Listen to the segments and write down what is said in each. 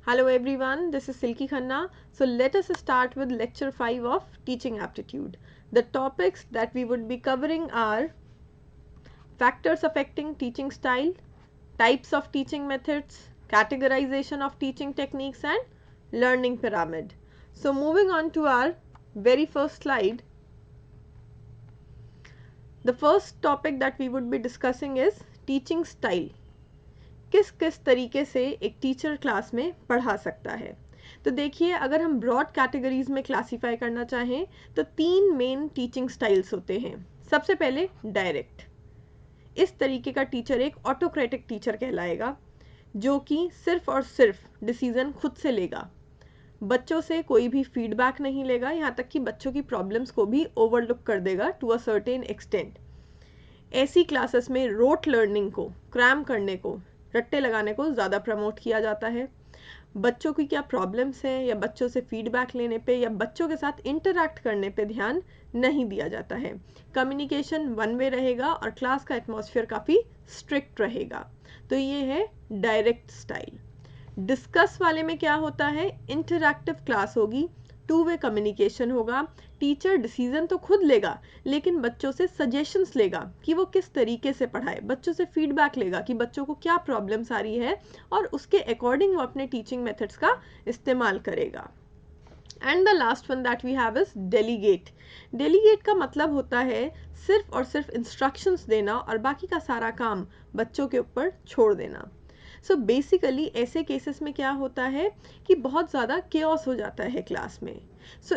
Hello everyone, this is Silky Khanna. So let us start with lecture 5 of teaching aptitude. The topics that we would be covering are factors affecting teaching style, types of teaching methods, categorization of teaching techniques and learning pyramid. So moving on to our very first slide, the first topic that we would be discussing is teaching style. किस किस तरीके से एक teacher class में पढ़ा सकता है। तो देखिए, अगर हम ब्रॉड कैटेगरीज में क्लासीफाई करना चाहें तो तीन मेन टीचिंग स्टाइल्स होते हैं। सबसे पहले डायरेक्ट, इस तरीके का टीचर एक ऑटोक्रेटिक टीचर कहलाएगा जो कि सिर्फ और सिर्फ डिसीजन खुद से लेगा, बच्चों से कोई भी फीडबैक नहीं लेगा, यहाँ तक कि बच्चों की प्रॉब्लम्स को भी ओवरलुक कर देगा टू अ सर्टेन एक्सटेंट। ऐसी क्लासेस में रोट लर्निंग को, क्रैम करने को, रट्टे लगाने को ज़्यादा प्रमोट किया जाता है। बच्चों की क्या प्रॉब्लम्स हैं या बच्चों से फीडबैक लेने पे या बच्चों के साथ इंटरैक्ट करने पे ध्यान नहीं दिया जाता है। कम्युनिकेशन वन वे रहेगा और क्लास का एटमॉस्फेयर काफ़ी स्ट्रिक्ट रहेगा। तो ये है डायरेक्ट स्टाइल। डिस्कस वाले में क्या होता है, इंटरैक्टिव क्लास होगी, टू वे कम्युनिकेशन होगा, टीचर डिसीजन तो खुद लेगा लेकिन बच्चों से सजेशंस लेगा कि वो किस तरीके से पढ़ाए, बच्चों से फीडबैक लेगा कि बच्चों को क्या प्रॉब्लम्स आ रही है और उसके अकॉर्डिंग वो अपने टीचिंग मेथड्स का इस्तेमाल करेगा। And the last one that we have is delegate. Delegate का मतलब होता है सिर्फ और सिर्फ इंस्ट्रक्शंस देना और बाकी का सारा काम बच्चों के ऊपर छोड़ देना। सो बेसिकली ऐसे केसेस में क्या होता है कि बहुत ज़्यादा केओस हो जाता है क्लास में।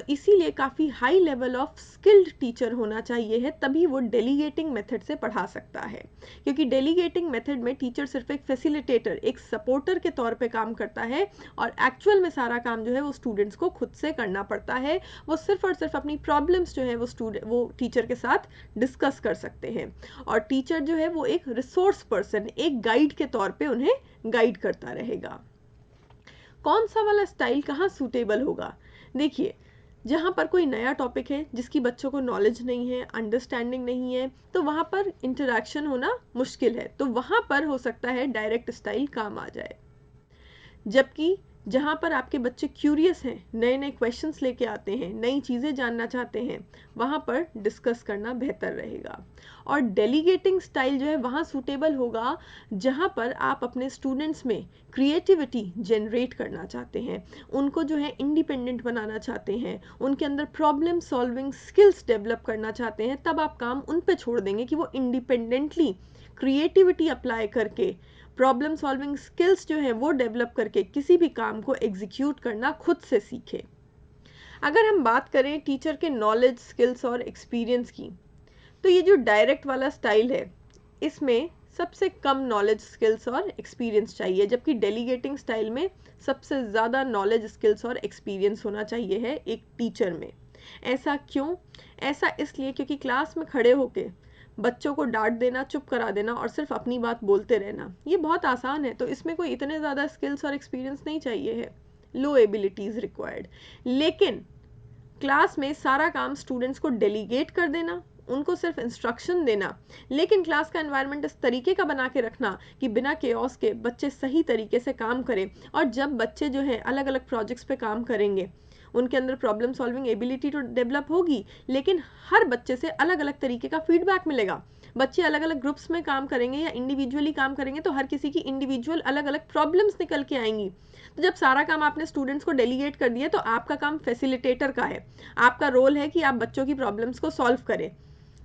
इसीलिए काफ़ी high level of skilled teacher होना चाहिए है, तभी वो डेलीगेटिंग मेथड से पढ़ा सकता है। क्योंकि डेलीगेटिंग मेथड में टीचर सिर्फ एक फैसिलिटेटर, एक सपोर्टर के तौर पे काम करता है और एक्चुअल में सारा काम जो है वो स्टूडेंट्स को खुद से करना पड़ता है। वो सिर्फ और सिर्फ अपनी प्रॉब्लम्स जो है वो टीचर के साथ डिस्कस कर सकते हैं और टीचर जो है वो एक रिसोर्स पर्सन, एक गाइड के तौर पे उन्हें गाइड करता रहेगा। कौन सा वाला स्टाइल कहाँ सूटेबल होगा? देखिए, जहाँ पर कोई नया टॉपिक है जिसकी बच्चों को नॉलेज नहीं है, अंडरस्टैंडिंग नहीं है, तो वहाँ पर इंटरेक्शन होना मुश्किल है, तो वहाँ पर हो सकता है डायरेक्ट स्टाइल काम आ जाए। जबकि जहाँ पर आपके बच्चे क्यूरियस हैं, नए नए क्वेश्चंस लेके आते हैं, नई चीज़ें जानना चाहते हैं, वहाँ पर डिस्कस करना बेहतर रहेगा। और डेलीगेटिंग स्टाइल जो है वहाँ सूटेबल होगा जहाँ पर आप अपने स्टूडेंट्स में क्रिएटिविटी जनरेट करना चाहते हैं, उनको जो है इंडिपेंडेंट बनाना चाहते हैं, उनके अंदर प्रॉब्लम सॉल्विंग स्किल्स डेवलप करना चाहते हैं, तब आप काम उन पे छोड़ देंगे कि वो इंडिपेंडेंटली क्रिएटिविटी अप्लाई करके, प्रॉब्लम सॉल्विंग स्किल्स जो है वो डेवलप करके किसी भी काम को एग्जीक्यूट करना खुद से सीखे। अगर हम बात करें टीचर के नॉलेज, स्किल्स और एक्सपीरियंस की, तो ये जो डायरेक्ट वाला स्टाइल है इसमें सबसे कम नॉलेज, स्किल्स और एक्सपीरियंस चाहिए, जबकि डेलीगेटिंग स्टाइल में सबसे ज़्यादा नॉलेज, स्किल्स और एक्सपीरियंस होना चाहिए है एक टीचर में। ऐसा क्यों? ऐसा इसलिए क्योंकि क्लास में खड़े होके बच्चों को डांट देना, चुप करा देना और सिर्फ अपनी बात बोलते रहना ये बहुत आसान है, तो इसमें कोई इतने ज़्यादा स्किल्स और एक्सपीरियंस नहीं चाहिए है, लो एबिलिटीज़ रिक्वायर्ड। लेकिन क्लास में सारा काम स्टूडेंट्स को डेलीगेट कर देना, उनको सिर्फ इंस्ट्रक्शन देना, लेकिन क्लास का एनवायरनमेंट इस तरीके का बना के रखना कि बिना केओस के बच्चे सही तरीके से काम करें। और जब बच्चे जो है अलग अलग प्रोजेक्ट्स पे काम करेंगे, उनके अंदर प्रॉब्लम सॉल्विंग एबिलिटी तो डेवलप होगी, लेकिन हर बच्चे से अलग अलग तरीके का फीडबैक मिलेगा। बच्चे अलग अलग ग्रुप्स में काम करेंगे या इंडिविजुअली काम करेंगे तो हर किसी की इंडिविजुअल अलग अलग प्रॉब्लम्स निकल के आएंगी। तो जब सारा काम आपने स्टूडेंट्स को डेलीगेट कर दिया तो आपका काम फैसिलिटेटर का है, आपका रोल है कि आप बच्चों की प्रॉब्लम्स को सॉल्व करें।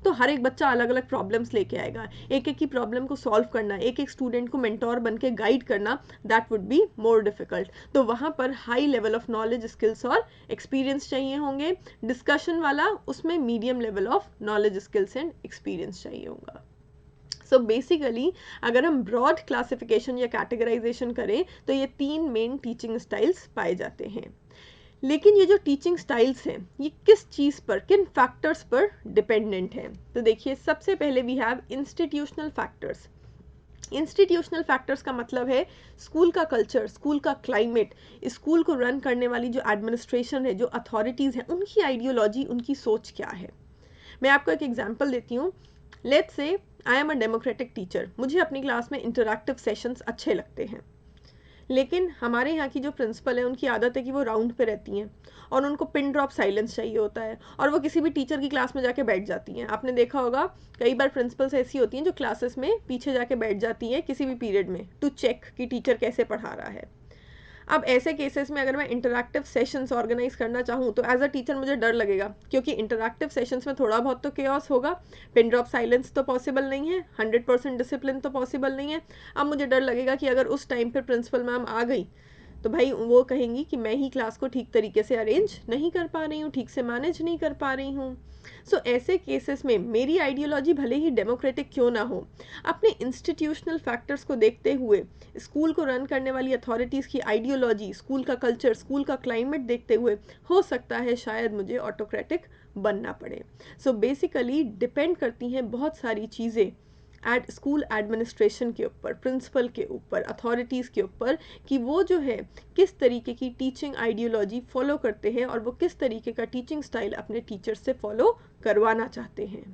तो हर एक बच्चा अलग अलग प्रॉब्लम्स लेके आएगा, एक एक की प्रॉब्लम को सॉल्व करना, एक एक स्टूडेंट को मेंटोर बन के गाइड करना, that would be more difficult. तो वहाँ पर high level of knowledge, skills और एक्सपीरियंस चाहिए होंगे। डिस्कशन वाला, उसमें medium level of knowledge, skills and experience चाहिए होगा। सो बेसिकली अगर हम ब्रॉड क्लासिफिकेशन या कैटेगराइजेशन करें तो ये तीन मेन टीचिंग स्टाइल्स पाए जाते हैं। लेकिन ये जो टीचिंग स्टाइल्स हैं ये किस चीज़ पर, किन फैक्टर्स पर डिपेंडेंट हैं? तो देखिए, सबसे पहले we have institutional factors. Institutional factors का मतलब है स्कूल का कल्चर, स्कूल का क्लाइमेट, स्कूल को रन करने वाली जो एडमिनिस्ट्रेशन है, जो अथॉरिटीज़ हैं, उनकी आइडियोलॉजी, उनकी सोच क्या है। मैं आपको एक एग्जांपल देती हूँ। Let's say I am a democratic teacher, मुझे अपनी क्लास में इंटरैक्टिव सेशंस अच्छे लगते हैं, लेकिन हमारे यहाँ की जो प्रिंसिपल है उनकी आदत है कि वो राउंड पे रहती हैं और उनको पिन ड्रॉप साइलेंस चाहिए होता है और वो किसी भी टीचर की क्लास में जाके बैठ जाती हैं। आपने देखा होगा कई बार प्रिंसिपल्स ऐसी होती हैं जो क्लासेस में पीछे जाके बैठ जाती हैं किसी भी पीरियड में टू चेक कि टीचर कैसे पढ़ा रहा है। अब ऐसे केसेस में अगर मैं इंटरैक्टिव सेशंस ऑर्गेनाइज करना चाहूँ तो एज अ टीचर मुझे डर लगेगा, क्योंकि इंटरैक्टिव सेशंस में थोड़ा बहुत तो केओस होगा, पिन ड्रॉप साइलेंस तो पॉसिबल नहीं है, 100% डिसिप्लिन तो पॉसिबल नहीं है। अब मुझे डर लगेगा कि अगर उस टाइम पर प्रिंसिपल मैम आ गई तो भाई वो कहेंगी कि मैं ही क्लास को ठीक तरीके से अरेंज नहीं कर पा रही हूँ, ठीक से मैनेज नहीं कर पा रही हूँ। सो ऐसे केसेस में मेरी आइडियोलॉजी भले ही डेमोक्रेटिक क्यों ना हो, अपने इंस्टीट्यूशनल फैक्टर्स को देखते हुए, स्कूल को रन करने वाली अथॉरिटीज़ की आइडियोलॉजी, स्कूल का कल्चर, स्कूल का क्लाइमेट देखते हुए हो सकता है शायद मुझे ऑटोक्रेटिक बनना पड़े। सो बेसिकली डिपेंड करती हैं बहुत सारी चीज़ें स्कूल एडमिनिस्ट्रेशन के ऊपर, प्रिंसिपल के ऊपर, अथॉरिटीज़ के ऊपर, कि वो जो है किस तरीके की टीचिंग आइडियोलॉजी फॉलो करते हैं और वो किस तरीके का टीचिंग स्टाइल अपने टीचर से फॉलो करवाना चाहते हैं।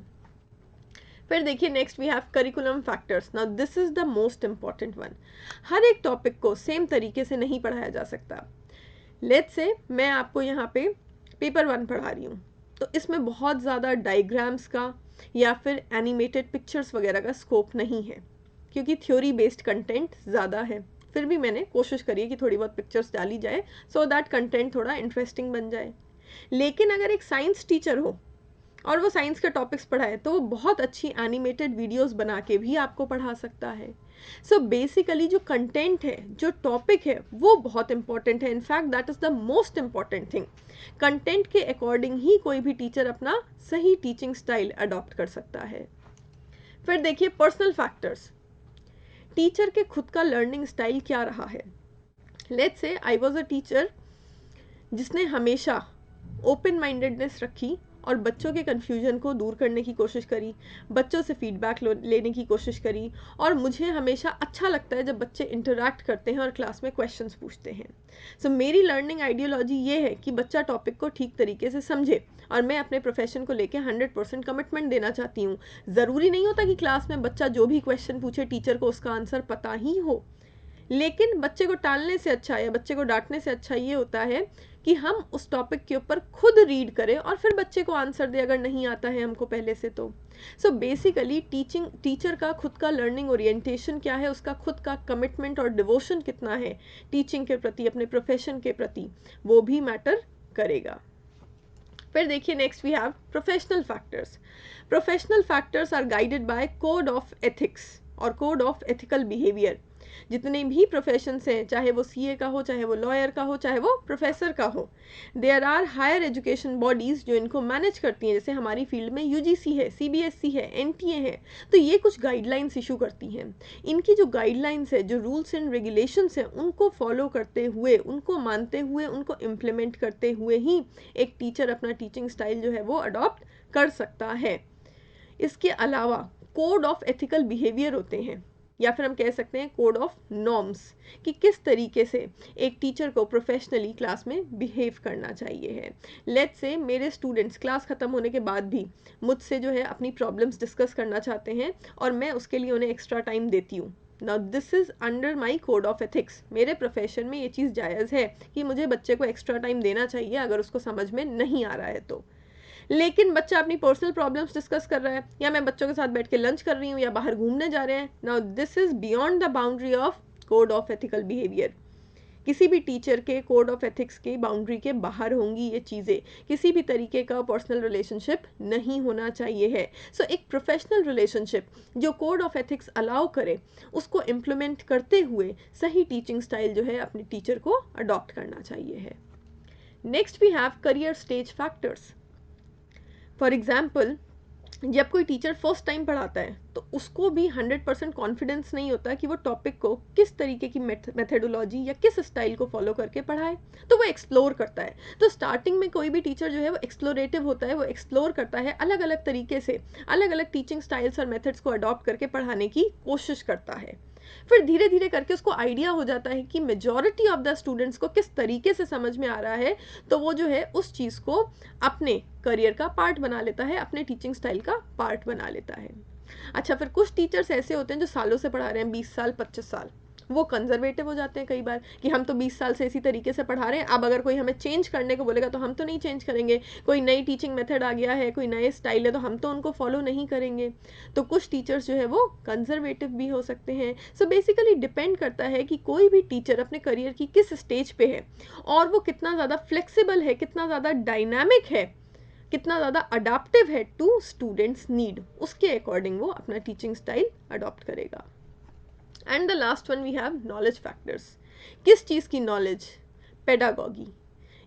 फिर देखिए next we have curriculum factors. Now this is the most important one. हर एक टॉपिक को सेम तरीके से नहीं पढ़ाया जा सकता। लेट्स से मैं आपको यहाँ पे पेपर 1 पढ़ा रही हूँ, तो इसमें बहुत ज़्यादा डायग्राम्स का या फिर एनिमेटेड पिक्चर्स वगैरह का स्कोप नहीं है, क्योंकि थ्योरी बेस्ड कंटेंट ज़्यादा है। फिर भी मैंने कोशिश करी है कि थोड़ी बहुत पिक्चर्स डाली जाए सो दैट कंटेंट थोड़ा इंटरेस्टिंग बन जाए। लेकिन अगर एक साइंस टीचर हो और वो साइंस के टॉपिक्स पढ़ाए तो वो बहुत अच्छी एनिमेटेड वीडियोस बना के भी आपको पढ़ा सकता है। सो बेसिकली जो कंटेंट है, जो टॉपिक है, वो बहुत इंपॉर्टेंट है। In fact that is the most important thing. Content के अकॉर्डिंग ही कोई भी टीचर अपना सही टीचिंग स्टाइल अडॉप्ट कर सकता है। फिर देखिए पर्सनल फैक्टर्स। टीचर के खुद का लर्निंग स्टाइल क्या रहा है। Let's say I was a teacher जिसने हमेशा ओपन माइंडेडनेस रखी और बच्चों के कन्फ्यूजन को दूर करने की कोशिश करी, बच्चों से फीडबैक लेने की कोशिश करी, और मुझे हमेशा अच्छा लगता है जब बच्चे इंटरैक्ट करते हैं और क्लास में क्वेश्चंस पूछते हैं। सो मेरी लर्निंग आइडियोलॉजी ये है कि बच्चा टॉपिक को ठीक तरीके से समझे और मैं अपने प्रोफेशन को लेकर 100% कमिटमेंट देना चाहती हूँ। ज़रूरी नहीं होता कि क्लास में बच्चा जो भी क्वेश्चन पूछे टीचर को उसका आंसर पता ही हो, लेकिन बच्चे को टालने से अच्छा या बच्चे को डांटने से अच्छा ये होता है कि हम उस टॉपिक के ऊपर खुद रीड करें और फिर बच्चे को आंसर दे अगर नहीं आता है हमको पहले से तो। सो बेसिकली टीचर का खुद का लर्निंग ओरिएंटेशन क्या है, उसका खुद का कमिटमेंट और डिवोशन कितना है टीचिंग के प्रति, अपने प्रोफेशन के प्रति, वो भी मैटर करेगा। फिर देखिए next we have professional factors. Professional factors are guided by code of ethics और कोड ऑफ एथिकल बिहेवियर। जितने भी प्रोफेशंस हैं, चाहे वो सीए का हो, चाहे वो लॉयर का हो, चाहे वो प्रोफेसर का हो, there are higher education bodies जो इनको मैनेज करती हैं। जैसे हमारी फील्ड में यूजीसी है, सीबीएसई है, एनटीए है, तो ये कुछ गाइडलाइंस इशू करती हैं। इनकी जो गाइडलाइंस है, जो रूल्स एंड रेगुलेशंस हैं, उनको फॉलो करते हुए, उनको मानते हुए, उनको इम्प्लीमेंट करते हुए ही एक टीचर अपना टीचिंग स्टाइल जो है वो अडॉप्ट कर सकता है। इसके अलावा कोड ऑफ एथिकल बिहेवियर होते हैं, या फिर हम कह सकते हैं कोड ऑफ नॉर्म्स, कि किस तरीके से एक टीचर को प्रोफेशनली क्लास में बिहेव करना चाहिए है। लेट्स से मेरे स्टूडेंट्स क्लास ख़त्म होने के बाद भी मुझसे जो है अपनी प्रॉब्लम्स डिस्कस करना चाहते हैं और मैं उसके लिए उन्हें एक्स्ट्रा टाइम देती हूँ। Now this is under my code of ethics. मेरे प्रोफेशन में ये चीज़ जायज़ है कि मुझे बच्चे को एक्स्ट्रा टाइम देना चाहिए अगर उसको समझ में नहीं आ रहा है तो। लेकिन बच्चा अपनी पर्सनल प्रॉब्लम्स डिस्कस कर रहा है, या मैं बच्चों के साथ बैठ के लंच कर रही हूँ, या बाहर घूमने जा रहे हैं, now this is beyond the boundary of code of ethical behaviour. किसी भी टीचर के कोड ऑफ एथिक्स की बाउंड्री के बाहर होंगी ये चीज़ें। किसी भी तरीके का पर्सनल रिलेशनशिप नहीं होना चाहिए है। सो एक प्रोफेशनल रिलेशनशिप जो कोड ऑफ एथिक्स अलाउ करे, उसको इम्प्लीमेंट करते हुए सही टीचिंग स्टाइल जो है अपने टीचर को अडॉप्ट करना चाहिए है। Next we have career stage factors. For example, जब कोई टीचर फर्स्ट टाइम पढ़ाता है तो उसको भी 100% कॉन्फिडेंस नहीं होता कि वो टॉपिक को किस तरीके की मेथडोलॉजी या किस स्टाइल को फॉलो करके पढ़ाए, तो वो एक्सप्लोर करता है। तो स्टार्टिंग में कोई भी टीचर जो है वो एक्सप्लोरेटिव होता है, वो एक्सप्लोर करता है, अलग अलग तरीके से अलग अलग टीचिंग स्टाइल्स और मेथड्स को अडॉप्ट करके पढ़ाने की कोशिश करता है। फिर धीरे धीरे करके उसको आइडिया हो जाता है कि मेजॉरिटी ऑफ द स्टूडेंट्स को किस तरीके से समझ में आ रहा है, तो वो जो है उस चीज़ को अपने करियर का पार्ट बना लेता है, अपने टीचिंग स्टाइल का पार्ट बना लेता है। अच्छा, फिर कुछ टीचर्स ऐसे होते हैं जो सालों से पढ़ा रहे हैं, 20 साल 25 साल, वो कंजर्वेटिव हो जाते हैं कई बार कि हम तो 20 साल से इसी तरीके से पढ़ा रहे हैं, अब अगर कोई हमें चेंज करने को बोलेगा तो हम तो नहीं चेंज करेंगे, कोई नई टीचिंग मेथड आ गया है, कोई नए स्टाइल है तो हम तो उनको फॉलो नहीं करेंगे। तो कुछ टीचर्स जो है वो कंजर्वेटिव भी हो सकते हैं। सो बेसिकली डिपेंड करता है कि कोई भी टीचर अपने करियर की किस स्टेज पे है और वो कितना ज़्यादा फ्लेक्सिबल है, कितना ज़्यादा डायनामिक है, कितना ज़्यादा अडाप्टिव है टू स्टूडेंट्स नीड, उसके अकॉर्डिंग वो अपना टीचिंग स्टाइल अडॉप्ट करेगा। And the last one we have knowledge factors. किस चीज़ की नॉलेज? पेडागॉगी,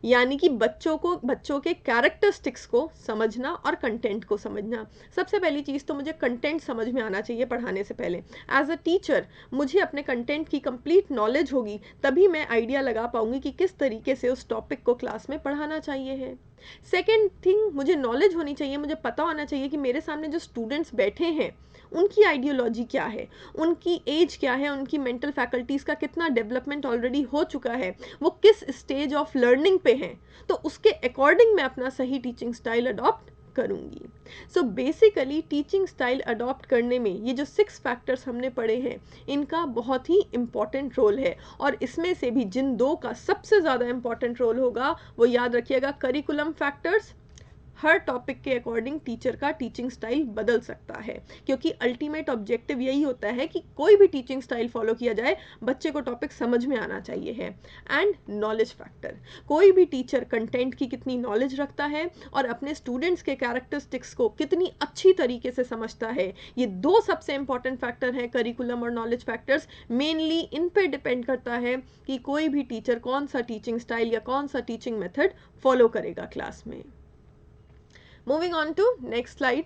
यानी कि बच्चों के कैरेक्टरिस्टिक्स को समझना और कंटेंट को समझना। सबसे पहली चीज़ तो मुझे कंटेंट समझ में आना चाहिए पढ़ाने से पहले। एज अ टीचर मुझे अपने कंटेंट की कंप्लीट नॉलेज होगी, तभी मैं आइडिया लगा पाऊंगी कि किस तरीके से उस टॉपिक को क्लास में पढ़ाना चाहिए है। सेकेंड थिंग, मुझे नॉलेज होनी चाहिए, मुझे पता होना चाहिए कि मेरे सामने जो स्टूडेंट्स बैठे हैं उनकी आइडियोलॉजी क्या है, उनकी एज क्या है, उनकी मेंटल फैकल्टीज़ का कितना डेवलपमेंट ऑलरेडी हो चुका है, वो किस स्टेज ऑफ लर्निंग पे हैं, तो उसके अकॉर्डिंग मैं अपना सही टीचिंग स्टाइल अडॉप्ट करूंगी। So basically teaching style adopt करने में ये जो 6 फैक्टर्स हमने पढ़े हैं इनका बहुत ही इंपॉर्टेंट रोल है, और इसमें से भी जिन 2 का सबसे ज़्यादा इंपॉर्टेंट रोल होगा वो याद रखिएगा, करिकुलम फैक्टर्स। हर टॉपिक के अकॉर्डिंग टीचर का टीचिंग स्टाइल बदल सकता है, क्योंकि अल्टीमेट ऑब्जेक्टिव यही होता है कि कोई भी टीचिंग स्टाइल फॉलो किया जाए बच्चे को टॉपिक समझ में आना चाहिए है। एंड नॉलेज फैक्टर, कोई भी टीचर कंटेंट की कितनी नॉलेज रखता है और अपने स्टूडेंट्स के कैरेक्टरिस्टिक्स को कितनी अच्छी तरीके से समझता है, ये 2 सबसे इंपॉर्टेंट फैक्टर हैं, करिकुलम और नॉलेज फैक्टर्स। मेनली इन पे डिपेंड करता है कि कोई भी टीचर कौन सा टीचिंग स्टाइल या कौन सा टीचिंग मेथड फॉलो करेगा क्लास में। Moving on to next slide.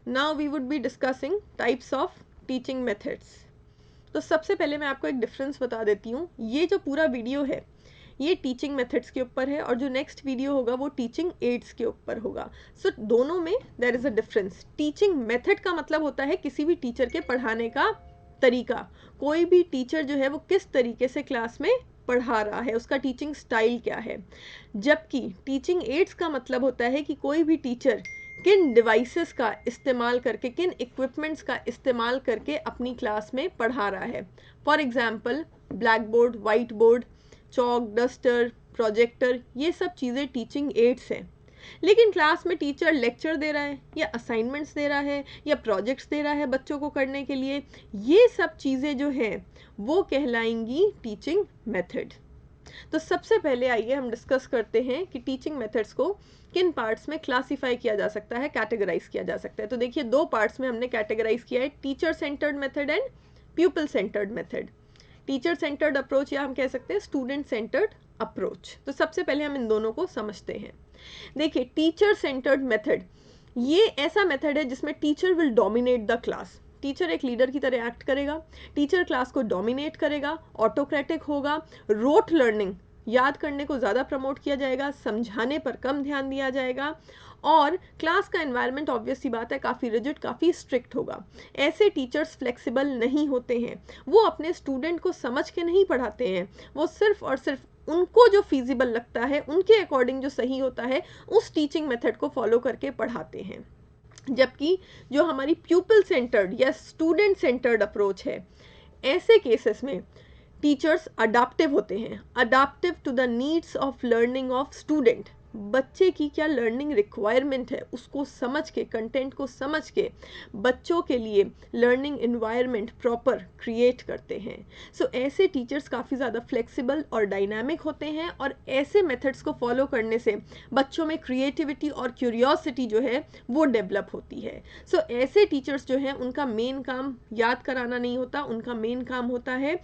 Now we would be discussing types of teaching methods. तो सबसे पहले मैं आपको एक डिफरेंस बता देती हूँ। ये जो पूरा वीडियो है ये टीचिंग मेथड्स के ऊपर है और जो नेक्स्ट वीडियो होगा वो टीचिंग एड्स के ऊपर होगा। सो दोनों में there is a difference. Teaching method का मतलब होता है किसी भी टीचर के पढ़ाने का तरीका, कोई भी टीचर जो है वो किस तरीके से क्लास में पढ़ा रहा है, उसका टीचिंग स्टाइल क्या है। जबकि टीचिंग एड्स का मतलब होता है कि कोई भी टीचर किन डिवाइसेस का इस्तेमाल करके, किन इक्विपमेंट्स का इस्तेमाल करके अपनी क्लास में पढ़ा रहा है। For example black board, white board, chalk, duster, projector, ये सब चीज़ें टीचिंग एड्स हैं। लेकिन क्लास में टीचर लेक्चर दे रहा है या असाइनमेंट्स दे रहा है या प्रोजेक्ट्स दे रहा है बच्चों को करने के लिए, ये सब चीज़ें जो हैं वो कहलाएंगी टीचिंग मेथड। तो सबसे पहले आइए हम डिस्कस करते हैं कि टीचिंग मेथड्स को किन पार्ट्स में क्लासिफाई किया जा सकता है, कैटेगराइज किया जा सकता है। तो देखिए 2 पार्ट्स में हमने कैटेगराइज किया है, teacher centred method and pupil centred method. Teacher centred approach या हम कह सकते हैं स्टूडेंट सेंटर्ड अप्रोच। तो सबसे पहले हम इन दोनों को समझते हैं। देखिए टीचर सेंटर्ड मेथड, ये ऐसा मेथड है जिसमें teacher will dominate the class. Teacher एक लीडर की तरह एक्ट करेगा, टीचर क्लास को डोमिनेट करेगा, ऑटोक्रेटिक होगा, रोट लर्निंग, याद करने को ज़्यादा प्रमोट किया जाएगा, समझाने पर कम ध्यान दिया जाएगा, और क्लास का एनवायरनमेंट ऑब्वियस सी बात है काफ़ी रिजिड, काफ़ी स्ट्रिक्ट होगा। ऐसे टीचर्स फ्लेक्सिबल नहीं होते हैं, वो अपने स्टूडेंट को समझ के नहीं पढ़ाते हैं, वो सिर्फ और सिर्फ उनको जो फिजिबल लगता है, उनके अकॉर्डिंग जो सही होता है, उस टीचिंग मेथड को फॉलो करके पढ़ाते हैं। जबकि जो हमारी प्यूपल सेंटर्ड या स्टूडेंट सेंटर्ड अप्रोच है, ऐसे केसेस में टीचर्स अडाप्टिव होते हैं, adaptive to the needs of learning of student. बच्चे की क्या लर्निंग रिक्वायरमेंट है उसको समझ के, कंटेंट को समझ के बच्चों के लिए लर्निंग इन्वायरमेंट प्रॉपर क्रिएट करते हैं। सो ऐसे टीचर्स काफ़ी ज़्यादा फ्लेक्सिबल और डायनामिक होते हैं, और ऐसे मेथड्स को फॉलो करने से बच्चों में क्रिएटिविटी और क्यूरियोसिटी जो है वो डेवलप होती है। सो ऐसे टीचर्स जो हैं उनका मेन काम याद कराना नहीं होता, उनका मेन काम होता है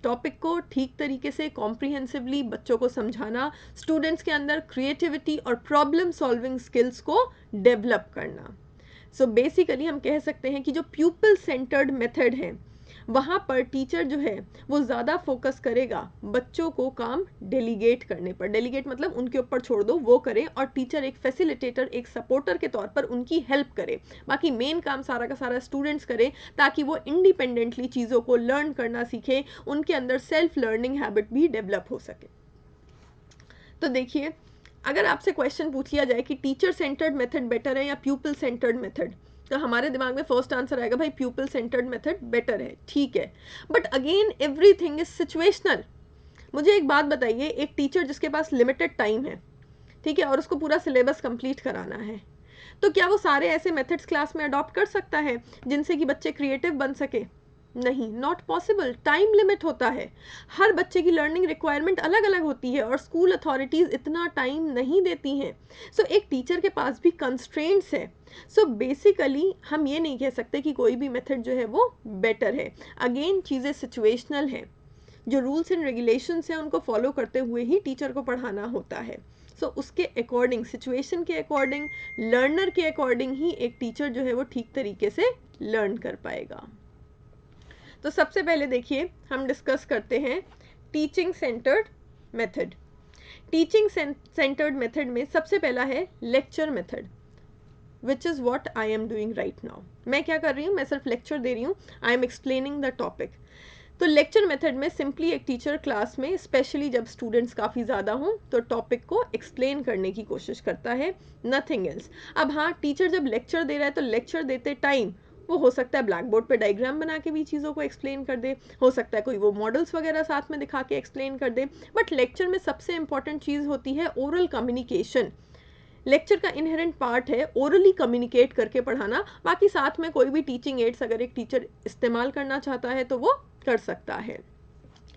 टॉपिक को ठीक तरीके से कॉम्प्रिहेंसिवली बच्चों को समझाना, स्टूडेंट्स के अंदर क्रिएटिविटी और प्रॉब्लम सॉल्विंग स्किल्स को डेवलप करना। सो बेसिकली हम कह सकते हैं कि जो प्यूपल सेंटर्ड मेथड है वहाँ पर टीचर जो है वो ज़्यादा फोकस करेगा बच्चों को काम डेलीगेट करने पर। डेलीगेट मतलब उनके ऊपर छोड़ दो, वो करें, और टीचर एक फैसिलिटेटर, एक सपोर्टर के तौर पर उनकी हेल्प करे। बाकी मेन काम सारा का सारा स्टूडेंट्स करें, ताकि वो इंडिपेंडेंटली चीज़ों को लर्न करना सीखें, उनके अंदर सेल्फ लर्निंग हैबिट भी डेवलप हो सके। तो देखिए अगर आपसे क्वेश्चन पूछ लिया जाए कि टीचर सेंटर्ड मेथड बेटर है या प्यूपल सेंटर्ड मेथड, तो हमारे दिमाग में फर्स्ट आंसर आएगा भाई प्यूपल सेंटर्ड मेथड बेटर है, ठीक है। But again everything is situational. मुझे एक बात बताइए, एक टीचर जिसके पास लिमिटेड टाइम है, ठीक है, और उसको पूरा सिलेबस कंप्लीट कराना है, तो क्या वो सारे ऐसे मेथड्स क्लास में अडॉप्ट कर सकता है जिनसे कि बच्चे क्रिएटिव बन सके? नहीं, नॉट पॉसिबल। टाइम लिमिट होता है, हर बच्चे की लर्निंग रिक्वायरमेंट अलग अलग होती है और स्कूल अथॉरिटीज़ इतना टाइम नहीं देती हैं। सो एक टीचर के पास भी कंस्ट्रेंट्स है। सो बेसिकली हम ये नहीं कह सकते कि कोई भी मेथड जो है वो बेटर है। अगेन चीज़ें सिचुएशनल हैं, जो रूल्स एंड रेगुलेशंस हैं उनको फॉलो करते हुए ही टीचर को पढ़ाना होता है। सो उसके अकॉर्डिंग, सिचुएशन के अकॉर्डिंग, लर्नर के अकॉर्डिंग ही एक टीचर जो है वो ठीक तरीके से लर्न कर पाएगा। तो सबसे पहले देखिए हम डिस्कस करते हैं teaching centred method. Teaching centred method में सबसे पहला है lecture method, which is what I am doing right now. मैं क्या कर रही हूँ, मैं सिर्फ लेक्चर दे रही हूँ, I am explaining the topic. तो लेक्चर मेथड में सिंपली एक टीचर क्लास में, स्पेशली जब स्टूडेंट्स काफ़ी ज़्यादा हों, तो टॉपिक को एक्सप्लेन करने की कोशिश करता है, नथिंग एल्स। अब हाँ, टीचर जब लेक्चर दे रहा है तो लेक्चर देते टाइम वो हो सकता है ब्लैक बोर्ड पे डायग्राम बना के भी चीज़ों को एक्सप्लेन कर दे, हो सकता है कोई वो मॉडल्स वगैरह साथ में दिखा के एक्सप्लेन कर दे। बट लेक्चर में सबसे इंपॉर्टेंट चीज़ होती है ओरल कम्युनिकेशन। लेक्चर का इनहेरेंट पार्ट है ओरली कम्युनिकेट करके पढ़ाना। बाकी साथ में कोई भी टीचिंग एड्स अगर एक टीचर इस्तेमाल करना चाहता है तो वो कर सकता है।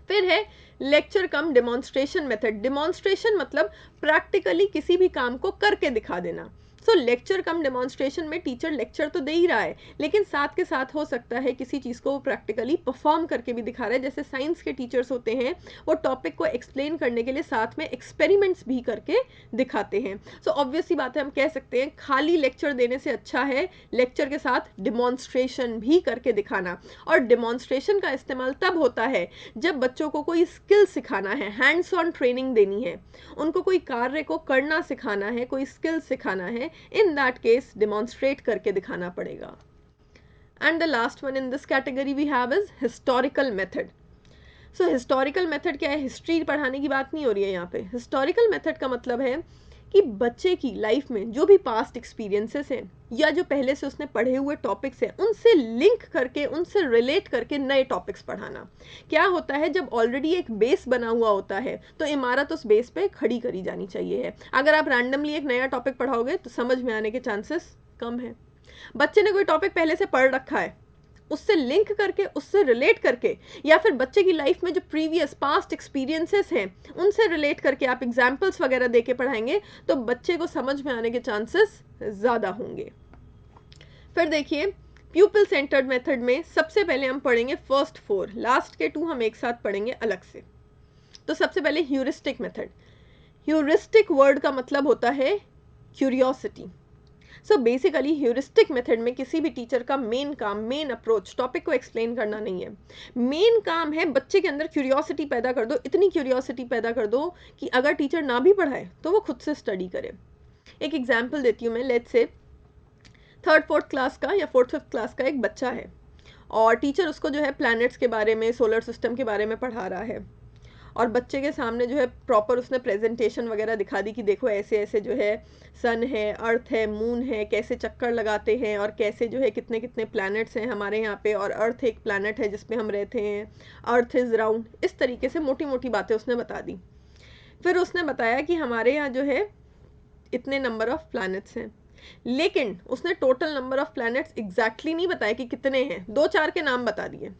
फिर है लेक्चर कम डिमॉन्स्ट्रेशन मेथड। डिमॉन्स्ट्रेशन मतलब प्रैक्टिकली किसी भी काम को करके दिखा देना। सो लेक्चर कम डिमॉन्स्ट्रेशन में टीचर लेक्चर तो दे ही रहा है, लेकिन साथ के साथ हो सकता है किसी चीज़ को वो प्रैक्टिकली परफॉर्म करके भी दिखा रहा है। जैसे साइंस के टीचर्स होते हैं, वो टॉपिक को एक्सप्लेन करने के लिए साथ में एक्सपेरिमेंट्स भी करके दिखाते हैं। सो ऑब्वियस सी बात है, हम कह सकते हैं खाली लेक्चर देने से अच्छा है लेक्चर के साथ डिमॉन्स्ट्रेशन भी करके दिखाना। और डिमॉन्स्ट्रेशन का इस्तेमाल तब होता है जब बच्चों को कोई स्किल सिखाना है, हैंड्स ऑन ट्रेनिंग देनी है, उनको कोई कार्य को करना सिखाना है, कोई स्किल सिखाना है, इन दैट केस डिमॉन्स्ट्रेट करके दिखाना पड़ेगा। And the last one in this category we have is historical method. So historical method क्या है? हिस्ट्री पढ़ाने की बात नहीं हो रही है यहाँ पे। हिस्टोरिकल मेथड का मतलब है कि बच्चे की लाइफ में जो भी पास्ट एक्सपीरियंसेस हैं या जो पहले से उसने पढ़े हुए टॉपिक्स हैं, उनसे लिंक करके, उनसे रिलेट करके नए टॉपिक्स पढ़ाना। क्या होता है, जब ऑलरेडी एक बेस बना हुआ होता है तो इमारत उस बेस पे खड़ी करी जानी चाहिए है। अगर आप रैंडमली एक नया टॉपिक पढ़ाओगे तो समझ में आने के चांसेस कम है। बच्चे ने कोई टॉपिक पहले से पढ़ रखा है, उससे लिंक करके, उससे रिलेट करके, या फिर बच्चे की लाइफ में जो प्रीवियस पास्ट एक्सपीरियंसेस हैं उनसे रिलेट करके आप एग्जाम्पल्स वगैरह देके पढ़ाएंगे तो बच्चे को समझ में आने के चांसेस ज़्यादा होंगे। फिर देखिए प्यूपल सेंटर्ड मेथड में सबसे पहले हम पढ़ेंगे फर्स्ट 4, लास्ट के 2 हम एक साथ पढ़ेंगे अलग से। तो सबसे पहले ह्यूरिस्टिक मेथड। ह्यूरिस्टिक वर्ड का मतलब होता है curiosity. So basically heuristic method में किसी भी टीचर का मेन काम, मेन अप्रोच टॉपिक को एक्सप्लेन करना नहीं है। मेन काम है बच्चे के अंदर क्यूरियोसिटी पैदा कर दो, इतनी क्यूरियोसिटी पैदा कर दो कि अगर टीचर ना भी पढ़ाए तो वो खुद से स्टडी करे। एक एग्जाम्पल देती हूँ मैं। Let's say 3rd 4th class का या 4th 5th क्लास का एक बच्चा है और टीचर उसको जो है प्लैनेट्स के बारे में, सोलर सिस्टम के बारे में पढ़ा रहा है, और बच्चे के सामने जो है प्रॉपर उसने प्रेजेंटेशन वगैरह दिखा दी कि देखो ऐसे ऐसे जो है सन है, अर्थ है, मून है, कैसे चक्कर लगाते हैं और कैसे जो है कितने कितने प्लैनेट्स हैं हमारे यहाँ पे, और अर्थ एक प्लैनेट है जिसपे हम रहते हैं, अर्थ इज़ राउंड। इस तरीके से मोटी मोटी बातें उसने बता दी। फिर उसने बताया कि हमारे यहाँ जो है इतने नंबर ऑफ प्लैनेट्स हैं, लेकिन उसने total number of planets exactly नहीं बताया कि कितने हैं, 2-4 के नाम बता दिए।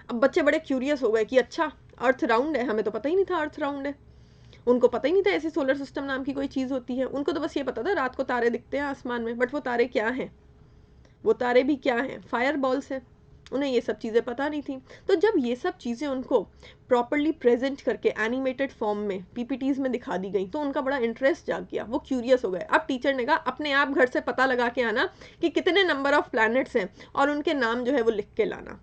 अब बच्चे बड़े क्यूरियस हो गए कि अच्छा अर्थ राउंड है, हमें तो पता ही नहीं था अर्थ राउंड है। उनको पता ही नहीं था ऐसे सोलर सिस्टम नाम की कोई चीज़ होती है। उनको तो बस ये पता था रात को तारे दिखते हैं आसमान में, बट वो तारे क्या हैं, वो तारे भी क्या हैं, फायर बॉल्स हैं। उन्हें ये सब चीज़ें पता नहीं थी। तो जब ये सब चीज़ें उनको प्रॉपरली प्रेजेंट करके एनिमेटेड फॉर्म में पीपीटीज़ में दिखा दी गई तो उनका बड़ा इंटरेस्ट जाग गया, वो क्यूरियस हो गए। अब टीचर ने कहा अपने आप घर से पता लगा के आना कि कितने नंबर ऑफ प्लैनेट्स हैं और उनके नाम जो है वो लिख के लाना।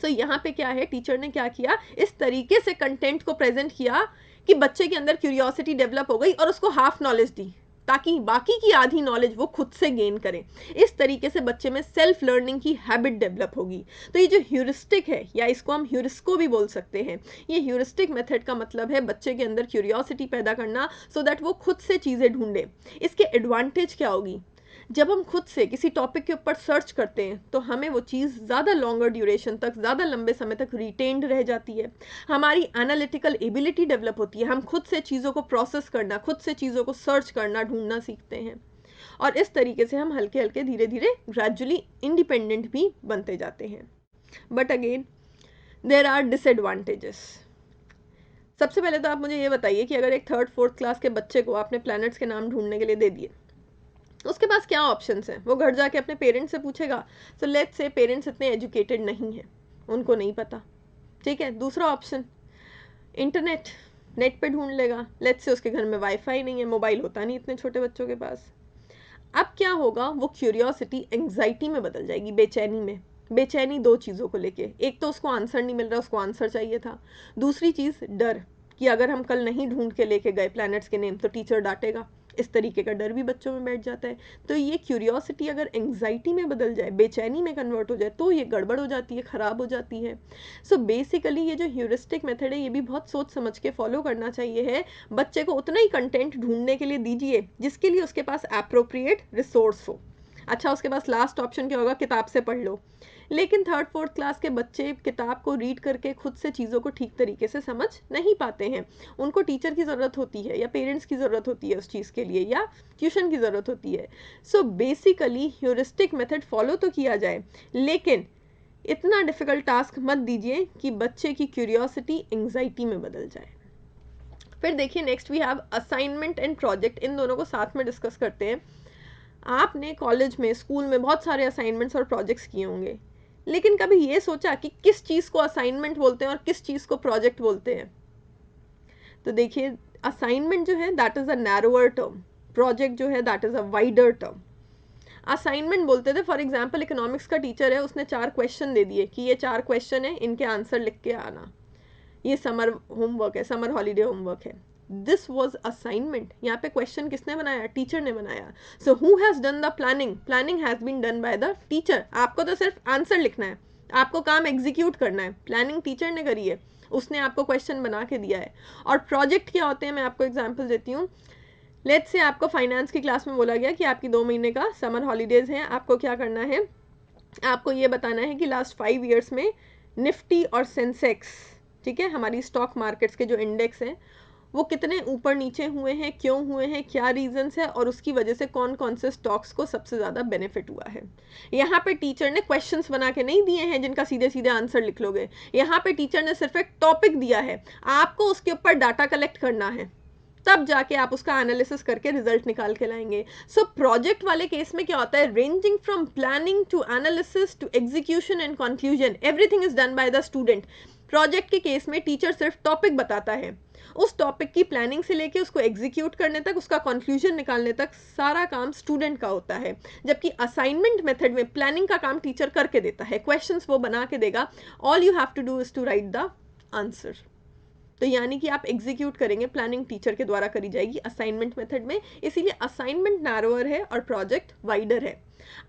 सो यहाँ पे क्या है, टीचर ने क्या किया, इस तरीके से कंटेंट को प्रेजेंट किया कि बच्चे के अंदर क्यूरियोसिटी डेवलप हो गई और उसको हाफ नॉलेज दी, ताकि बाकी की आधी नॉलेज वो खुद से गेन करें। इस तरीके से बच्चे में सेल्फ लर्निंग की हैबिट डेवलप होगी। तो ये जो ह्यूरिस्टिक है, या इसको हम ह्यूरिस्को भी बोल सकते हैं, ये ह्यूरिस्टिक मेथड का मतलब है बच्चे के अंदर क्यूरियोसिटी पैदा करना, सो दैट वो खुद से चीज़ें ढूंढे। इसके एडवांटेज क्या होगी? जब हम खुद से किसी टॉपिक के ऊपर सर्च करते हैं तो हमें वो चीज़ ज़्यादा लॉन्गर ड्यूरेशन तक, ज़्यादा लंबे समय तक रिटेन्ड रह जाती है। हमारी एनालिटिकल एबिलिटी डेवलप होती है, हम खुद से चीज़ों को प्रोसेस करना, खुद से चीज़ों को सर्च करना, ढूंढना सीखते हैं। और इस तरीके से हम हल्के हल्के धीरे धीरे ग्रेजुअली इंडिपेंडेंट भी बनते जाते हैं। But again there are disadvantages. सबसे पहले तो आप मुझे ये बताइए कि अगर एक थर्ड फोर्थ क्लास के बच्चे को आपने प्लैनेट्स के नाम ढूंढने के लिए दे दिए, उसके पास क्या ऑप्शंस हैं? वो घर जाके अपने पेरेंट्स से पूछेगा। सो लेट्स से पेरेंट्स इतने एजुकेटेड नहीं हैं, उनको नहीं पता, ठीक है। दूसरा ऑप्शन, इंटरनेट, नेट पे ढूंढ लेगा। लेट्स से उसके घर में वाईफाई नहीं है, मोबाइल होता नहीं इतने छोटे बच्चों के पास। अब क्या होगा? वो क्यूरियोसिटी एंग्जाइटी में बदल जाएगी, बेचैनी में। बेचैनी दो चीज़ों को लेके, एक तो उसको आंसर नहीं मिल रहा, उसको आंसर चाहिए था। दूसरी चीज़ डर, कि अगर हम कल नहीं ढूंढ के लेके गए प्लैनेट्स के नेम तो टीचर डांटेगा। इस तरीके का डर भी बच्चों में बैठ जाता है। तो ये क्यूरियोसिटी अगर एंग्जाइटी में बदल जाए, बेचैनी में कन्वर्ट हो जाए, तो ये गड़बड़ हो जाती है, ख़राब हो जाती है। सो बेसिकली ये जो ह्यूरिस्टिक मेथड है, ये भी बहुत सोच समझ के फॉलो करना चाहिए है। बच्चे को उतना ही कंटेंट ढूंढने के लिए दीजिए जिसके लिए उसके पास एप्रोप्रिएट रिसोर्स हो। अच्छा, उसके पास लास्ट ऑप्शन क्या होगा? किताब से पढ़ लो। लेकिन थर्ड फोर्थ क्लास के बच्चे किताब को रीड करके खुद से चीज़ों को ठीक तरीके से समझ नहीं पाते हैं। उनको टीचर की ज़रूरत होती है, या पेरेंट्स की ज़रूरत होती है उस चीज़ के लिए, या ट्यूशन की ज़रूरत होती है। So basically heuristic method follow तो किया जाए, लेकिन इतना डिफ़िकल्ट टास्क मत दीजिए कि बच्चे की क्यूरियोसिटी एंग्जाइटी में बदल जाए। फिर देखिए, next we have assignment and project. इन दोनों को साथ में डिस्कस करते हैं। आपने कॉलेज में, स्कूल में बहुत सारे असाइनमेंट्स और प्रोजेक्ट्स किए होंगे, लेकिन कभी ये सोचा कि किस चीज़ को असाइनमेंट बोलते हैं और किस चीज़ को प्रोजेक्ट बोलते हैं? तो देखिए, असाइनमेंट जो है that is a narrower term, project जो है that is a wider term. Assignment बोलते थे, फॉर एग्जाम्पल इकोनॉमिक्स का टीचर है, उसने 4 क्वेश्चन दे दिए कि ये 4 क्वेश्चन है, इनके आंसर लिख के आना। ये समर होमवर्क है, समर हॉलीडे होमवर्क है। This was assignment. यहाँ पे क्वेश्चन किसने बनाया? टीचर ने बनाया। So who has done the planning? Planning has been done by the teacher. आपको तो सिर्फ आंसर लिखना है, आपको काम एग्जीक्यूट करना है। प्लानिंग टीचर ने करी है, उसने आपको क्वेश्चन बना के दिया है। और प्रोजेक्ट क्या होते हैं, मैं आपको एग्जाम्पल देती हूँ। लेट्स से आपको फाइनेंस की क्लास में बोला गया कि आपकी 2 महीने का समर हॉलीडेज हैं, आपको क्या करना है? आपको ये बताना है कि लास्ट 5 ईयर्स में निफ्टी और सेंसेक्स, ठीक है, हमारी स्टॉक मार्केट्स के जो इंडेक्स हैं, वो कितने ऊपर नीचे हुए हैं, क्यों हुए हैं, क्या रीजंस है, और उसकी वजह से कौन कौन से स्टॉक्स को सबसे ज़्यादा बेनिफिट हुआ है। यहाँ पे टीचर ने क्वेश्चंस बना के नहीं दिए हैं जिनका सीधे सीधे आंसर लिख लोगे। यहाँ पे टीचर ने सिर्फ एक टॉपिक दिया है, आपको उसके ऊपर डाटा कलेक्ट करना है, तब जाके आप उसका एनालिसिस करके रिजल्ट निकाल के लाएंगे। सो प्रोजेक्ट वाले केस में क्या होता है? Ranging from planning to analysis to execution and conclusion, everything is done by the student. Project के केस में टीचर सिर्फ टॉपिक बताता है, उस टॉपिक की प्लानिंग से लेके उसको एग्जीक्यूट करने तक, उसका कंक्लूजन निकालने तक सारा काम स्टूडेंट का होता है। जबकि असाइनमेंट मेथड में प्लानिंग का काम टीचर करके देता है, क्वेश्चंस वो बना के देगा, all you have to do is to write the answer. तो यानी कि आप एग्जीक्यूट करेंगे, प्लानिंग टीचर के द्वारा करी जाएगी असाइनमेंट मेथड में। इसीलिए असाइनमेंट नैरोअर है और प्रोजेक्ट वाइडर है।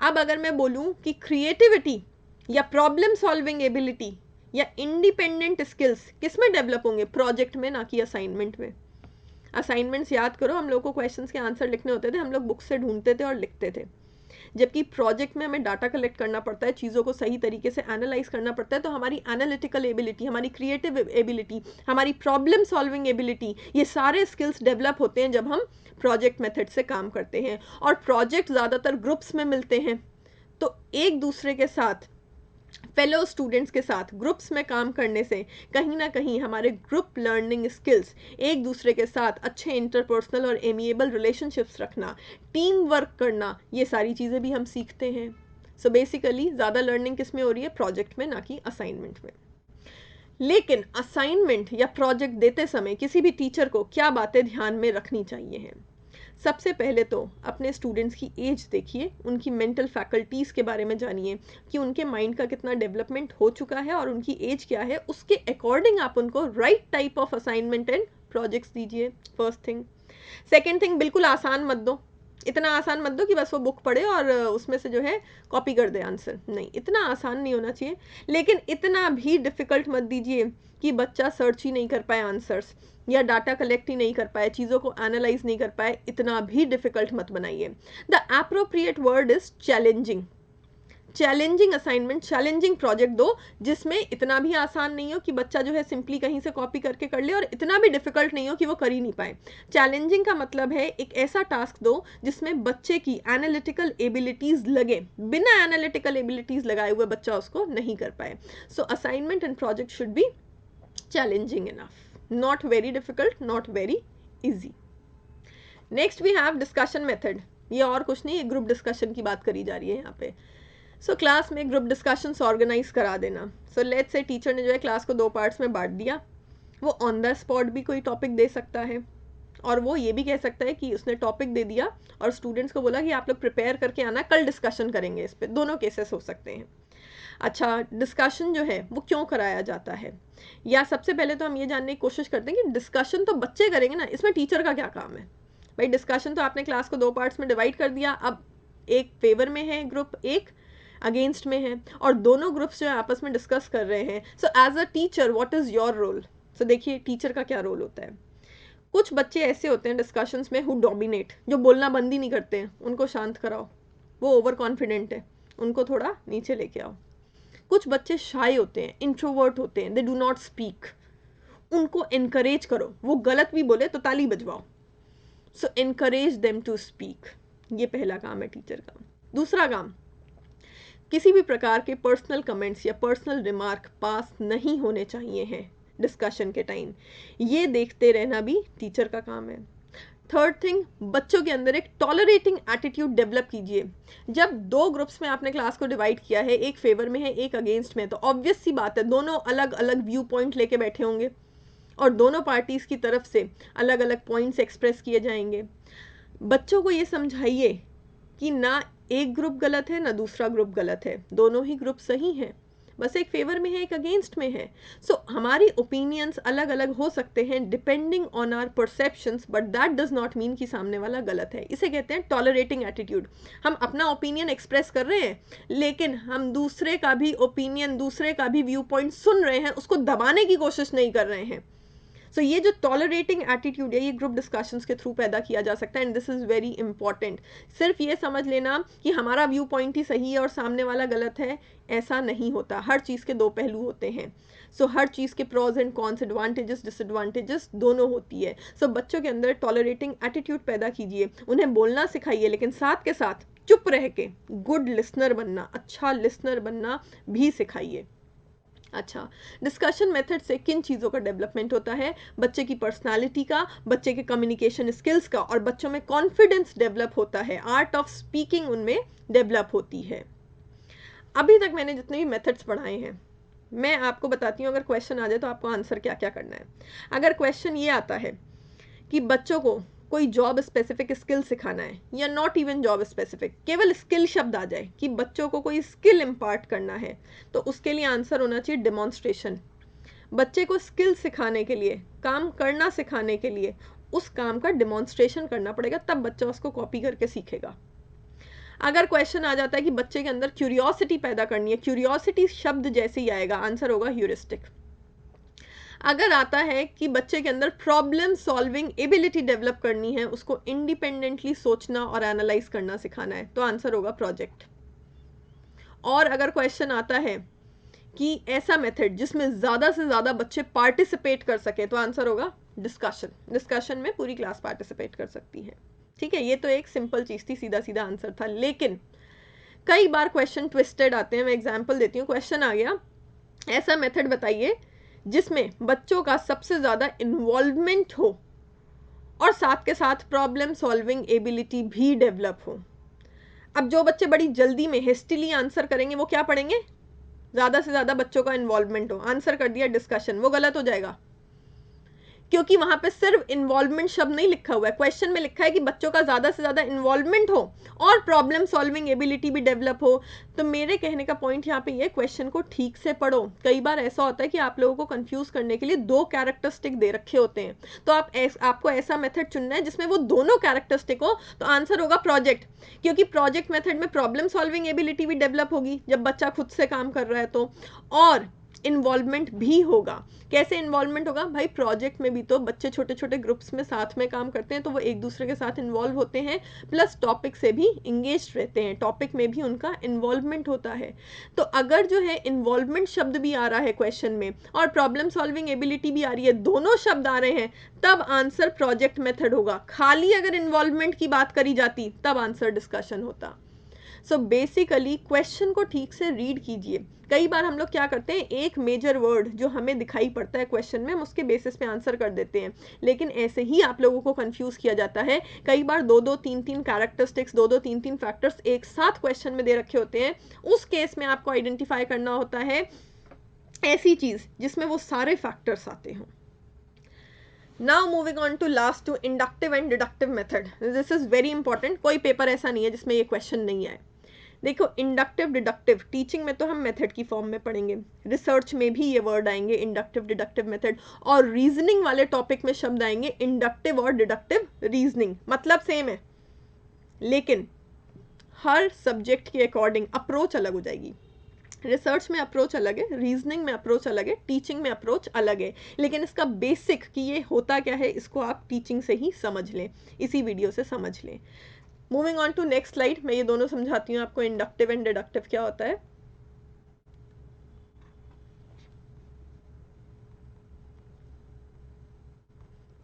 अब अगर मैं बोलूं कि क्रिएटिविटी या प्रॉब्लम सॉल्विंग एबिलिटी या इंडिपेंडेंट स्किल्स किस में डेवलप होंगे? प्रोजेक्ट में, ना कि असाइनमेंट में। असाइनमेंट्स याद करो, हम लोग को क्वेश्चंस के आंसर लिखने होते थे, हम लोग बुक से ढूंढते थे और लिखते थे। जबकि प्रोजेक्ट में हमें डाटा कलेक्ट करना पड़ता है, चीज़ों को सही तरीके से एनालाइज करना पड़ता है। तो हमारी एनालिटिकल एबिलिटी, हमारी क्रिएटिव एबिलिटी, हमारी प्रॉब्लम सॉल्विंग एबिलिटी, ये सारे स्किल्स डेवलप होते हैं जब हम प्रोजेक्ट मेथड से काम करते हैं। और प्रोजेक्ट ज़्यादातर ग्रुप्स में मिलते हैं, तो एक दूसरे के साथ, फेलो स्टूडेंट्स के साथ ग्रुप्स में काम करने से कहीं ना कहीं हमारे ग्रुप लर्निंग स्किल्स, एक दूसरे के साथ अच्छे इंटरपर्सनल और एमिएबल रिलेशनशिप्स रखना, टीम वर्क करना, ये सारी चीज़ें भी हम सीखते हैं। सो बेसिकली ज़्यादा लर्निंग किस में हो रही है? प्रोजेक्ट में, ना कि असाइनमेंट में। लेकिन असाइनमेंट या प्रोजेक्ट देते समय किसी भी टीचर को क्या बातें ध्यान में रखनी चाहिए हैं? सबसे पहले तो अपने स्टूडेंट्स की एज देखिए, उनकी मेंटल फैकल्टीज़ के बारे में जानिए कि उनके माइंड का कितना डेवलपमेंट हो चुका है और उनकी एज क्या है। उसके अकॉर्डिंग आप उनको right type of assignment and projects दीजिए, फर्स्ट थिंग। सेकेंड थिंग, बिल्कुल आसान मत दो। इतना आसान मत दो कि बस वो बुक पढ़े और उसमें से जो है कॉपी कर दे आंसर, नहीं, इतना आसान नहीं होना चाहिए। लेकिन इतना भी डिफ़िकल्ट मत दीजिए कि बच्चा सर्च ही नहीं कर पाए आंसर्स, या डाटा कलेक्ट ही नहीं कर पाए, चीज़ों को एनालाइज नहीं कर पाए, इतना भी डिफ़िकल्ट मत बनाइए। The appropriate word is challenging. Challenging assignment, challenging project दो जिसमें इतना भी आसान नहीं हो कि बच्चा जो है सिंपली कहीं से कॉपी करके कर ले, और इतना भी डिफिकल्ट नहीं हो कि वो कर ही नहीं पाए। चैलेंजिंग का मतलब है एक ऐसा टास्क दो जिसमें बच्चे की एनालिटिकल एबिलिटीज लगे, बिना एनालिटिकल एबिलिटीज लगाए हुए बच्चा उसको नहीं कर पाए। So assignment and project should be challenging enough, not very difficult, not very easy. Next we have discussion method. ये और कुछ नहीं, ग्रुप डिस्कशन की बात करी जा रही है यहाँ पे। सो क्लास में ग्रुप डिस्कशंस ऑर्गेनाइज करा देना। सो लेट्स से टीचर ने जो है क्लास को 2 पार्ट्स में बांट दिया, वो ऑन द स्पॉट भी कोई टॉपिक दे सकता है, और वो ये भी कह सकता है कि उसने टॉपिक दे दिया और स्टूडेंट्स को बोला कि आप लोग प्रिपेयर करके आना, कल डिस्कशन करेंगे इस पर। दोनों केसेस हो सकते हैं। अच्छा, डिस्कशन जो है वो क्यों कराया जाता है, या सबसे पहले तो हम ये जानने की कोशिश करते हैं कि डिस्कशन तो बच्चे करेंगे ना, इसमें टीचर का क्या काम है। भाई डिस्कशन तो आपने क्लास को 2 पार्ट्स में डिवाइड कर दिया, अब एक फेवर में है ग्रुप, एक अगेंस्ट में है, और दोनों ग्रुप्स जो है आपस में डिस्कस कर रहे हैं। So as a teacher what is your role. So देखिए टीचर का क्या रोल होता है। कुछ बच्चे ऐसे होते हैं डिस्कशंस में हु डोमिनेट, जो बोलना बंद ही नहीं करते हैं, उनको शांत कराओ। वो ओवर कॉन्फिडेंट है, उनको थोड़ा नीचे लेके आओ। कुछ बच्चे शाय होते हैं, इंट्रोवर्ट होते हैं, दे डू नॉट स्पीक, उनको एनकरेज करो, वो गलत भी बोले तो ताली बजवाओ। सो एनकरेज देम टू स्पीक, ये पहला काम है टीचर का। दूसरा काम, किसी भी प्रकार के पर्सनल कमेंट्स या पर्सनल रिमार्क पास नहीं होने चाहिए हैं डिस्कशन के टाइम, ये देखते रहना भी टीचर का काम है। थर्ड थिंग, बच्चों के अंदर एक टॉलरेटिंग एटीट्यूड डेवलप कीजिए। जब 2 ग्रुप्स में आपने क्लास को डिवाइड किया है, एक फेवर में है एक अगेंस्ट में, तो ऑब्वियस सी बात है दोनों अलग अलग व्यू पॉइंट लेके बैठे होंगे, और दोनों पार्टीज की तरफ से अलग अलग पॉइंट्स एक्सप्रेस किए जाएंगे। बच्चों को ये समझाइए कि ना एक ग्रुप गलत है ना दूसरा ग्रुप गलत है, दोनों ही ग्रुप सही हैं, बस एक फेवर में है एक अगेंस्ट में है। सो हमारी ओपिनियंस अलग अलग हो सकते हैं depending on our perceptions, but that does not mean कि सामने वाला गलत है। इसे कहते हैं टॉलरेटिंग एटीट्यूड। हम अपना ओपिनियन एक्सप्रेस कर रहे हैं, लेकिन हम दूसरे का भी ओपिनियन, दूसरे का भी व्यू पॉइंट सुन रहे हैं, उसको दबाने की कोशिश नहीं कर रहे हैं। सो ये जो टॉलरेटिंग एटीट्यूड है, ये ग्रुप डिस्कशंस के थ्रू पैदा किया जा सकता है, and this is very important. सिर्फ ये समझ लेना कि हमारा व्यू पॉइंट ही सही है और सामने वाला गलत है, ऐसा नहीं होता। हर चीज़ के 2 पहलू होते हैं। सो हर चीज़ के pros and cons, advantages disadvantages दोनों होती है। सो बच्चों के अंदर टॉलरेटिंग एटीट्यूड पैदा कीजिए, उन्हें बोलना सिखाइए, लेकिन साथ के साथ चुप रह के गुड लिसनर बनना, अच्छा लिसनर बनना भी सिखाइए। अच्छा, डिस्कशन मेथड से किन चीज़ों का डेवलपमेंट होता है, बच्चे की पर्सनालिटी का, बच्चे के कम्युनिकेशन स्किल्स का, और बच्चों में कॉन्फिडेंस डेवलप होता है, आर्ट ऑफ स्पीकिंग उनमें डेवलप होती है। अभी तक मैंने जितने भी मेथड्स पढ़ाए हैं, मैं आपको बताती हूँ, अगर क्वेश्चन आ जाए तो आपको आंसर क्या क्या करना है। अगर क्वेश्चन ये आता है कि बच्चों को कोई जॉब स्पेसिफिक स्किल सिखाना है, या नॉट इवन जॉब स्पेसिफिक, केवल स्किल शब्द आ जाए कि बच्चों को कोई स्किल इम्पार्ट करना है, तो उसके लिए आंसर होना चाहिए डेमोन्स्ट्रेशन। बच्चे को स्किल सिखाने के लिए, काम करना सिखाने के लिए उस काम का डेमोन्स्ट्रेशन करना पड़ेगा, तब बच्चा उसको कॉपी करके सीखेगा। अगर क्वेश्चन आ जाता है कि बच्चे के अंदर क्यूरियोसिटी पैदा करनी है, क्यूरियोसिटी शब्द जैसे ही आएगा, आंसर होगा ह्यूरिस्टिक। अगर आता है कि बच्चे के अंदर प्रॉब्लम सॉल्विंग एबिलिटी डेवलप करनी है, उसको इंडिपेंडेंटली सोचना और एनालाइज करना सिखाना है, तो आंसर होगा प्रोजेक्ट। और अगर क्वेश्चन आता है कि ऐसा मेथड जिसमें ज़्यादा से ज़्यादा बच्चे पार्टिसिपेट कर सके, तो आंसर होगा डिस्कशन। डिस्कशन में पूरी क्लास पार्टिसिपेट कर सकती है। ठीक है, ये तो एक सिंपल चीज़ थी, सीधा सीधा आंसर था। लेकिन कई बार क्वेश्चन ट्विस्टेड आते हैं। मैं एग्जांपल देती हूँ। क्वेश्चन आ गया, ऐसा मेथड बताइए जिसमें बच्चों का सबसे ज़्यादा इन्वॉल्वमेंट हो और साथ के साथ प्रॉब्लम सॉल्विंग एबिलिटी भी डेवलप हो। अब जो बच्चे बड़ी जल्दी में हेस्टिली आंसर करेंगे, वो क्या पढ़ेंगे, ज़्यादा से ज़्यादा बच्चों का इन्वॉल्वमेंट हो, आंसर कर दिया डिस्कशन, वो गलत हो जाएगा। क्योंकि वहां पे सिर्फ इन्वॉल्वमेंट शब्द नहीं लिखा हुआ है, क्वेश्चन में लिखा है कि बच्चों का ज्यादा से ज्यादा इन्वॉल्वमेंट हो और प्रॉब्लम सॉल्विंग एबिलिटी भी डेवलप हो। तो मेरे कहने का पॉइंट यहाँ पे ये, क्वेश्चन को ठीक से पढ़ो। कई बार ऐसा होता है कि आप लोगों को कंफ्यूज करने के लिए 2 कैरेक्टरिस्टिक दे रखे होते हैं, तो आपको ऐसा मेथड चुनना है जिसमें वो दोनों कैरेक्टरिस्टिक हो। तो आंसर होगा प्रोजेक्ट, क्योंकि प्रोजेक्ट मेथड में प्रॉब्लम सॉल्विंग एबिलिटी भी डेवलप होगी जब बच्चा खुद से काम कर रहा है तो, और इन्वॉल्वमेंट भी होगा। कैसे इन्वॉल्वमेंट होगा भाई, प्रोजेक्ट में भी तो बच्चे छोटे छोटे ग्रुप्स में साथ में काम करते हैं, तो वो एक दूसरे के साथ इन्वॉल्व होते हैं, प्लस टॉपिक से भी इंगेज रहते हैं, टॉपिक में भी उनका इन्वॉल्वमेंट होता है। तो अगर जो है इन्वॉल्वमेंट शब्द भी आ रहा है क्वेश्चन में और प्रॉब्लम सॉल्विंग एबिलिटी भी आ रही है, दोनों शब्द आ रहे हैं, तब आंसर प्रोजेक्ट मेथड होगा। खाली अगर इन्वॉल्वमेंट की बात करी जाती तब आंसर डिस्कशन होता। सो बेसिकली क्वेश्चन को ठीक से रीड कीजिए। कई बार हम लोग क्या करते हैं, एक मेजर वर्ड जो हमें दिखाई पड़ता है क्वेश्चन में, हम उसके बेसिस पे आंसर कर देते हैं, लेकिन ऐसे ही आप लोगों को कंफ्यूज किया जाता है। कई बार 2-2, 3-3 कैरेक्टरिस्टिक्स, 2-2, 3-3 फैक्टर्स एक साथ क्वेश्चन में दे रखे होते हैं। उस केस में आपको आइडेंटिफाई करना होता है ऐसी चीज जिसमें वो सारे फैक्टर्स आते हों। Now moving on to last two, inductive and deductive method. This is very important. कोई पेपर ऐसा नहीं है जिसमें ये क्वेश्चन नहीं आए। देखो, इंडक्टिव डिडक्टिव टीचिंग में तो हम मेथड की फॉर्म में पढ़ेंगे, रिसर्च में भी ये वर्ड आएंगे इंडक्टिव डिडक्टिव मेथड, और रीजनिंग वाले टॉपिक में शब्द आएंगे इंडक्टिव और डिडक्टिव रीजनिंग। मतलब सेम है, लेकिन हर सब्जेक्ट के अकॉर्डिंग अप्रोच अलग हो जाएगी। रिसर्च में अप्रोच अलग है, रीजनिंग में अप्रोच अलग है, टीचिंग में अप्रोच अलग है, लेकिन इसका बेसिक कि ये होता क्या है इसको आप टीचिंग से ही समझ लें, इसी वीडियो से समझ लें। Moving on to next slide, मैं ये दोनों समझाती हूँ आपको, इंडक्टिव एंड डिडक्टिव क्या होता है।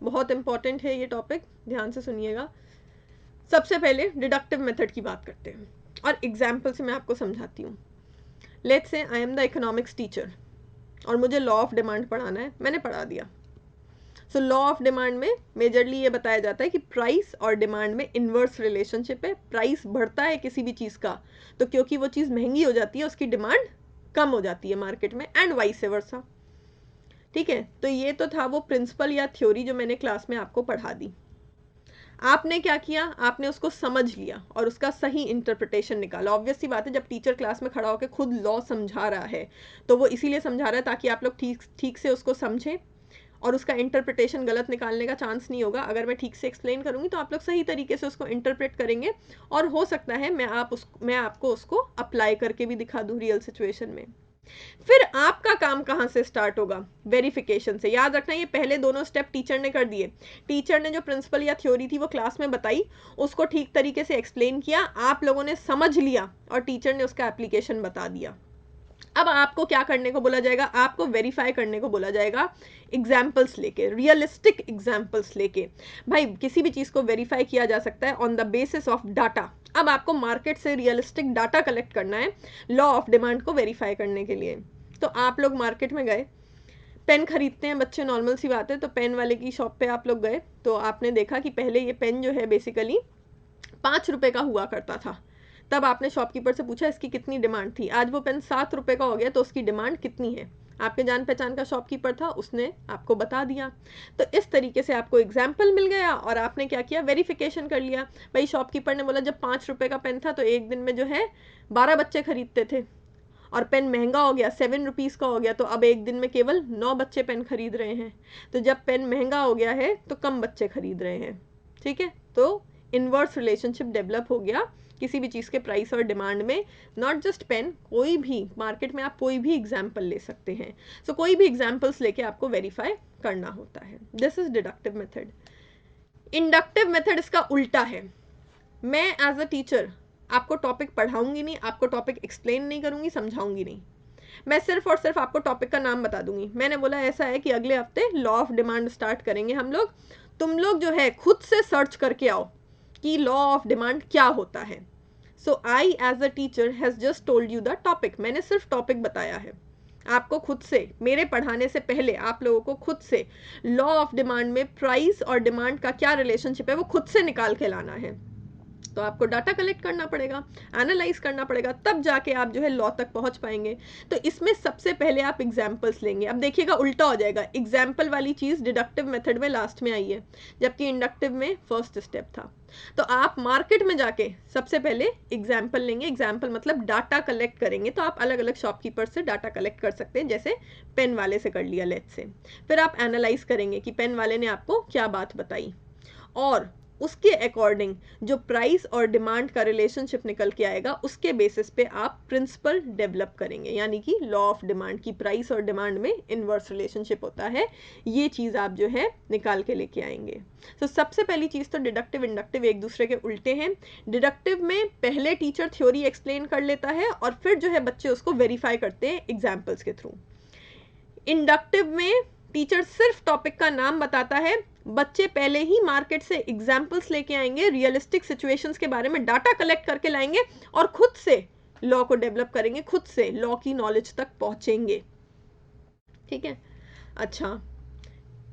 बहुत इंपॉर्टेंट है ये टॉपिक, ध्यान से सुनिएगा। सबसे पहले डिडक्टिव मेथड की बात करते हैं और एग्जाम्पल से मैं आपको समझाती हूँ। Let's say I am the economics teacher और मुझे लॉ ऑफ डिमांड पढ़ाना है, मैंने पढ़ा दिया। सो लॉ ऑफ डिमांड में मेजरली ये बताया जाता है कि प्राइस और डिमांड में इन्वर्स रिलेशनशिप है। प्राइस बढ़ता है किसी भी चीज़ का तो क्योंकि वो चीज़ महंगी हो जाती है उसकी डिमांड कम हो जाती है मार्केट में, एंड वाइस वर्सा। ठीक है, तो ये तो था वो प्रिंसिपल या थ्योरी जो मैंने क्लास में आपको पढ़ा दी। आपने क्या किया, आपने उसको समझ लिया और उसका सही इंटरप्रिटेशन निकाला। ऑब्वियस सी बात है, जब टीचर क्लास में खड़ा होकर खुद लॉ समझा रहा है तो वो इसीलिए समझा रहा है ताकि आप लोग ठीक से उसको समझें और उसका इंटरप्रिटेशन गलत निकालने का चांस नहीं होगा। अगर मैं ठीक से एक्सप्लेन करूंगी तो आप लोग सही तरीके से उसको इंटरप्रेट करेंगे और हो सकता है मैं आपको उसको अप्लाई करके भी दिखा दूं रियल सिचुएशन में। फिर आपका काम कहां से स्टार्ट होगा, वेरिफिकेशन से। याद रखना, ये पहले दोनों स्टेप टीचर ने कर दिए। टीचर ने जो प्रिंसिपल या थ्योरी थी वो क्लास में बताई, उसको ठीक तरीके से एक्सप्लेन किया, आप लोगों ने समझ लिया और टीचर ने उसका एप्लीकेशन बता दिया। अब आपको क्या करने को बोला जाएगा, आपको वेरीफाई करने को बोला जाएगा एग्जाम्पल्स लेके, रियलिस्टिक एग्जाम्पल्स लेके। भाई किसी भी चीज़ को वेरीफाई किया जा सकता है on the basis of data. अब आपको मार्केट से रियलिस्टिक डाटा कलेक्ट करना है लॉ ऑफ डिमांड को वेरीफाई करने के लिए। तो आप लोग मार्केट में गए, पेन खरीदते हैं बच्चे, नॉर्मल सी बात है, तो पेन वाले की शॉप पे आप लोग गए तो आपने देखा कि पहले ये पेन जो है बेसिकली 5 रुपए का हुआ करता था। तब आपने शॉपकीपर से पूछा इसकी कितनी डिमांड थी, आज वो पेन 7 रुपए का हो गया तो उसकी डिमांड कितनी है। आपके जान पहचान का शॉपकीपर था, उसने आपको बता दिया। तो इस तरीके से आपको एग्जाम्पल मिल गया और आपने क्या किया, वेरिफिकेशन कर लिया। भाई शॉपकीपर ने बोला जब 5 रुपए का पेन था तो एक दिन में जो है 12 बच्चे खरीदते थे, और पेन महंगा हो गया, 7 रुपीज़ का हो गया, तो अब एक दिन में केवल 9 बच्चे पेन खरीद रहे हैं। तो जब पेन महंगा हो गया है तो कम बच्चे खरीद रहे हैं। ठीक है, तो इनवर्स रिलेशनशिप डेवलप हो गया किसी भी चीज़ के प्राइस और डिमांड में। नॉट जस्ट पेन, कोई भी मार्केट में आप कोई भी एग्जाम्पल ले सकते हैं। सो कोई भी एग्जाम्पल्स लेके आपको वेरीफाई करना होता है। This is deductive method. Inductive method इसका उल्टा है। मैं एज अ टीचर आपको टॉपिक पढ़ाऊंगी नहीं, आपको टॉपिक एक्सप्लेन नहीं करूंगी, समझाऊंगी नहीं। मैं सिर्फ और सिर्फ आपको टॉपिक का नाम बता दूंगी। मैंने बोला ऐसा है कि अगले हफ्ते लॉ ऑफ डिमांड स्टार्ट करेंगे हम लोग, तुम लोग जो है खुद से सर्च करके आओ कि लॉ ऑफ डिमांड क्या होता है। So I as a teacher has just told you the topic. मैंने सिर्फ टॉपिक बताया है, आपको खुद से, मेरे पढ़ाने से पहले आप लोगों को खुद से लॉ ऑफ डिमांड में प्राइस और डिमांड का क्या रिलेशनशिप है वो खुद से निकाल के लाना है। तो आपको डाटा कलेक्ट करना पड़ेगा, एनालाइज करना पड़ेगा, तब जाके आप जो है लॉ तक पहुंच पाएंगे। तो इसमें सबसे पहले आप एग्जाम्पल्स लेंगे। अब देखिएगा उल्टा हो जाएगा, एग्जाम्पल वाली चीज़ डिडक्टिव मेथड में लास्ट में आई है, जबकि इंडक्टिव में फर्स्ट स्टेप था। तो आप मार्केट में जाके सबसे पहले एग्जाम्पल लेंगे, एग्जाम्पल मतलब डाटा कलेक्ट करेंगे। तो आप अलग अलग शॉपकीपर से डाटा कलेक्ट कर सकते हैं, जैसे पेन वाले से कर लिया लेट्स से। फिर आप एनालाइज करेंगे कि पेन वाले ने आपको क्या बात बताई, और उसके अकॉर्डिंग जो प्राइस और डिमांड का रिलेशनशिप निकल के आएगा, उसके बेसिस पे आप प्रिंसिपल डेवलप करेंगे, यानी कि लॉ ऑफ डिमांड की प्राइस और डिमांड में इनवर्स रिलेशनशिप होता है। ये चीज़ आप जो है निकाल के लेके आएंगे। तो सबसे पहली चीज़ तो डिडक्टिव इंडक्टिव एक दूसरे के उल्टे हैं। डिडक्टिव में पहले टीचर थ्योरी एक्सप्लेन कर लेता है और फिर जो है बच्चे उसको वेरीफाई करते हैं एग्जाम्पल्स के थ्रू। इंडक्टिव में टीचर सिर्फ टॉपिक का नाम बताता है, बच्चे पहले ही मार्केट से एग्जाम्पल्स लेके आएंगे, रियलिस्टिक सिचुएशंस के बारे में डाटा कलेक्ट करके लाएंगे और खुद से लॉ को डेवलप करेंगे, खुद से लॉ की नॉलेज तक पहुंचेंगे। ठीक है। अच्छा,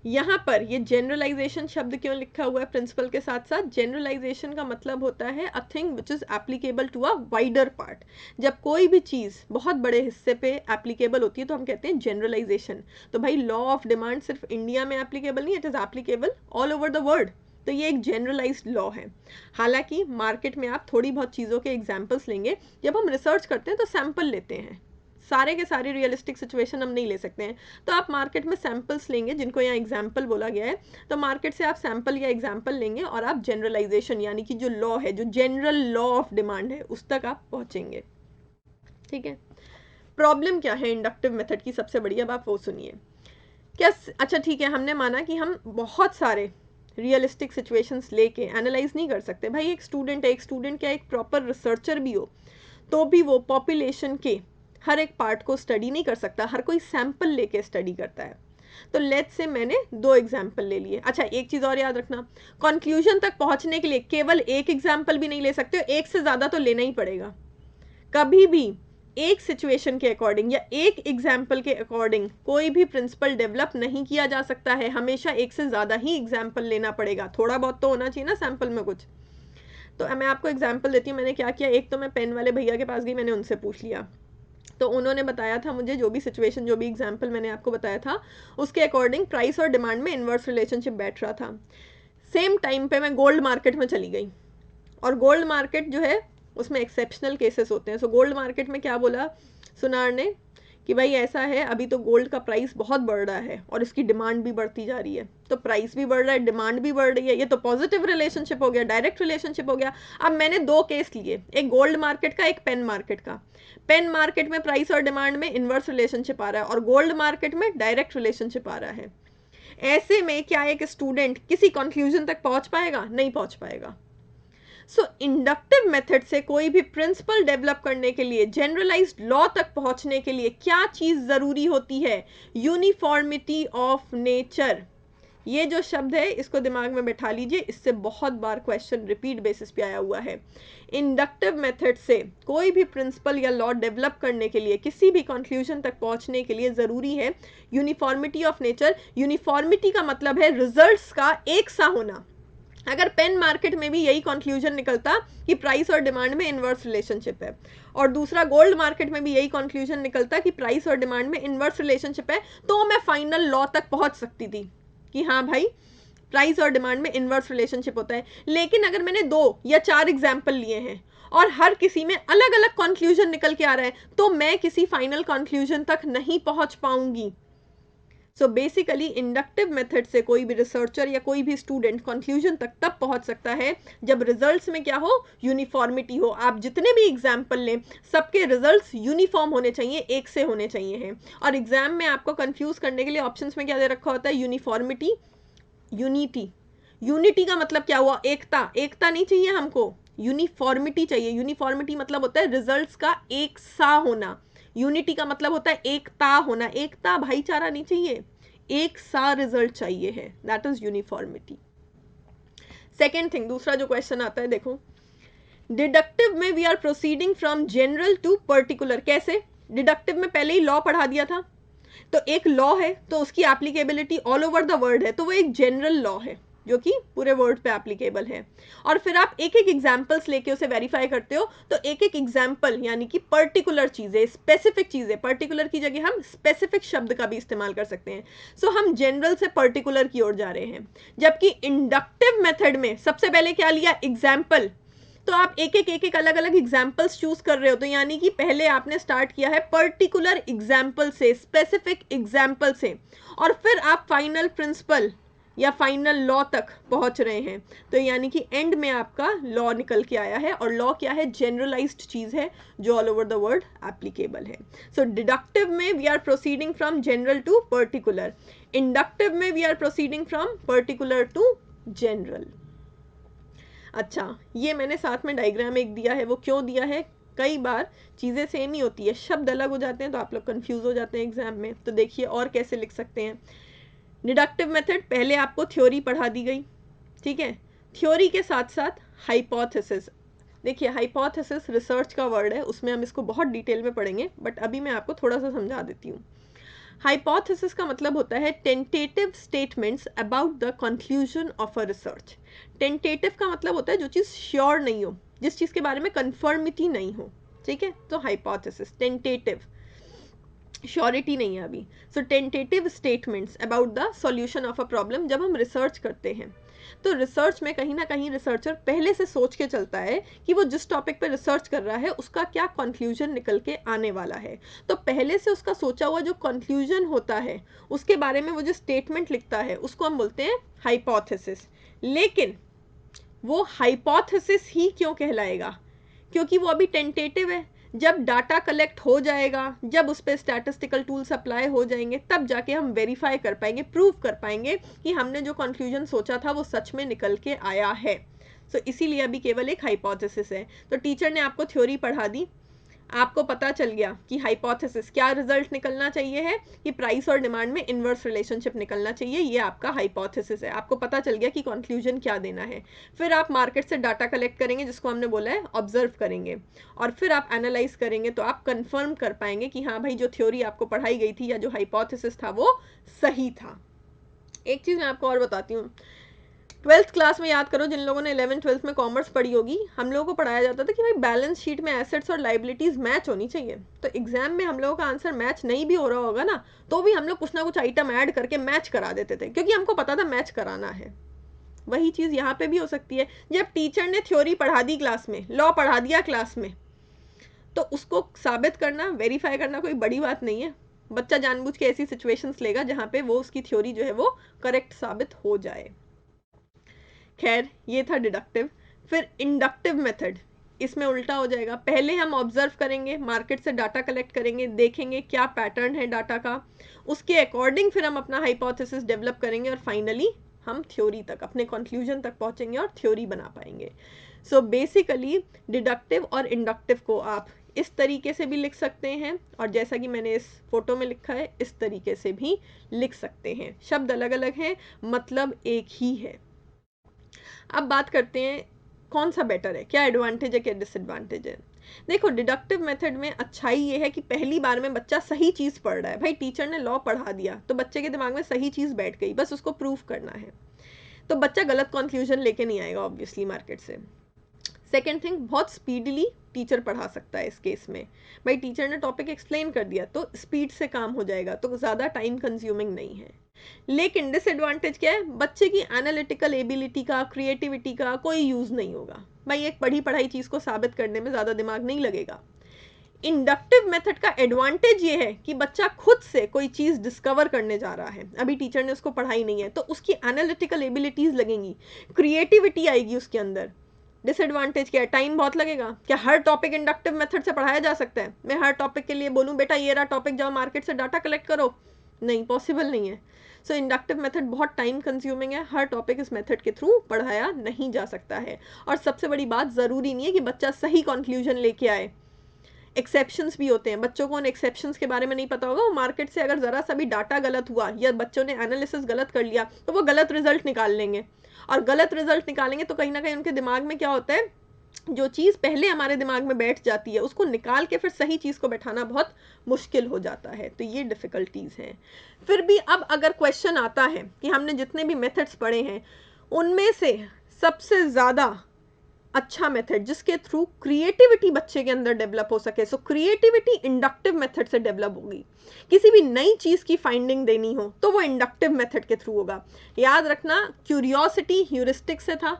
यहाँ पर ये जनरलाइजेशन शब्द क्यों लिखा हुआ है प्रिंसिपल के साथ साथ? जनरलाइजेशन का मतलब होता है a thing which is applicable to a wider part. जब कोई भी चीज़ बहुत बड़े हिस्से पे एप्लीकेबल होती है तो हम कहते हैं जनरलाइजेशन। तो भाई लॉ ऑफ डिमांड सिर्फ इंडिया में एप्लीकेबल नहीं, it is applicable all over the world. तो ये एक जनरलाइज्ड लॉ है। हालांकि मार्केट में आप थोड़ी बहुत चीज़ों के एग्जाम्पल्स लेंगे। जब हम रिसर्च करते हैं तो सैम्पल लेते हैं, सारे के सारे रियलिस्टिक सिचुएशन हम नहीं ले सकते हैं। तो आप मार्केट में सैम्पल्स लेंगे, जिनको यहाँ एग्जाम्पल बोला गया है। तो मार्केट से आप सैम्पल या एग्जाम्पल लेंगे और आप जनरलाइजेशन यानी कि जो लॉ है, जो जनरल लॉ ऑफ डिमांड है, उस तक आप पहुंचेंगे। ठीक है। प्रॉब्लम क्या है इंडक्टिव मेथड की सबसे बड़ी, अब आप वो सुनिए। क्या अच्छा ठीक है, हमने माना कि हम बहुत सारे रियलिस्टिक सिचुएशंस लेके एनालाइज नहीं कर सकते। भाई एक स्टूडेंट है, एक स्टूडेंट क्या एक प्रॉपर रिसर्चर भी हो तो भी वो पॉपुलेशन के हर एक पार्ट को स्टडी नहीं कर सकता, हर कोई सैंपल लेके स्टडी करता है। तो लेट्स से मैंने 2 एग्जाम्पल ले लिए। अच्छा एक चीज़ और याद रखना, कंक्लूजन तक पहुंचने के लिए केवल एक एग्जाम्पल भी नहीं ले सकते हो, एक से ज़्यादा तो लेना ही पड़ेगा। कभी भी एक सिचुएशन के अकॉर्डिंग या एक एग्जाम्पल के अकॉर्डिंग कोई भी प्रिंसिपल डेवलप नहीं किया जा सकता है, हमेशा एक से ज़्यादा ही एग्जाम्पल लेना पड़ेगा। थोड़ा बहुत तो होना चाहिए ना सैम्पल में कुछ। तो मैं आपको एग्जाम्पल देती हूँ मैंने क्या किया। एक तो मैं पेन वाले भैया के पास गई, मैंने उनसे पूछ लिया। तो उन्होंने बताया था मुझे जो भी सिचुएशन, जो भी एग्जाम्पल मैंने आपको बताया था, उसके अकॉर्डिंग प्राइस और डिमांड में इन्वर्स रिलेशनशिप बैठ रहा था। सेम टाइम पे मैं गोल्ड मार्केट में चली गई, और गोल्ड मार्केट जो है उसमें एक्सेप्शनल केसेस होते हैं। सो गोल्ड मार्केट में क्या बोला सुनार ने कि भाई ऐसा है, अभी तो गोल्ड का प्राइस बहुत बढ़ रहा है और इसकी डिमांड भी बढ़ती जा रही है। तो प्राइस भी बढ़ रहा है, डिमांड भी बढ़ रही है, ये तो पॉजिटिव रिलेशनशिप हो गया, डायरेक्ट रिलेशनशिप हो गया। अब मैंने 2 केस लिए, एक गोल्ड मार्केट का, एक पेन मार्केट का। पेन मार्केट में प्राइस और डिमांड में इन्वर्स रिलेशनशिप आ रहा है और गोल्ड मार्केट में डायरेक्ट रिलेशनशिप आ रहा है। ऐसे में क्या एक स्टूडेंट किसी कंक्लूजन तक पहुंच पाएगा? नहीं पहुंच पाएगा। सो इंडक्टिव मेथड से कोई भी प्रिंसिपल डेवलप करने के लिए, जनरलाइज्ड लॉ तक पहुंचने के लिए क्या चीज जरूरी होती है? Uniformity of nature. ये जो शब्द है इसको दिमाग में बैठा लीजिए, इससे बहुत बार क्वेश्चन रिपीट बेसिस पे आया हुआ है। इंडक्टिव मेथड से कोई भी प्रिंसिपल या लॉ डेवलप करने के लिए, किसी भी कंक्लूजन तक पहुंचने के लिए जरूरी है यूनिफॉर्मिटी ऑफ नेचर। यूनिफॉर्मिटी का मतलब है रिजल्ट्स का एक सा होना। अगर पेन मार्केट में भी यही कंक्लूजन निकलता कि प्राइस और डिमांड में इन्वर्स रिलेशनशिप है, और दूसरा गोल्ड मार्केट में भी यही कंक्लूजन निकलता कि प्राइस और डिमांड में इन्वर्स रिलेशनशिप है, तो मैं फाइनल लॉ तक पहुंच सकती थी कि हाँ भाई प्राइस और डिमांड में इन्वर्स रिलेशनशिप होता है। लेकिन अगर मैंने 2 या 4 एग्जाम्पल लिए हैं और हर किसी में अलग अलग कंक्लूजन निकल के आ रहा है, तो मैं किसी फाइनल कंक्लूजन तक नहीं पहुंच पाऊंगी। सो बेसिकली इंडक्टिव मेथड से कोई भी रिसर्चर या कोई भी स्टूडेंट कंक्लूजन तक तब पहुंच सकता है जब रिजल्ट्स में क्या हो? यूनिफॉर्मिटी हो। आप जितने भी एग्जाम्पल लें, सबके रिजल्ट्स यूनिफॉर्म होने चाहिए, एक से होने चाहिए हैं। और एग्जाम में आपको कंफ्यूज करने के लिए ऑप्शंस में क्या दे रखा होता है? Uniformity, unity. यूनिटी का मतलब क्या हुआ? एकता। एकता नहीं चाहिए हमको, यूनिफॉर्मिटी चाहिए। यूनिफॉर्मिटी मतलब होता है रिजल्ट्स का एक सा होना। यूनिटी का मतलब होता है एकता होना। एकता, भाईचारा नहीं चाहिए, एक सा रिजल्ट चाहिए है, that is uniformity. Second thing, दूसरा जो क्वेश्चन आता है देखो, डिडक्टिव में we are proceeding from general to particular. कैसे? डिडक्टिव में पहले ही लॉ पढ़ा दिया था, तो एक लॉ है तो उसकी applicability all over the world है, तो वो एक जनरल लॉ है। जो कि पूरे वर्ड पे एप्लीकेबल है। और फिर आप एक एक एग्जाम्पल्स लेके उसे वेरीफाई करते हो, तो एक एक एग्जाम्पल यानी कि पर्टिकुलर चीज़ें, स्पेसिफिक चीज़ें, पर्टिकुलर की जगह हम स्पेसिफिक शब्द का भी इस्तेमाल कर सकते हैं। सो हम जनरल से पर्टिकुलर की ओर जा रहे हैं। जबकि इंडक्टिव मेथड में सबसे पहले क्या लिया, एग्जाम्पल। तो आप एक एक अलग अलग एग्जाम्पल्स चूज कर रहे हो, तो यानी कि पहले आपने स्टार्ट किया है पर्टिकुलर एग्जाम्पल से, स्पेसिफिक एग्जाम्पल से, और फिर आप फाइनल प्रिंसिपल या फाइनल लॉ तक पहुंच रहे हैं। तो यानी कि एंड में आपका लॉ निकल के आया है, और लॉ क्या है, जनरलाइज्ड चीज है जो all over the world applicable है। सो डिडक्टिव में we are proceeding from general to particular, inductive में we are proceeding from particular to general. अच्छा, ये मैंने साथ में डायग्राम एक दिया है, वो क्यों दिया है, कई बार चीज़ें सेम ही होती है, शब्द अलग हो जाते हैं तो आप लोग कंफ्यूज हो जाते हैं एग्जाम में। तो देखिए और कैसे लिख सकते हैं। डिडक्टिव मेथड, पहले आपको थ्योरी पढ़ा दी गई, ठीक है, थ्योरी के साथ साथ हाइपोथेसिस। देखिए हाइपोथेसिस रिसर्च का वर्ड है, उसमें हम इसको बहुत डिटेल में पढ़ेंगे, बट अभी मैं आपको थोड़ा सा समझा देती हूँ। हाइपोथेसिस का मतलब होता है tentative statements about the conclusion of a research. Tentative का मतलब होता है जो चीज़ श्योर नहीं हो, जिस चीज़ के बारे में कन्फर्मिटी नहीं हो, ठीक है, तो हाइपोथेसिस टेंटेटिव, श्योरिटी नहीं है अभी। So tentative statements about the solution of a problem, जब हम रिसर्च करते हैं तो रिसर्च में कहीं ना कहीं रिसर्चर पहले से सोच के चलता है कि वो जिस टॉपिक पे रिसर्च कर रहा है उसका क्या कंक्लूजन निकल के आने वाला है। तो पहले से उसका सोचा हुआ जो कंक्लूजन होता है उसके बारे में वो जो स्टेटमेंट लिखता है उसको हम बोलते हैं हाइपोथेसिस। लेकिन वो हाइपोथेसिस ही क्यों कहलाएगा, क्योंकि वो अभी टेंटेटिव है। जब डाटा कलेक्ट हो जाएगा, जब उस पर स्टैटिस्टिकल टूल्स अप्लाई हो जाएंगे, तब जाके हम वेरीफाई कर पाएंगे, प्रूव कर पाएंगे कि हमने जो कंक्लूजन सोचा था वो सच में निकल के आया है। सो इसीलिए अभी केवल एक हाइपोथेसिस है। तो टीचर ने आपको थ्योरी पढ़ा दी, आपको पता चल गया कि हाइपोथेसिस क्या रिजल्ट निकलना चाहिए है कि प्राइस और डिमांड में इनवर्स रिलेशनशिप निकलना चाहिए, ये आपका हाइपोथेसिस है। आपको पता चल गया कि कंक्लूजन क्या देना है। फिर आप मार्केट से डाटा कलेक्ट करेंगे जिसको हमने बोला है ऑब्जर्व करेंगे, और फिर आप एनालाइज करेंगे, तो आप कंफर्म कर पाएंगे कि हाँ भाई जो थ्योरी आपको पढ़ाई गई थी या जो हाइपोथेसिस था वो सही था। एक चीज़ मैं आपको और बताती हूँ, 12th क्लास में याद करो, जिन लोगों ने 11th-12th में कॉमर्स पढ़ी होगी, हम लोगों को पढ़ाया जाता था कि भाई बैलेंस शीट में एसेट्स और लाइबिलिटीज मैच होनी चाहिए। तो एग्जाम में हम लोगों का आंसर मैच नहीं भी हो रहा होगा ना, तो भी हम लोग कुछ ना कुछ आइटम ऐड करके मैच करा देते थे, क्योंकि हमको पता था मैच कराना है। वही चीज़ यहाँ पे भी हो सकती है। जब टीचर ने थ्योरी पढ़ा दी क्लास में, लॉ पढ़ा दिया क्लास में, तो उसको साबित करना, वेरीफाई करना कोई बड़ी बात नहीं है। बच्चा जानबूझ के ऐसी सिचुएशंस लेगा जहाँ पे वो उसकी थ्योरी जो है वो करेक्ट साबित हो जाए। खैर ये था डिडक्टिव। फिर इंडक्टिव मेथड, इसमें उल्टा हो जाएगा। पहले हम ऑब्जर्व करेंगे, मार्केट से डाटा कलेक्ट करेंगे, देखेंगे क्या पैटर्न है डाटा का, उसके अकॉर्डिंग फिर हम अपना हाइपोथेसिस डेवलप करेंगे, और फाइनली हम थ्योरी तक, अपने कंक्लूजन तक पहुंचेंगे और थ्योरी बना पाएंगे। सो बेसिकली डिडक्टिव और इंडक्टिव को आप इस तरीके से भी लिख सकते हैं, और जैसा कि मैंने इस फोटो में लिखा है इस तरीके से भी लिख सकते हैं। शब्द अलग अलग हैं, मतलब एक ही है। अब बात करते हैं कौन सा बेटर है, क्या एडवांटेज है क्या डिसएडवांटेज है। देखो डिडक्टिव मेथड में अच्छाई ये है कि पहली बार में बच्चा सही चीज़ पढ़ रहा है। भाई टीचर ने लॉ पढ़ा दिया तो बच्चे के दिमाग में सही चीज़ बैठ गई, बस उसको प्रूफ करना है। तो बच्चा गलत कंक्लूजन लेके नहीं आएगा ऑब्वियसली मार्केट से। सेकेंड थिंग, बहुत स्पीडली टीचर पढ़ा सकता है इस केस में। भाई टीचर ने टॉपिक एक्सप्लेन कर दिया तो स्पीड से काम हो जाएगा, तो ज़्यादा टाइम कंज्यूमिंग नहीं है। लेकिन डिसएडवांटेज क्या है, बच्चे की एनालिटिकल एबिलिटी का, क्रिएटिविटी का कोई यूज़ नहीं होगा। भाई एक पढ़ी पढ़ाई चीज़ को साबित करने में ज़्यादा दिमाग नहीं लगेगा। इंडक्टिव मेथड का एडवांटेज ये है कि बच्चा खुद से कोई चीज़ डिस्कवर करने जा रहा है, अभी टीचर ने उसको पढ़ाई नहीं है, तो उसकी एनालिटिकल एबिलिटीज़ लगेंगी, क्रिएटिविटी आएगी उसके अंदर। डिसएडवांटेज क्या है, टाइम बहुत लगेगा। क्या हर टॉपिक इंडक्टिव मेथड से पढ़ाया जा सकता है? मैं हर टॉपिक के लिए बोलूँ बेटा ये रहा टॉपिक, जाओ मार्केट से डाटा कलेक्ट करो, नहीं, पॉसिबल नहीं है। सो इंडक्टिव मेथड बहुत टाइम कंज्यूमिंग है, हर टॉपिक इस मेथड के थ्रू पढ़ाया नहीं जा सकता है। और सबसे बड़ी बात, ज़रूरी नहीं है कि बच्चा सही कंक्लूजन लेके आए, एक्सेप्शंस भी होते हैं। बच्चों को उन एक्सेप्शंस के बारे में नहीं पता होगा, वो मार्केट से अगर ज़रा सा भी डाटा गलत हुआ या बच्चों ने एनालिसिस गलत कर लिया तो वो गलत रिजल्ट निकाल लेंगे, और गलत रिजल्ट निकालेंगे तो कहीं ना कहीं उनके दिमाग में क्या होता है, जो चीज़ पहले हमारे दिमाग में बैठ जाती है उसको निकाल के फिर सही चीज़ को बैठाना बहुत मुश्किल हो जाता है। तो ये डिफ़िकल्टीज़ हैं। फिर भी अब अगर क्वेश्चन आता है कि हमने जितने भी मेथड्स पढ़े हैं उनमें से सबसे ज़्यादा अच्छा मेथड जिसके थ्रू क्रिएटिविटी बच्चे के अंदर डेवलप हो सके, सो क्रिएटिविटी इंडक्टिव मेथड से डेवलप होगी। किसी भी नई चीज़ की फाइंडिंग देनी हो तो वो इंडक्टिव मेथड के थ्रू होगा। याद रखना, क्यूरियोसिटी ह्यूरिस्टिक से था,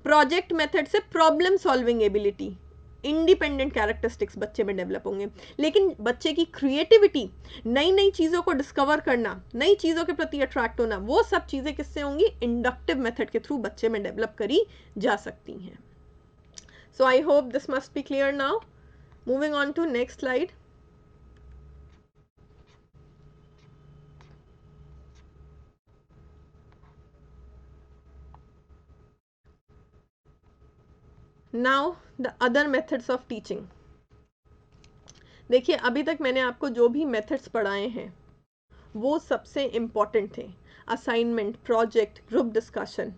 प्रोजेक्ट मेथड से problem solving ability, independent characteristics बच्चे में डेवलप होंगे। लेकिन बच्चे की क्रिएटिविटी, नई नई चीज़ों को डिस्कवर करना, नई चीज़ों के प्रति अट्रैक्ट होना, वो सब चीज़ें किससे होंगी? इंडक्टिव मेथड के थ्रू बच्चे में डेवलप करी जा सकती हैं। So I hope this must be clear now. Moving on to next slide. Now the other methods of teaching. देखिए, अभी तक मैंने आपको जो भी मेथड्स पढ़ाए हैं वो सबसे इम्पॉर्टेंट थे। असाइनमेंट, प्रोजेक्ट, ग्रुप डिस्कशन,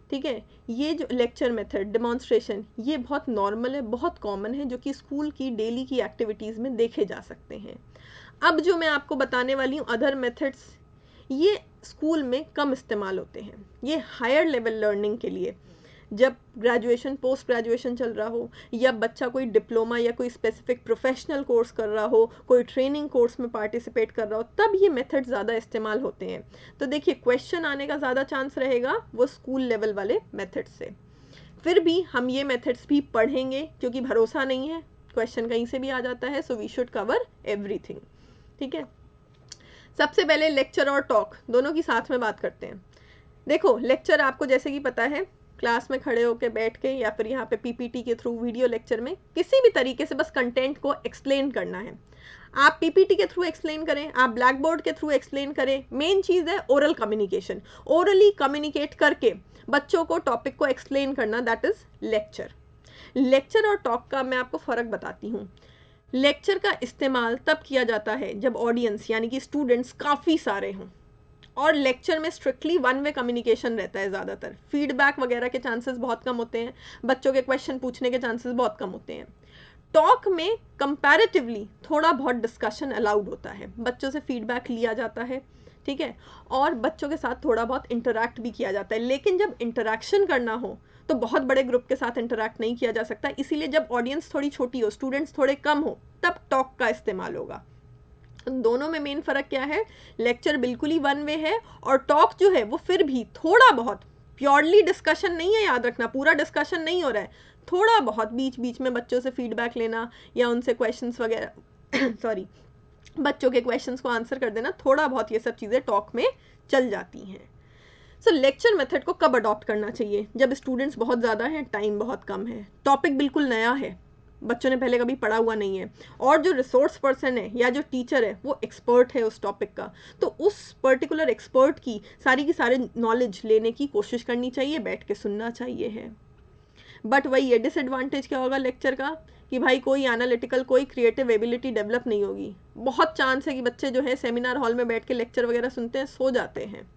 ठीक है। ये जो लेक्चर मेथड, डेमोन्स्ट्रेशन, ये बहुत नॉर्मल है, बहुत कॉमन है, जो कि स्कूल की डेली की एक्टिविटीज़ में देखे जा सकते हैं। अब जो मैं आपको बताने वाली हूँ अदर मेथड्स, ये स्कूल में कम इस्तेमाल होते हैं। ये हायर लेवल लर्निंग के लिए, जब ग्रेजुएशन, पोस्ट ग्रेजुएशन चल रहा हो, या बच्चा कोई डिप्लोमा या कोई स्पेसिफिक प्रोफेशनल कोर्स कर रहा हो, कोई ट्रेनिंग कोर्स में पार्टिसिपेट कर रहा हो, तब ये मेथड ज़्यादा इस्तेमाल होते हैं। तो देखिए, क्वेश्चन आने का ज़्यादा चांस रहेगा वो स्कूल लेवल वाले मेथड से। फिर भी हम ये मेथड्स भी पढ़ेंगे क्योंकि भरोसा नहीं है, क्वेश्चन कहीं से भी आ जाता है, so we should cover everything, ठीक है। सबसे पहले लेक्चर और टॉक दोनों की साथ में बात करते हैं। देखो, लेक्चर आपको जैसे कि पता है, क्लास में खड़े होकर बैठ के या फिर यहाँ पे पीपीटी के थ्रू, वीडियो लेक्चर में किसी भी तरीके से बस कंटेंट को एक्सप्लेन करना है। आप पीपीटी के थ्रू एक्सप्लेन करें, आप ब्लैक बोर्ड के थ्रू एक्सप्लेन करें, मेन चीज़ है ओरल कम्युनिकेशन। ओरली कम्युनिकेट करके बच्चों को टॉपिक को एक्सप्लेन करना, दैट इज लेक्चर। लेक्चर और टॉक का मैं आपको फ़र्क बताती हूँ। लेक्चर का इस्तेमाल तब किया जाता है जब ऑडियंस यानी कि स्टूडेंट्स काफ़ी सारे हों, और लेक्चर में स्ट्रिक्टली वन वे कम्युनिकेशन रहता है। ज़्यादातर फीडबैक वगैरह के चांसेस बहुत कम होते हैं, बच्चों के क्वेश्चन पूछने के चांसेस बहुत कम होते हैं। टॉक में कंपैरेटिवली थोड़ा बहुत डिस्कशन अलाउड होता है, बच्चों से फीडबैक लिया जाता है, ठीक है, और बच्चों के साथ थोड़ा बहुत इंटरैक्ट भी किया जाता है। लेकिन जब इंटरैक्शन करना हो तो बहुत बड़े ग्रुप के साथ इंटरैक्ट नहीं किया जा सकता, इसीलिए जब ऑडियंस थोड़ी छोटी हो, स्टूडेंट्स थोड़े कम हो, तब टॉक का इस्तेमाल होगा। दोनों में मेन फ़र्क क्या है? लेक्चर बिल्कुल ही वन वे है, और टॉक जो है वो फिर भी थोड़ा बहुत, प्योरली डिस्कशन नहीं है, याद रखना, पूरा डिस्कशन नहीं हो रहा है, थोड़ा बहुत बीच बीच में बच्चों से फीडबैक लेना या उनसे क्वेश्चंस वगैरह सॉरी, बच्चों के क्वेश्चंस को आंसर कर देना, थोड़ा बहुत ये सब चीज़ें टॉक में चल जाती हैं। सो लेक्चर मेथड को कब अडॉप्ट करना चाहिए? जब स्टूडेंट्स बहुत ज़्यादा हैं, टाइम बहुत कम है, टॉपिक बिल्कुल नया है, बच्चों ने पहले कभी पढ़ा हुआ नहीं है, और जो रिसोर्स पर्सन है या जो टीचर है वो एक्सपर्ट है उस टॉपिक का, तो उस पर्टिकुलर एक्सपर्ट की सारी नॉलेज लेने की कोशिश करनी चाहिए, बैठ के सुनना चाहिए है। बट वही है, डिसएडवांटेज क्या होगा लेक्चर का, कि भाई कोई एनालिटिकल, कोई क्रिएटिव एबिलिटी डेवलप नहीं होगी। बहुत चांस है कि बच्चे जो है सेमिनार हॉल में बैठ के लेक्चर वगैरह सुनते हैं, सो जाते हैं।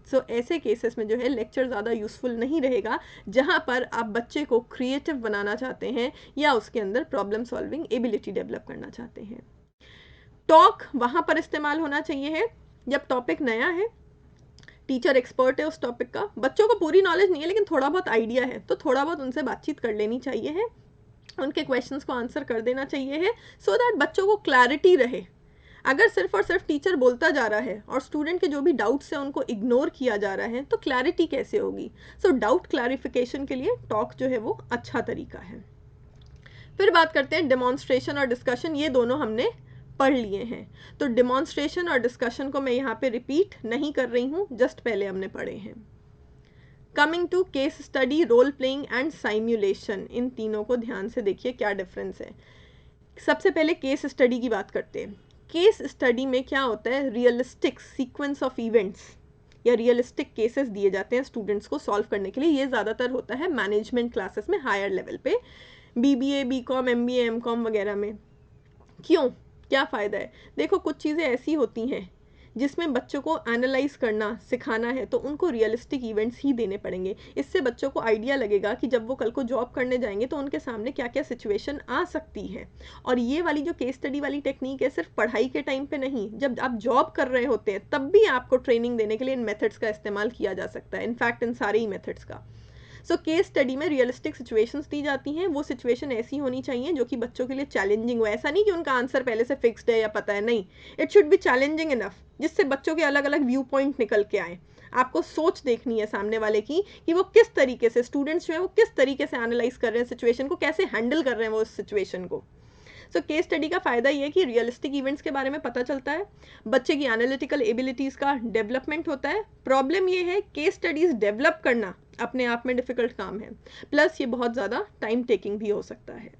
सो ऐसे केसेस में जो है लेक्चर ज़्यादा यूज़फुल नहीं रहेगा, जहाँ पर आप बच्चे को क्रिएटिव बनाना चाहते हैं या उसके अंदर प्रॉब्लम सॉल्विंग एबिलिटी डेवलप करना चाहते हैं। टॉक वहाँ पर इस्तेमाल होना चाहिए है जब टॉपिक नया है, टीचर एक्सपर्ट है उस टॉपिक का, बच्चों को पूरी नॉलेज नहीं है लेकिन थोड़ा बहुत आइडिया है, तो थोड़ा बहुत उनसे बातचीत कर लेनी चाहिए है, उनके क्वेश्चंस को आंसर कर देना चाहिए है, सो दैट बच्चों को क्लैरिटी रहे। अगर सिर्फ और सिर्फ टीचर बोलता जा रहा है और स्टूडेंट के जो भी डाउट्स हैं उनको इग्नोर किया जा रहा है, तो क्लैरिटी कैसे होगी? सो डाउट क्लैरिफिकेशन के लिए टॉक जो है वो अच्छा तरीका है। फिर बात करते हैं डेमोन्स्ट्रेशन और डिस्कशन, ये दोनों हमने पढ़ लिए हैं, तो डेमोन्स्ट्रेशन और डिस्कशन को मैं यहाँ पे रिपीट नहीं कर रही हूँ, जस्ट पहले हमने पढ़े हैं। Coming to case study, role playing and simulation, इन तीनों को ध्यान से देखिए क्या डिफरेंस है। सबसे पहले केस स्टडी की बात करते हैं। केस स्टडी में क्या होता है, रियलिस्टिक सीक्वेंस ऑफ इवेंट्स या रियलिस्टिक केसेस दिए जाते हैं स्टूडेंट्स को सॉल्व करने के लिए। ये ज़्यादातर होता है मैनेजमेंट क्लासेस में, हायर लेवल पे, बीबीए, बीकॉम, एमबीए, एमकॉम वगैरह में। क्यों, क्या फ़ायदा है? देखो, कुछ चीज़ें ऐसी होती हैं जिसमें बच्चों को एनालाइज करना सिखाना है तो उनको रियलिस्टिक इवेंट्स ही देने पड़ेंगे। इससे बच्चों को आइडिया लगेगा कि जब वो कल को जॉब करने जाएंगे तो उनके सामने क्या क्या सिचुएशन आ सकती है। और ये वाली जो केस स्टडी वाली टेक्निक है सिर्फ पढ़ाई के टाइम पे नहीं, जब आप जॉब कर रहे होते हैं तब भी आपको ट्रेनिंग देने के लिए इन मेथड्स का इस्तेमाल किया जा सकता है, इनफैक्ट इन सारे ही मेथड्स का। सो केस स्टडी में रियलिस्टिक सिचुएशंस दी जाती हैं। वो सिचुएशन ऐसी होनी चाहिए जो कि बच्चों के लिए चैलेंजिंग हो। ऐसा नहीं कि उनका आंसर पहले से फिक्स्ड है या पता है, नहीं, it should be challenging enough जिससे बच्चों के अलग अलग व्यू पॉइंट निकल के आए। आपको सोच देखनी है सामने वाले की कि वो किस तरीके से, स्टूडेंट्स जो है वो किस तरीके से एनालाइज कर रहे हैं सिचुएशन को, कैसे हैंडल कर रहे हैं वो उस सिचुएशन को। सो केस स्टडी का फ़ायदा ये है कि रियलिस्टिक इवेंट्स के बारे में पता चलता है, बच्चे की एनालिटिकल एबिलिटीज़ का डेवलपमेंट होता है। प्रॉब्लम ये है केस स्टडीज़ डेवलप करना अपने आप में डिफ़िकल्ट काम है, प्लस ये बहुत ज़्यादा टाइम टेकिंग भी हो सकता है।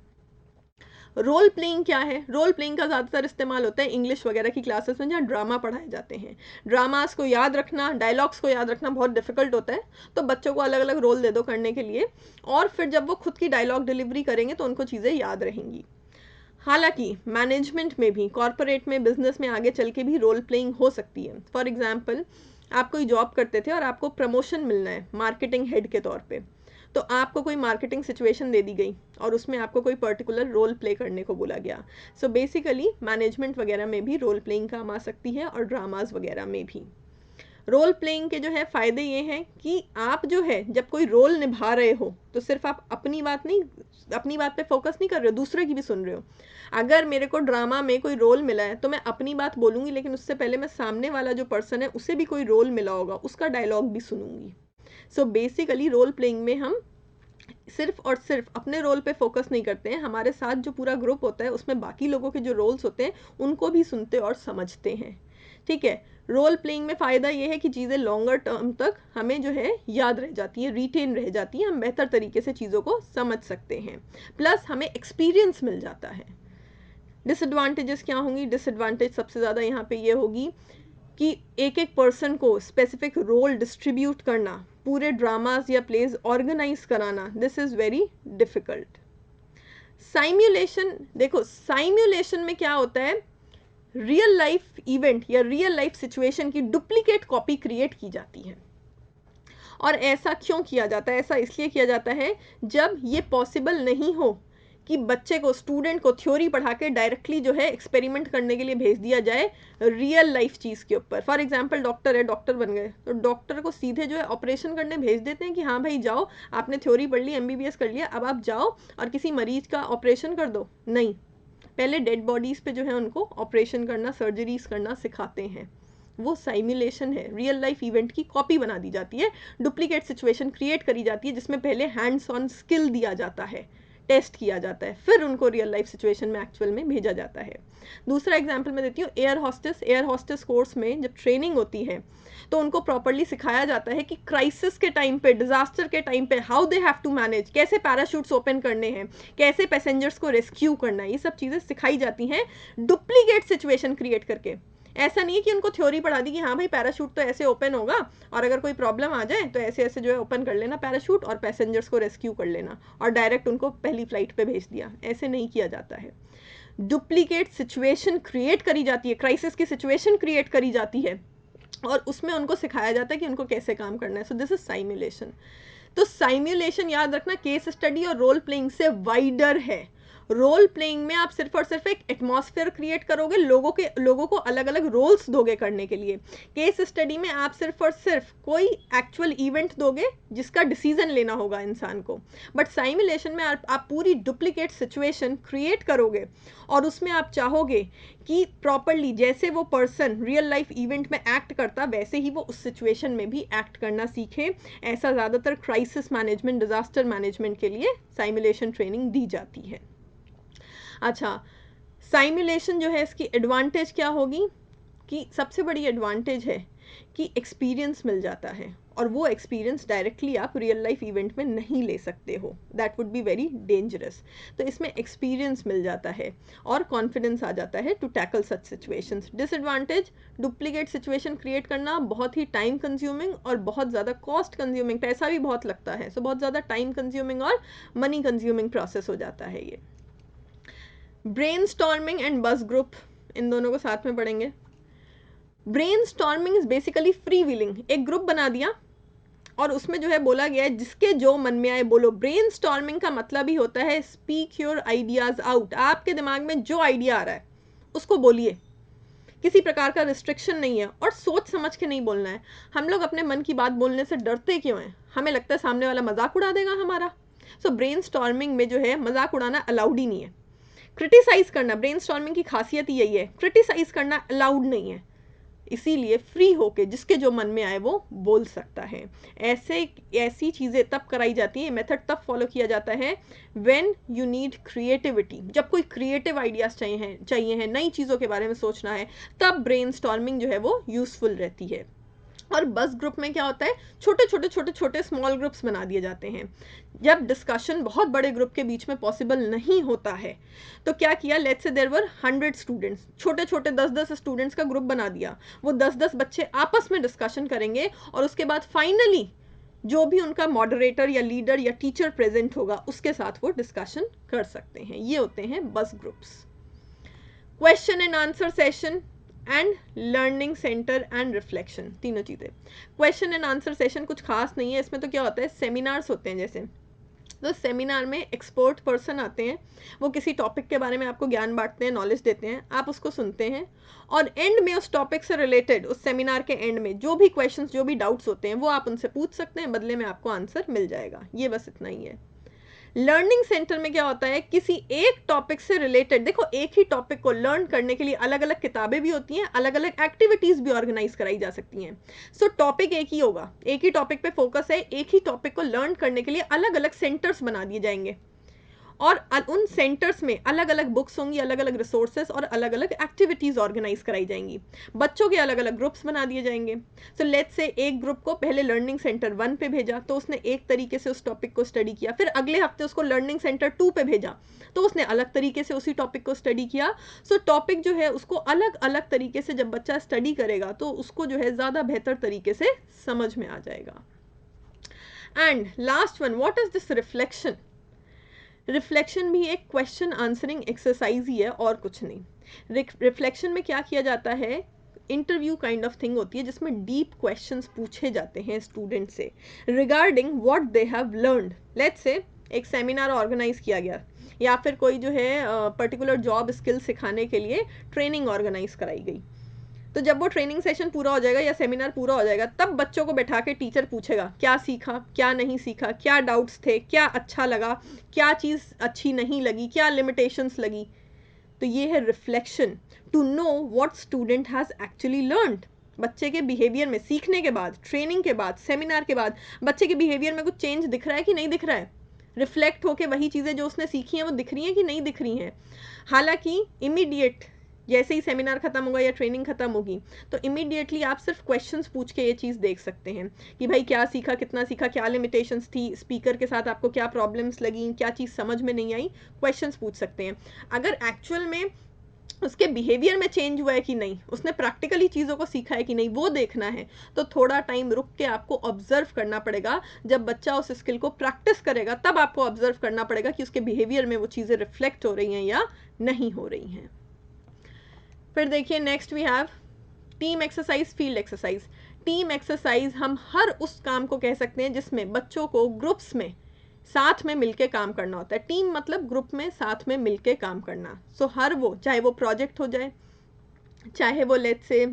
रोल प्लेइंग क्या है? रोल प्लेइंग का ज़्यादातर इस्तेमाल होता है इंग्लिश वगैरह की क्लासेस में जहाँ ड्रामा पढ़ाए जाते हैं। ड्रामास को याद रखना, डायलॉग्स को याद रखना बहुत डिफिकल्ट होता है, तो बच्चों को अलग अलग रोल दे दो करने के लिए, और फिर जब वो खुद की डायलॉग डिलीवरी करेंगे तो उनको चीज़ें याद रहेंगी। हालांकि मैनेजमेंट में भी, कॉर्पोरेट में, बिजनेस में आगे चल के भी रोल प्लेइंग हो सकती है। फॉर एग्जाम्पल, आप कोई जॉब करते थे और आपको प्रमोशन मिलना है मार्केटिंग हेड के तौर पे, तो आपको कोई मार्केटिंग सिचुएशन दे दी गई और उसमें आपको कोई पर्टिकुलर रोल प्ले करने को बोला गया। सो बेसिकली मैनेजमेंट वगैरह में भी रोल प्लेइंग काम आ सकती है और ड्रामाज वगैरह में भी। रोल प्लेइंग के जो है फ़ायदे ये हैं कि आप जो है जब कोई रोल निभा रहे हो तो सिर्फ आप अपनी बात पे फोकस नहीं कर रहे हो, दूसरे की भी सुन रहे हो। अगर मेरे को ड्रामा में कोई रोल मिला है तो मैं अपनी बात बोलूँगी, लेकिन उससे पहले मैं सामने वाला जो पर्सन है उसे भी कोई रोल मिला होगा उसका डायलॉग भी सुनूंगी। सो बेसिकली रोल प्लेइंग में हम सिर्फ और सिर्फ अपने रोल पे फोकस नहीं करते हैं, हमारे साथ जो पूरा ग्रुप होता है उसमें बाकी लोगों के जो रोल्स होते हैं उनको भी सुनते और समझते हैं। ठीक है, रोल प्लेइंग में फ़ायदा ये है कि चीज़ें लॉन्गर टर्म तक हमें जो है याद रह जाती है, रिटेन रह जाती हैं, हम बेहतर तरीके से चीज़ों को समझ सकते हैं, प्लस हमें एक्सपीरियंस मिल जाता है। डिसएडवांटेजेस क्या होंगी? डिसएडवांटेज सबसे ज़्यादा यहाँ पे ये होगी कि एक एक पर्सन को स्पेसिफिक रोल डिस्ट्रीब्यूट करना, पूरे ड्रामाज या प्लेज ऑर्गेनाइज कराना, दिस इज़ वेरी डिफ़िकल्ट। साइम्युलेशन, देखो साइम्युलेशन में क्या होता है, रियल लाइफ इवेंट या रियल लाइफ सिचुएशन की डुप्लीकेट कॉपी क्रिएट की जाती है। और ऐसा क्यों किया जाता है? ऐसा इसलिए किया जाता है जब ये पॉसिबल नहीं हो कि बच्चे को, स्टूडेंट को थ्योरी पढ़ा के डायरेक्टली जो है एक्सपेरिमेंट करने के लिए भेज दिया जाए रियल लाइफ चीज़ के ऊपर। फॉर एग्जांपल डॉक्टर है, डॉक्टर बन गए, तो डॉक्टर को सीधे जो है ऑपरेशन करने भेज देते हैं कि हाँ भाई जाओ, आपने थ्योरी पढ़ ली, एमबीबीएस कर लिया, अब आप जाओ और किसी मरीज का ऑपरेशन कर दो। नहीं, पहले डेड बॉडीज़ पे जो है उनको ऑपरेशन करना, सर्जरीज करना सिखाते हैं। वो साइमुलेशन है, रियल लाइफ इवेंट की कॉपी बना दी जाती है, डुप्लीकेट सिचुएशन क्रिएट करी जाती है जिसमें पहले हैंड्स ऑन स्किल दिया जाता है, टेस्ट किया जाता है, फिर उनको रियल लाइफ सिचुएशन में एक्चुअल में भेजा जाता है। दूसरा एग्जाम्पल मैं देती हूँ, एयर होस्टेस कोर्स में जब ट्रेनिंग होती है तो उनको प्रॉपरली सिखाया जाता है कि क्राइसिस के टाइम पे, डिजास्टर के टाइम पे how they have to manage, कैसे पैराशूट्स ओपन करने हैं, कैसे पैसेंजर्स को रेस्क्यू करना है, ये सब चीज़ें सिखाई जाती हैं डुप्लीकेट सिचुएशन क्रिएट करके। ऐसा नहीं है कि उनको थ्योरी पढ़ा दी कि हाँ भाई पैराशूट तो ऐसे ओपन होगा और अगर कोई प्रॉब्लम आ जाए तो ऐसे ऐसे जो है ओपन कर लेना पैराशूट और पैसेंजर्स को रेस्क्यू कर लेना, और डायरेक्ट उनको पहली फ्लाइट पे भेज दिया। ऐसे नहीं किया जाता है, डुप्लीकेट सिचुएशन क्रिएट करी जाती है, क्राइसिस की सिचुएशन क्रिएट करी जाती है और उसमें उनको सिखाया जाता है कि उनको कैसे काम करना है। सो दिस इज साइमुलेशन। तो साइमुलेशन याद रखना केस स्टडी और रोल प्लेइंग से वाइडर है। रोल प्लेइंग में आप सिर्फ और सिर्फ एक एटमॉस्फेयर क्रिएट करोगे, लोगों को अलग अलग रोल्स दोगे करने के लिए। केस स्टडी में आप सिर्फ और सिर्फ कोई एक्चुअल इवेंट दोगे जिसका डिसीजन लेना होगा इंसान को। बट साइमुलेशन में आप पूरी डुप्लीकेट सिचुएशन क्रिएट करोगे और उसमें आप चाहोगे कि प्रॉपरली जैसे वो पर्सन रियल लाइफ इवेंट में एक्ट करता वैसे ही वो उस सिचुएशन में भी एक्ट करना सीखे। ऐसा ज़्यादातर क्राइसिस मैनेजमेंट, डिजास्टर मैनेजमेंट के लिए साइमुलेशन ट्रेनिंग दी जाती है। अच्छा, साइमुलेशन जो है इसकी एडवांटेज क्या होगी कि सबसे बड़ी एडवांटेज है कि एक्सपीरियंस मिल जाता है और वो एक्सपीरियंस डायरेक्टली आप रियल लाइफ इवेंट में नहीं ले सकते हो, that would be very dangerous. तो इसमें एक्सपीरियंस मिल जाता है और कॉन्फिडेंस आ जाता है to tackle such situations. Disadvantage, duplicate situation create करना बहुत ही टाइम कंज्यूमिंग और बहुत ज़्यादा कॉस्ट कंज्यूमिंग, पैसा भी बहुत लगता है, सो बहुत ज़्यादा टाइम कंज्यूमिंग और मनी कंज्यूमिंग प्रोसेस हो जाता है ये। ब्रेनस्टॉर्मिंग एंड बस ग्रुप, इन दोनों को साथ में पढ़ेंगे। Brainstorming is basically free willing. एक ग्रुप बना दिया और उसमें जो है बोला गया है जिसके जो मन में आए बोलो। ब्रेनस्टॉर्मिंग का मतलब ही होता है स्पीक योर आइडियाज आउट। आपके दिमाग में जो आइडिया आ रहा है उसको बोलिए, किसी प्रकार का रिस्ट्रिक्शन नहीं है और सोच समझ के नहीं बोलना है। हम लोग अपने मन की बात बोलने से डरते क्यों हैं? हमें लगता है सामने वाला मजाक उड़ा देगा हमारा। सो ब्रेनस्टॉर्मिंग में जो है मजाक उड़ाना अलाउड ही नहीं है। क्रिटिसाइज करना, ब्रेनस्टॉर्मिंग की खासियत यही है, क्रिटिसाइज करना अलाउड नहीं है। इसीलिए फ्री होके जिसके जो मन में आए वो बोल सकता है। ऐसी चीज़ें तब कराई जाती है, मेथड तब फॉलो किया जाता है व्हेन यू नीड क्रिएटिविटी। जब कोई क्रिएटिव आइडियाज चाहिए हैं, नई चीज़ों के बारे में सोचना है, तब ब्रेनस्टॉर्मिंग जो है वो यूजफुल रहती है। और बस ग्रुप में क्या होता है, छोटे स्मॉल ग्रुप्स बना दिए जाते हैं। जब डिस्कशन बहुत बड़े ग्रुप के बीच में पॉसिबल नहीं होता है तो क्या किया, let's say there were 100 students, छोटे 10-10 स्टूडेंट्स का ग्रुप बना दिया। वो 10-10 बच्चे आपस में डिस्कशन करेंगे और उसके बाद फाइनली जो भी उनका मॉडरेटर या लीडर या टीचर प्रेजेंट होगा उसके साथ वो डिस्कशन कर सकते हैं। ये होते हैं बस groups. Question and answer session and learning centre and reflection, तीनों चीज़ें। क्वेश्चन एंड आंसर सेशन कुछ खास नहीं है, इसमें तो क्या होता है, सेमिनार्स होते हैं जैसे। तो सेमिनार में एक्सपर्ट पर्सन आते हैं, वो किसी टॉपिक के बारे में आपको ज्ञान बांटते हैं, नॉलेज देते हैं, आप उसको सुनते हैं और एंड में उस टॉपिक से रिलेटेड, उस सेमिनार के एंड में जो भी क्वेश्चंस, जो भी डाउट्स होते हैं वो आप उनसे पूछ सकते हैं, बदले में आपको आंसर मिल जाएगा। ये बस इतना ही है। लर्निंग सेंटर में क्या होता है, किसी एक टॉपिक से रिलेटेड, देखो एक ही टॉपिक को लर्न करने के लिए अलग अलग किताबें भी होती हैं, अलग अलग एक्टिविटीज भी ऑर्गेनाइज कराई जा सकती हैं। सो टॉपिक एक ही होगा, एक ही टॉपिक पे फोकस है, एक ही टॉपिक को लर्न करने के लिए अलग अलग सेंटर्स बना दिए जाएंगे और उन सेंटर्स में अलग अलग बुक्स होंगी, अलग अलग रिसोर्सेज और अलग अलग एक्टिविटीज़ ऑर्गेनाइज कराई जाएंगी। बच्चों के अलग अलग ग्रुप्स बना दिए जाएंगे। सो लेट्स से एक ग्रुप को पहले लर्निंग सेंटर 1 पे भेजा तो उसने एक तरीके से उस टॉपिक को स्टडी किया, फिर अगले हफ्ते उसको लर्निंग सेंटर 2 पे भेजा तो उसने अलग तरीके से उसी टॉपिक को स्टडी किया। सो टॉपिक जो है उसको अलग अलग तरीके से जब बच्चा स्टडी करेगा तो उसको जो है ज़्यादा बेहतर तरीके से समझ में आ जाएगा। And last one, what is this reflection? Reflection भी एक क्वेश्चन आंसरिंग एक्सरसाइज ही है और कुछ नहीं। रिफ्लेक्शन में क्या किया जाता है, इंटरव्यू काइंड ऑफ थिंग होती है जिसमें डीप क्वेश्चंस पूछे जाते हैं स्टूडेंट से regarding what they have learned. Let's say एक सेमिनार ऑर्गेनाइज किया गया या फिर कोई जो है पर्टिकुलर जॉब स्किल सिखाने के लिए ट्रेनिंग ऑर्गेनाइज कराई गई। तो जब वो ट्रेनिंग सेशन पूरा हो जाएगा या सेमिनार पूरा हो जाएगा तब बच्चों को बैठा के टीचर पूछेगा क्या सीखा, क्या नहीं सीखा, क्या डाउट्स थे, क्या अच्छा लगा, क्या चीज़ अच्छी नहीं लगी, क्या लिमिटेशंस लगी। तो ये है reflection, to know what student has actually learned. बच्चे के बिहेवियर में, सीखने के बाद, ट्रेनिंग के बाद, सेमिनार के बाद बच्चे के बिहेवियर में कुछ चेंज दिख रहा है कि नहीं दिख रहा है, रिफ्लेक्ट होके वही चीज़ें जो उसने सीखी हैं वो दिख रही हैं कि नहीं दिख रही हैं। हालांकि इमीडिएट जैसे ही सेमिनार खत्म होगा या ट्रेनिंग खत्म होगी तो इमीडिएटली आप सिर्फ क्वेश्चंस पूछ के ये चीज़ देख सकते हैं कि भाई क्या सीखा, कितना सीखा, क्या लिमिटेशंस थी, स्पीकर के साथ आपको क्या प्रॉब्लम्स लगी, क्या चीज़ समझ में नहीं आई, क्वेश्चंस पूछ सकते हैं। अगर एक्चुअल में उसके बिहेवियर में चेंज हुआ है कि नहीं, उसने प्रैक्टिकली चीज़ों को सीखा है कि नहीं, वो देखना है तो थोड़ा टाइम रुक के आपको ऑब्जर्व करना पड़ेगा। जब बच्चा उस स्किल को प्रैक्टिस करेगा तब आपको ऑब्जर्व करना पड़ेगा कि उसके बिहेवियर में वो चीज़ें रिफ्लेक्ट हो रही हैं या नहीं हो रही हैं। फिर देखिए next we have team exercise, field exercise. Team exercise हम हर उस काम को कह सकते हैं जिसमें बच्चों को ग्रुप्स में साथ में मिलके काम करना होता है। टीम मतलब ग्रुप में साथ में मिलके काम करना। सो हर वो, चाहे वो प्रोजेक्ट हो जाए, चाहे वो लेट्स से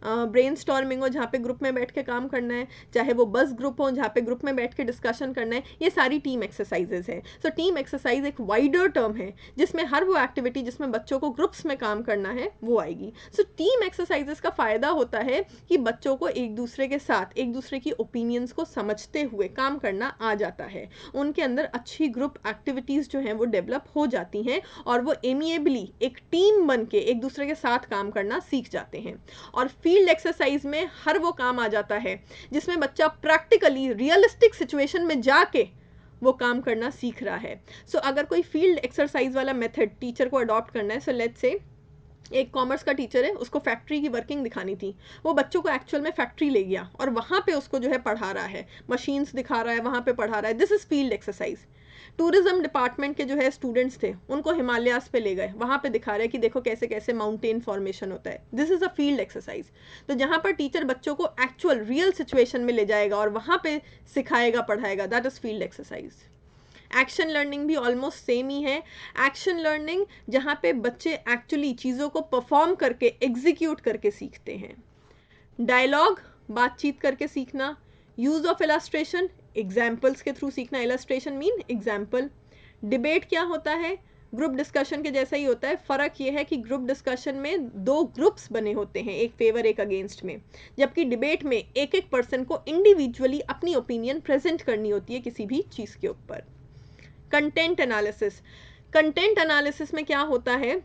ब्रेनस्टॉर्मिंग हो जहाँ पे ग्रुप में बैठ के काम करना है, चाहे वो बस ग्रुप हो जहाँ पे ग्रुप में बैठ के डिस्कशन करना है, ये सारी टीम एक्सरसाइजेज हैं। सो टीम एक्सरसाइज एक वाइडर टर्म है जिसमें हर वो एक्टिविटी जिसमें बच्चों को ग्रुप्स में काम करना है वो आएगी। सो टीम एक्सरसाइजेज का फ़ायदा होता है कि बच्चों को एक दूसरे के साथ एक दूसरे की ओपिनियंस को समझते हुए काम करना आ जाता है, उनके अंदर अच्छी ग्रुप एक्टिविटीज़ जो हैं वो डेवलप हो जाती हैं और वो एमिएबली एक टीम बन के एक दूसरे के साथ काम करना सीख जाते हैं। और फील्ड एक्सरसाइज में हर वो काम आ जाता है जिसमें बच्चा प्रैक्टिकली रियलिस्टिक सिचुएशन में जाके वो काम करना सीख रहा है। सो अगर कोई फील्ड एक्सरसाइज वाला मेथड टीचर को अडॉप्ट करना है, सो लेट्स से एक कॉमर्स का टीचर है, उसको फैक्ट्री की वर्किंग दिखानी थी, वो बच्चों को एक्चुअल में फैक्ट्री ले गया और वहाँ पे उसको जो है पढ़ा रहा है, मशीन्स दिखा रहा है, वहाँ पे पढ़ा रहा है। This is field exercise. Tourism department के जो है स्टूडेंट्स थे, उनको हिमालयास पे ले गए, वहाँ पे दिखा रहे हैं कि देखो कैसे कैसे माउंटेन फॉर्मेशन होता है। This is a field exercise. तो जहाँ पर टीचर बच्चों को एक्चुअल रियल सिचुएशन में ले जाएगा और वहाँ पे सिखाएगा, पढ़ाएगा, that is field exercise. Action learning भी ऑलमोस्ट सेम ही है। एक्शन लर्निंग जहाँ पे बच्चे एक्चुअली चीज़ों को परफॉर्म करके एग्जीक्यूट करके सीखते हैं। डायलॉग, बातचीत करके सीखना। यूज़ ऑफ इलस्ट्रेशन, एग्जाम्पल्स के थ्रू सीखना। Illustration mean example. डिबेट क्या होता है? ग्रुप डिस्कशन के जैसा ही होता है। फ़र्क ये है कि ग्रुप डिस्कशन में दो ग्रुप्स बने होते हैं, एक फेवर एक अगेंस्ट में, जबकि डिबेट में एक एक पर्सन को इंडिविजुअली अपनी ओपिनियन प्रेजेंट करनी होती है किसी भी चीज़ के ऊपर। कंटेंट एनालिसिस, कंटेंट एनालिसिस में क्या होता है,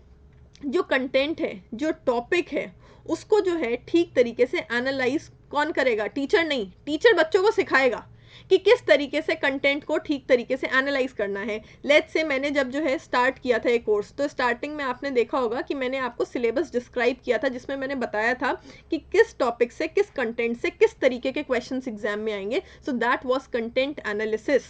जो कंटेंट है, जो टॉपिक है, उसको जो है ठीक तरीके से एनालाइज कौन करेगा? टीचर नहीं, टीचर बच्चों को सिखाएगा कि किस तरीके से कंटेंट को ठीक तरीके से एनालाइज करना है। लेट्स से मैंने जब जो है स्टार्ट किया था एक कोर्स, तो स्टार्टिंग में आपने देखा होगा कि मैंने आपको सिलेबस डिस्क्राइब किया था, जिसमें मैंने बताया था कि किस टॉपिक से, किस कंटेंट से किस तरीके के क्वेश्चंस एग्जाम में आएंगे। So that was content analysis.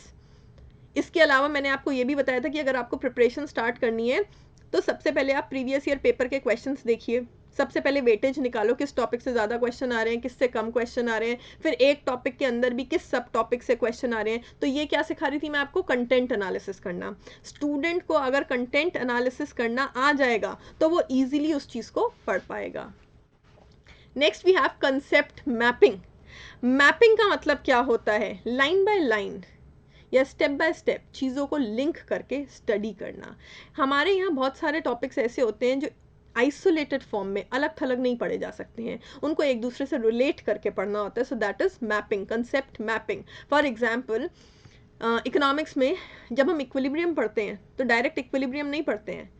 इसके अलावा मैंने आपको ये भी बताया था कि अगर आपको प्रिपरेशन स्टार्ट करनी है तो सबसे पहले आप प्रीवियस ईयर पेपर के क्वेश्चंस देखिए, सबसे पहले वेटेज निकालो, किस टॉपिक से ज़्यादा क्वेश्चन आ रहे हैं, किससे कम क्वेश्चन आ रहे हैं, फिर एक टॉपिक के अंदर भी किस सब टॉपिक से क्वेश्चन आ रहे हैं। तो ये क्या सिखा रही थी मैं आपको? कंटेंट एनालिसिस करना। स्टूडेंट को अगर कंटेंट एनालिसिस करना आ जाएगा तो वो ईजिली उस चीज़ को पढ़ पाएगा। Next we have concept mapping. Mapping का मतलब क्या होता है? लाइन बाय लाइन या स्टेप बाय स्टेप चीज़ों को लिंक करके स्टडी करना। हमारे यहाँ बहुत सारे टॉपिक्स ऐसे होते हैं जो आइसोलेटेड फॉर्म में अलग थलग नहीं पढ़े जा सकते हैं, उनको एक दूसरे से रिलेट करके पढ़ना होता है। So that is mapping, concept mapping. For example, economics में जब हम इक्विलिब्रियम पढ़ते हैं तो डायरेक्ट इक्विलिब्रियम नहीं पढ़ते हैं,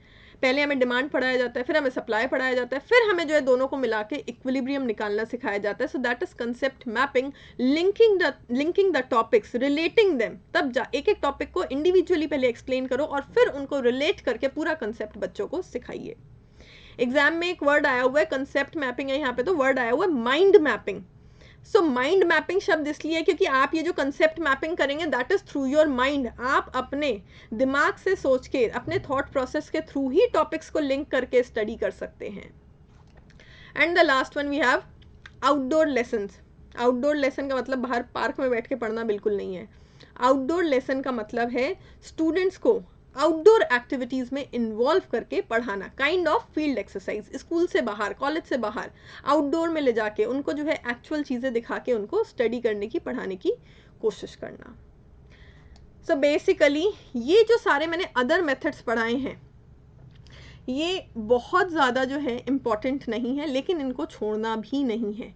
पहले हमें डिमांड पढ़ाया जाता है, फिर हमें सप्लाई पढ़ाया जाता है, फिर हमें जो है दोनों को मिला के इक्विलिब्रियम निकालना सिखाया जाता है। So that is concept mapping, linking the topics, relating them. तब जा एक एक टॉपिक को इंडिविजुअली पहले एक्सप्लेन करो और फिर उनको रिलेट करके पूरा कंसेप्ट बच्चों को सिखाइए। एग्जाम में एक वर्ड आया हुआ है, कंसेप्ट मैपिंग है यहाँ पे, तो वर्ड आया हुआ है mind mapping. So mind mapping शब्द इसलिए है क्योंकि आप ये जो कंसेप्ट मैपिंग करेंगे that is through your mind. आप अपने दिमाग से सोच के, अपने थॉट प्रोसेस के थ्रू ही टॉपिक्स को लिंक करके स्टडी कर सकते हैं। And the last one we have outdoor lessons. Outdoor lesson का मतलब बाहर पार्क में बैठ के पढ़ना बिल्कुल नहीं है। आउटडोर लेसन का मतलब है स्टूडेंट्स को आउटडोर एक्टिविटीज़ में इन्वॉल्व करके पढ़ाना, kind of field exercise. School से बाहर, कॉलेज से बाहर आउटडोर में ले जाके उनको जो है एक्चुअल चीज़ें दिखा के उनको स्टडी करने की, पढ़ाने की कोशिश करना। सो बेसिकली ये जो सारे मैंने अदर मेथड्स पढ़ाए हैं ये बहुत ज़्यादा जो है इम्पॉर्टेंट नहीं है, लेकिन इनको छोड़ना भी नहीं है,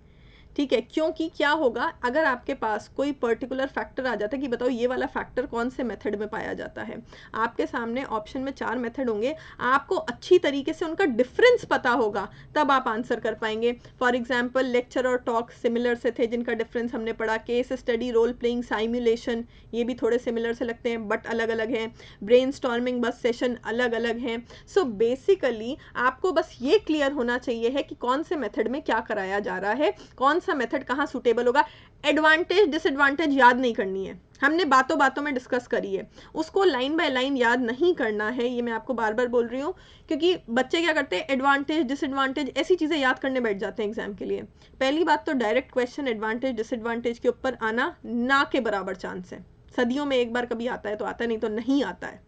ठीक है। क्योंकि क्या होगा, अगर आपके पास कोई पर्टिकुलर फैक्टर आ जाता है कि बताओ ये वाला फैक्टर कौन से मेथड में पाया जाता है, आपके सामने ऑप्शन में 4 मेथड होंगे, आपको अच्छी तरीके से उनका डिफरेंस पता होगा तब आप आंसर कर पाएंगे। फॉर एग्जांपल लेक्चर और टॉक सिमिलर से थे जिनका डिफरेंस हमने पढ़ा। Case study, role playing, simulation, ये भी थोड़े सिमिलर से लगते हैं बट अलग अलग हैं। ब्रेन स्टॉर्मिंग, बस सेशन अलग अलग हैं। सो बेसिकली आपको बस ये क्लियर होना चाहिए है कि कौन से मेथड में क्या कराया जा रहा है, कौन सा मेथड कहाँ सूटेबल होगा। एडवांटेज डिसएडवांटेज याद नहीं करनी है, हमने बातों बातों में डिस्कस करी है, उसको लाइन बाय लाइन याद नहीं करना है। ये मैं आपको बार बार बोल रही हूँ क्योंकि बच्चे क्या करते हैं, एडवांटेज डिसएडवांटेज ऐसी चीज़ें याद करने बैठ जाते हैं एग्जाम के लिए। पहली बात तो डायरेक्ट क्वेश्चन एडवांटेज डिसएडवांटेज के ऊपर आना ना के बराबर चांस है। सदियों में एक बार कभी आता है तो आता है, नहीं तो नहीं आता है।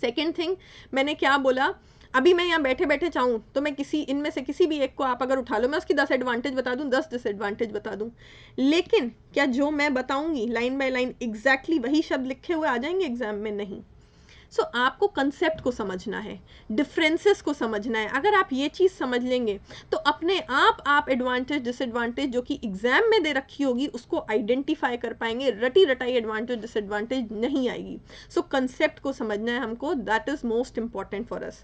सेकेंड थिंग, मैंने क्या बोला, अभी मैं यहाँ बैठे बैठे चाहूँ तो मैं किसी इनमें से किसी भी एक को आप अगर उठा लो, मैं उसकी 10 एडवांटेज बता दूँ, 10 डिसएडवांटेज बता दूँ, लेकिन क्या जो मैं बताऊँगी लाइन बाय लाइन एग्जैक्टली वही शब्द लिखे हुए आ जाएंगे एग्जाम में? नहीं। सो आपको कंसेप्ट को समझना है, डिफरेंसेस को समझना है। अगर आप ये चीज़ समझ लेंगे तो अपने आप एडवांटेज डिसएडवांटेज जो कि एग्जाम में दे रखी होगी उसको आइडेंटिफाई कर पाएंगे। रटी रटाई एडवांटेज डिसएडवांटेज नहीं आएगी। सो कंसेप्ट को समझना है हमको, that is most important for us.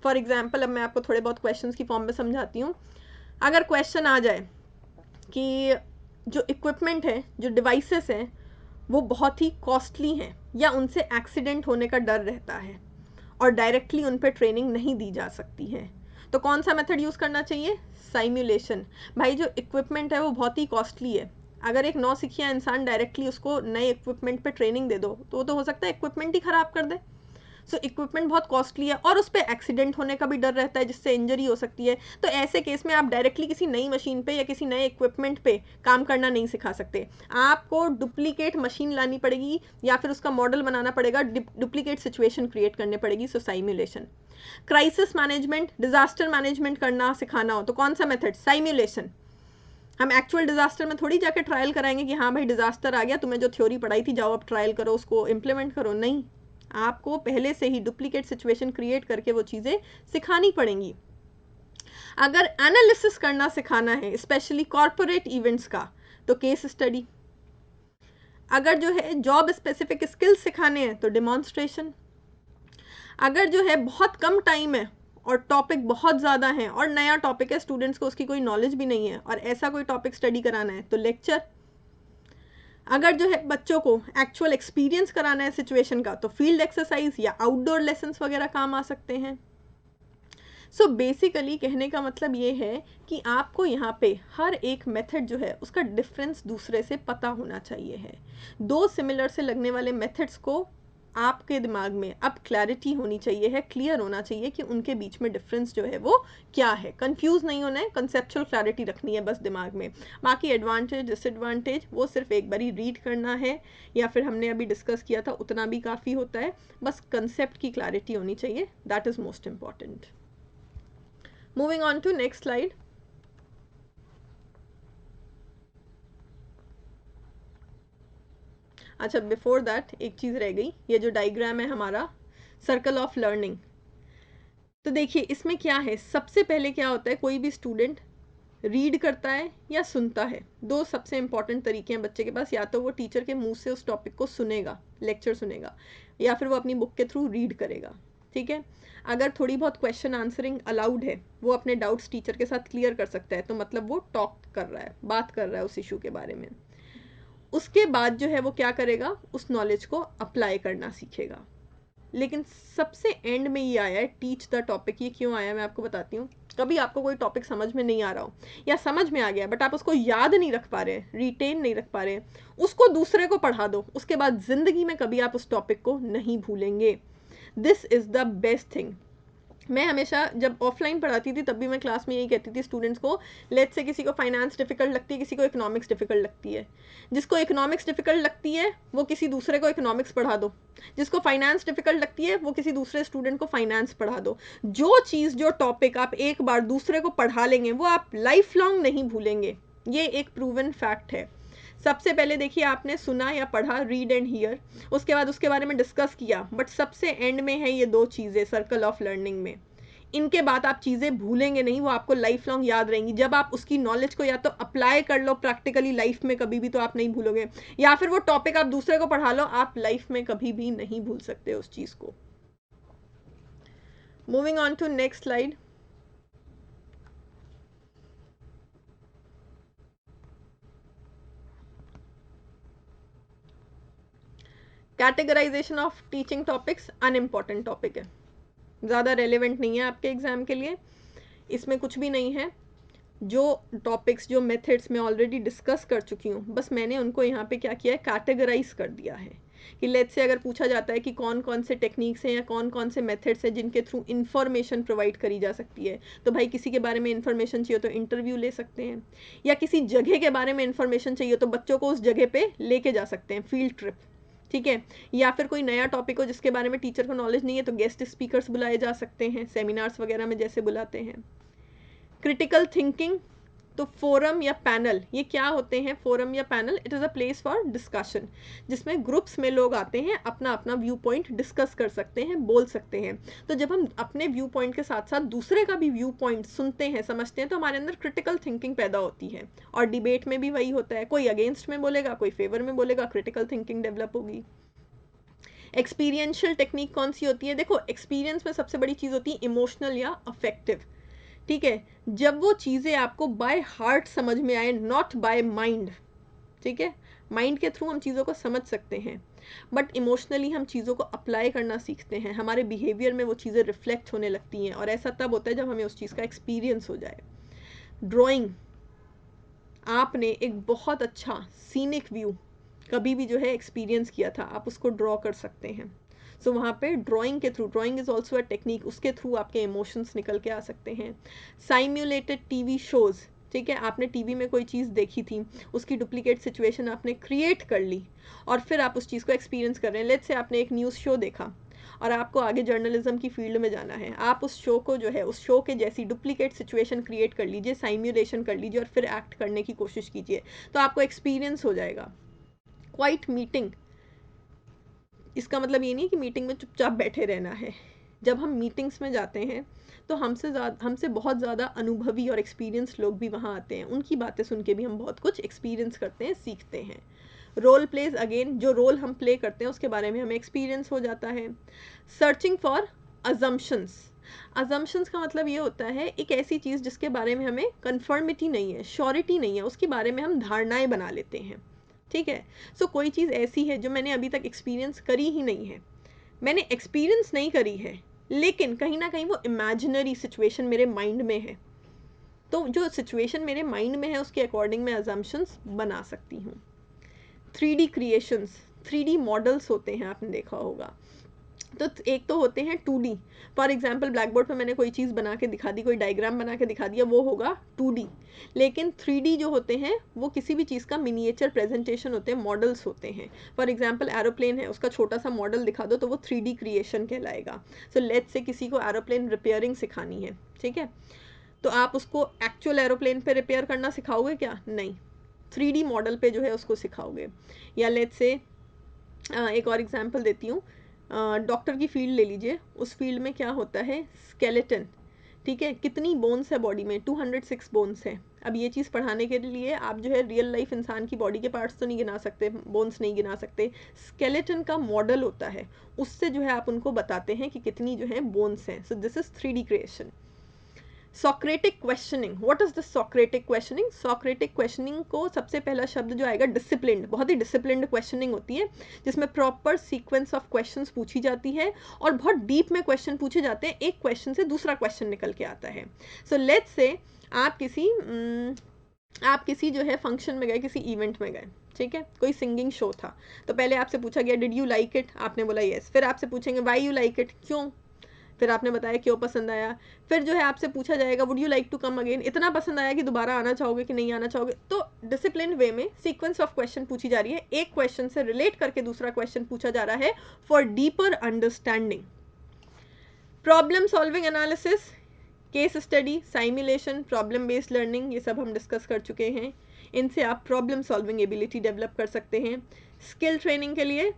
For example, अब मैं आपको थोड़े बहुत क्वेश्चन की फॉर्म में समझाती हूँ। अगर क्वेश्चन आ जाए कि जो इक्विपमेंट है, जो डिवाइसेस हैं, वो बहुत ही कॉस्टली हैं या उनसे एक्सीडेंट होने का डर रहता है और डायरेक्टली उन पर ट्रेनिंग नहीं दी जा सकती है, तो कौन सा मेथड यूज़ करना चाहिए? साइम्युलेशन। भाई जो इक्विपमेंट है वो बहुत ही कॉस्टली है, अगर एक नौसिखिया इंसान डायरेक्टली उसको नए इक्विपमेंट पे ट्रेनिंग दे दो तो वो तो हो सकता है इक्विपमेंट ही ख़राब कर दे। सो इक्विपमेंट बहुत कॉस्टली है और उस पर एक्सीडेंट होने का भी डर रहता है जिससे इंजरी हो सकती है। तो ऐसे केस में आप डायरेक्टली किसी नई मशीन पे या किसी नए इक्विपमेंट पे काम करना नहीं सिखा सकते, आपको डुप्लीकेट मशीन लानी पड़ेगी या फिर उसका मॉडल बनाना पड़ेगा, डुप्लीकेट सिचुएशन क्रिएट करने पड़ेगी। सो साइम्युलेशन। क्राइसिस मैनेजमेंट, डिजास्टर मैनेजमेंट करना सिखाना हो तो कौन सा मेथड? साइम्युलेशन। हम एक्चुअल डिजास्टर में थोड़ी जाकर ट्रायल कराएंगे कि हाँ भाई डिजास्टर आ गया, तुम्हें जो थ्योरी पढ़ाई थी जाओ अब ट्रायल करो, उसको इम्प्लीमेंट करो। नहीं, आपको पहले से ही डुप्लीकेट सिचुएशन क्रिएट करके वो चीज़ें सिखानी पड़ेंगी। अगर एनालिसिस करना सिखाना है स्पेशली कॉर्पोरेट इवेंट्स का तो केस स्टडी। अगर जो है जॉब स्पेसिफिक स्किल्स सिखाने हैं तो डिमॉन्स्ट्रेशन। अगर जो है बहुत कम टाइम है और टॉपिक बहुत ज़्यादा है और नया टॉपिक है, स्टूडेंट्स को उसकी कोई नॉलेज भी नहीं है और ऐसा कोई टॉपिक स्टडी कराना है तो लेक्चर। अगर जो है बच्चों को एक्चुअल एक्सपीरियंस कराना है सिचुएशन का तो फील्ड एक्सरसाइज या आउटडोर लेसन्स वगैरह काम आ सकते हैं। सो बेसिकली कहने का मतलब ये है कि आपको यहाँ पे हर एक मेथड जो है उसका डिफरेंस दूसरे से पता होना चाहिए है। दो सिमिलर से लगने वाले मेथड्स को आपके दिमाग में अब क्लैरिटी होनी चाहिए है, क्लियर होना चाहिए कि उनके बीच में डिफरेंस जो है वो क्या है। कंफ्यूज नहीं होना है, कंसेप्चुअल क्लैरिटी रखनी है बस दिमाग में। बाकी एडवांटेज डिसएडवांटेज वो सिर्फ एक बारी रीड करना है या फिर हमने अभी डिस्कस किया था उतना भी काफ़ी होता है, बस कंसेप्ट की क्लैरिटी होनी चाहिए, that is most important. Moving on to next slide. अच्छा, बिफोर दैट एक चीज़ रह गई, ये जो डायग्राम है हमारा सर्कल ऑफ लर्निंग। तो देखिए इसमें क्या है, सबसे पहले क्या होता है, कोई भी स्टूडेंट रीड करता है या सुनता है। दो सबसे इंपॉर्टेंट तरीके हैं बच्चे के पास, या तो वो टीचर के मुंह से उस टॉपिक को सुनेगा, लेक्चर सुनेगा, या फिर वो अपनी बुक के थ्रू रीड करेगा। ठीक है, अगर थोड़ी बहुत क्वेश्चन आंसरिंग अलाउड है, वो अपने डाउट्स टीचर के साथ क्लियर कर सकता है, तो मतलब वो टॉक कर रहा है, बात कर रहा है उस इशू के बारे में। उसके बाद जो है वो क्या करेगा, उस नॉलेज को अप्लाई करना सीखेगा। लेकिन सबसे एंड में ये आया है टीच द टॉपिक। ये क्यों आया मैं आपको बताती हूँ। कभी आपको कोई टॉपिक समझ में नहीं आ रहा हो या समझ में आ गया बट आप उसको याद नहीं रख पा रहे, रिटेन नहीं रख पा रहे, उसको दूसरे को पढ़ा दो, उसके बाद जिंदगी में कभी आप उस टॉपिक को नहीं भूलेंगे। This is the best thing. मैं हमेशा जब ऑफलाइन पढ़ाती थी तब भी मैं क्लास में यही कहती थी स्टूडेंट्स को, लेट्स से किसी को फाइनेंस डिफिकल्ट लगती है, किसी को इकोनॉमिक्स डिफिकल्ट लगती है, जिसको इकोनॉमिक्स डिफिकल्ट लगती है वो किसी दूसरे को इकोनॉमिक्स पढ़ा दो, जिसको फाइनेंस डिफिकल्ट लगती है वो किसी दूसरे स्टूडेंट को फाइनेंस पढ़ा दो। जो चीज़ जो टॉपिक आप एक बार दूसरे को पढ़ा लेंगे वो आप लाइफ लॉन्ग नहीं भूलेंगे, ये एक प्रूवन फैक्ट है। सबसे पहले देखिए आपने सुना या पढ़ा, रीड एंड हियर, उसके बाद उसके बारे में डिस्कस किया, बट सबसे एंड में है ये दो चीज़ें सर्कल ऑफ लर्निंग में। इनके बाद आप चीज़ें भूलेंगे नहीं, वो आपको लाइफ लॉन्ग याद रहेंगी। जब आप उसकी नॉलेज को या तो अप्लाई कर लो प्रैक्टिकली लाइफ में कभी भी तो आप नहीं भूलोगे, या फिर वो टॉपिक आप दूसरे को पढ़ा लो, आप लाइफ में कभी भी नहीं भूल सकते उस चीज़ को। Moving on to next slide. Categorization of teaching topics unimportant topic है, ज़्यादा रेलिवेंट नहीं है आपके एग्जाम के लिए, इसमें कुछ भी नहीं है। जो टॉपिक्स जो मेथड्स मैं ऑलरेडी डिस्कस कर चुकी हूँ, बस मैंने उनको यहाँ पे क्या किया है, कैटेगराइज कर दिया है कि लेट्स से अगर पूछा जाता है कि कौन कौन से टेक्निक्स हैं या कौन कौन से मेथड्स हैं जिनके थ्रू इन्फॉर्मेशन प्रोवाइड करी जा सकती है, तो भाई किसी के बारे में इन्फॉर्मेशन चाहिए तो इंटरव्यू ले सकते हैं, या किसी जगह के बारे में इन्फॉर्मेशन चाहिए तो बच्चों को उस जगह पे लेके जा सकते हैं, फील्ड ट्रिप। ठीक है, या फिर कोई नया टॉपिक हो जिसके बारे में टीचर को नॉलेज नहीं है तो गेस्ट स्पीकर्स बुलाए जा सकते हैं, सेमिनार्स वगैरह में जैसे बुलाते हैं। क्रिटिकल थिंकिंग, तो फोरम या पैनल, ये क्या होते हैं फोरम या panel? It is a place for discussion, जिसमें ग्रुप्स में लोग आते हैं, अपना अपना व्यू पॉइंट डिस्कस कर सकते हैं, बोल सकते हैं। तो जब हम अपने व्यू पॉइंट के साथ साथ दूसरे का भी व्यू पॉइंट सुनते हैं, समझते हैं, तो हमारे अंदर क्रिटिकल थिंकिंग पैदा होती है। और डिबेट में भी वही होता है, कोई अगेंस्ट में बोलेगा, कोई फेवर में बोलेगा, क्रिटिकल थिंकिंग डेवलप होगी। एक्सपीरियंशियल टेक्निक कौन सी होती है? देखो एक्सपीरियंस में सबसे बड़ी चीज़ होती है इमोशनल या अफेक्टिव। ठीक है, जब वो चीज़ें आपको बाय हार्ट समझ में आए, नॉट बाय माइंड। ठीक है, माइंड के थ्रू हम चीज़ों को समझ सकते हैं, बट इमोशनली हम चीज़ों को अप्लाई करना सीखते हैं, हमारे बिहेवियर में वो चीज़ें रिफ्लेक्ट होने लगती हैं, और ऐसा तब होता है जब हमें उस चीज़ का एक्सपीरियंस हो जाए। ड्राइंग, आपने एक बहुत अच्छा सीनिक व्यू कभी भी जो है एक्सपीरियंस किया था, आप उसको ड्रॉ कर सकते हैं। सो वहाँ पे ड्राइंग के through, drawing is also a technique, उसके थ्रू आपके इमोशंस निकल के आ सकते हैं। साइम्युलेटेड टीवी शोज़, ठीक है, आपने टीवी में कोई चीज़ देखी थी, उसकी डुप्लीकेट सिचुएशन आपने क्रिएट कर ली और फिर आप उस चीज़ को एक्सपीरियंस कर रहे हैं। लेट्स से आपने एक न्यूज़ शो देखा और आपको आगे जर्नलिज्म की फील्ड में जाना है, आप उस शो को जो है उस शो के जैसी डुप्लीकेट सिचुएशन क्रिएट कर लीजिए, साइम्युलेशन कर लीजिए और फिर एक्ट करने की कोशिश कीजिए, तो आपको एक्सपीरियंस हो जाएगा। क्वाइट मीटिंग, इसका मतलब ये नहीं कि मीटिंग में चुपचाप बैठे रहना है। जब हम मीटिंग्स में जाते हैं तो हमसे बहुत ज़्यादा अनुभवी और एक्सपीरियंस लोग भी वहाँ आते हैं, उनकी बातें सुन के भी हम बहुत कुछ एक्सपीरियंस करते हैं, सीखते हैं। रोल प्लेज, अगेन जो रोल हम प्ले करते हैं उसके बारे में हमें एक्सपीरियंस हो जाता है। सर्चिंग फॉर अजम्पशंस, अजम्पशंस का मतलब ये होता है एक ऐसी चीज़ जिसके बारे में हमें कन्फर्मिटी नहीं है, श्योरिटी नहीं है, उसके बारे में हम धारणाएं बना लेते हैं, ठीक है। सो कोई चीज़ ऐसी है जो मैंने अभी तक एक्सपीरियंस करी ही नहीं है, मैंने एक्सपीरियंस नहीं करी है, लेकिन कहीं ना कहीं वो इमेजिनरी सिचुएशन मेरे माइंड में है, तो जो सिचुएशन मेरे माइंड में है उसके अकॉर्डिंग मैं अजम्पशंस बना सकती हूँ। 3D क्रिएशंस, 3D मॉडल्स होते हैं, आपने देखा होगा। तो एक तो होते हैं 2D, for example black board पर मैंने कोई चीज़ बना के दिखा दी, कोई डायग्राम बना के दिखा दिया, वो होगा 2D। लेकिन 3D जो होते हैं वो किसी भी चीज़ का मिनिएचर प्रेजेंटेशन होते हैं, मॉडल्स होते हैं। फॉर एग्जाम्पल एरोप्लेन है, उसका छोटा सा मॉडल दिखा दो तो वो 3D क्रिएशन कहलाएगा। सो लेट्स से किसी को एरोप्लेन रिपेयरिंग सिखानी है, ठीक है, तो आप उसको एक्चुअल एरोप्लेन पे रिपेयर करना सिखाओगे क्या? नहीं, 3D मॉडल पे जो है उसको सिखाओगे। या लेट्स से एक और एग्जांपल देती हूँ, डॉक्टर की फील्ड ले लीजिए, उस फील्ड में क्या होता है, स्केलेटन, ठीक है, कितनी बोन्स है बॉडी में, 206 बोन्स है। अब ये चीज़ पढ़ाने के लिए आप जो है रियल लाइफ इंसान की बॉडी के पार्ट्स तो नहीं गिना सकते, बोन्स नहीं गिना सकते, स्केलेटन का मॉडल होता है, उससे जो है आप उनको बताते हैं कि कितनी जो है बोन्स हैं। So this is 3D creation. Socratic questioning, what is the Socratic questioning? Socratic questioning को सबसे पहला शब्द जो आएगा डिसिप्लिन्ड, बहुत ही डिसिप्लिन्ड क्वेश्चनिंग होती है, जिसमें प्रॉपर सीक्वेंस ऑफ क्वेश्चंस पूछी जाती है और बहुत डीप में क्वेश्चन पूछे जाते हैं, एक क्वेश्चन से दूसरा क्वेश्चन निकल के आता है। सो लेट्स से आप किसी जो है फंक्शन में गए, किसी इवेंट में गए, ठीक है, कोई सिंगिंग शो था, तो पहले आपसे पूछा गया डिड यू लाइक इट, आपने बोला यस, फिर आपसे पूछेंगे व्हाई यू लाइक इट, क्यों, फिर आपने बताया क्यों पसंद आया, फिर जो है आपसे पूछा जाएगा would you like to come again, इतना पसंद आया कि दोबारा आना चाहोगे कि नहीं आना चाहोगे। तो डिसिप्लिन वे में सीक्वेंस ऑफ क्वेश्चन पूछी जा रही है, एक क्वेश्चन से रिलेट करके दूसरा क्वेश्चन पूछा जा रहा है for deeper understanding. Problem solving analysis, case study, simulation, problem based learning, ये सब हम डिस्कस कर चुके हैं, इनसे आप प्रॉब्लम सॉल्विंग एबिलिटी डेवलप कर सकते हैं। स्किल ट्रेनिंग के लिए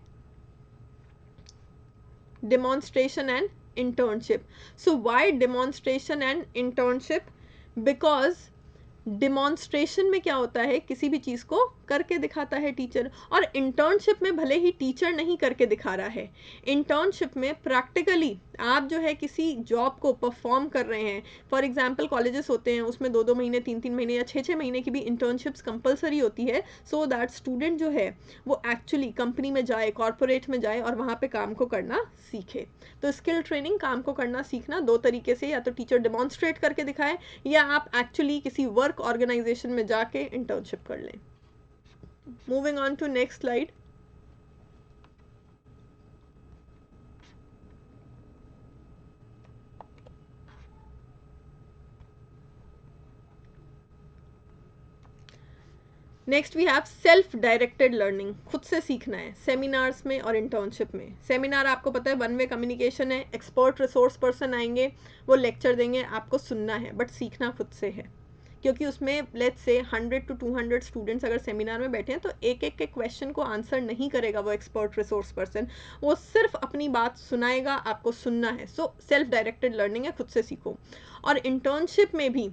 demonstration and internship. So why demonstration and internship? Because demonstration में क्या होता है, किसी भी चीज़ को करके दिखाता है टीचर, और इंटर्नशिप में भले ही टीचर नहीं करके दिखा रहा है, इंटर्नशिप में प्रैक्टिकली आप जो है किसी जॉब को परफॉर्म कर रहे हैं। फॉर एग्जांपल कॉलेजेस होते हैं, उसमें 2-2 महीने, 3-3 महीने या 6-6 महीने की भी इंटर्नशिप्स कंपलसरी होती है, सो दैट स्टूडेंट जो है वो एक्चुअली कंपनी में जाए, कॉरपोरेट में जाए और वहाँ पे काम को करना सीखे। तो स्किल ट्रेनिंग, काम को करना सीखना, दो तरीके से, या तो टीचर डिमॉन्स्ट्रेट करके दिखाए या आप एक्चुअली किसी वर्क ऑर्गेनाइजेशन में जाके इंटर्नशिप कर लें। Moving on to next slide. Next we have self directed learning, खुद से सीखना है, सेमिनार्स में और इंटर्नशिप में। सेमिनार आपको पता है वन वे कम्युनिकेशन है, एक्सपर्ट रिसोर्स पर्सन आएंगे, वो लेक्चर देंगे, आपको सुनना है, बट सीखना खुद से है, क्योंकि उसमें लेट्स से 100 to 200 स्टूडेंट्स अगर सेमिनार में बैठे हैं तो एक एक के क्वेश्चन को आंसर नहीं करेगा वो एक्सपर्ट रिसोर्स पर्सन, वो सिर्फ अपनी बात सुनाएगा, आपको सुनना है। सो सेल्फ डायरेक्टेड लर्निंग है, खुद से सीखो। और इंटर्नशिप में भी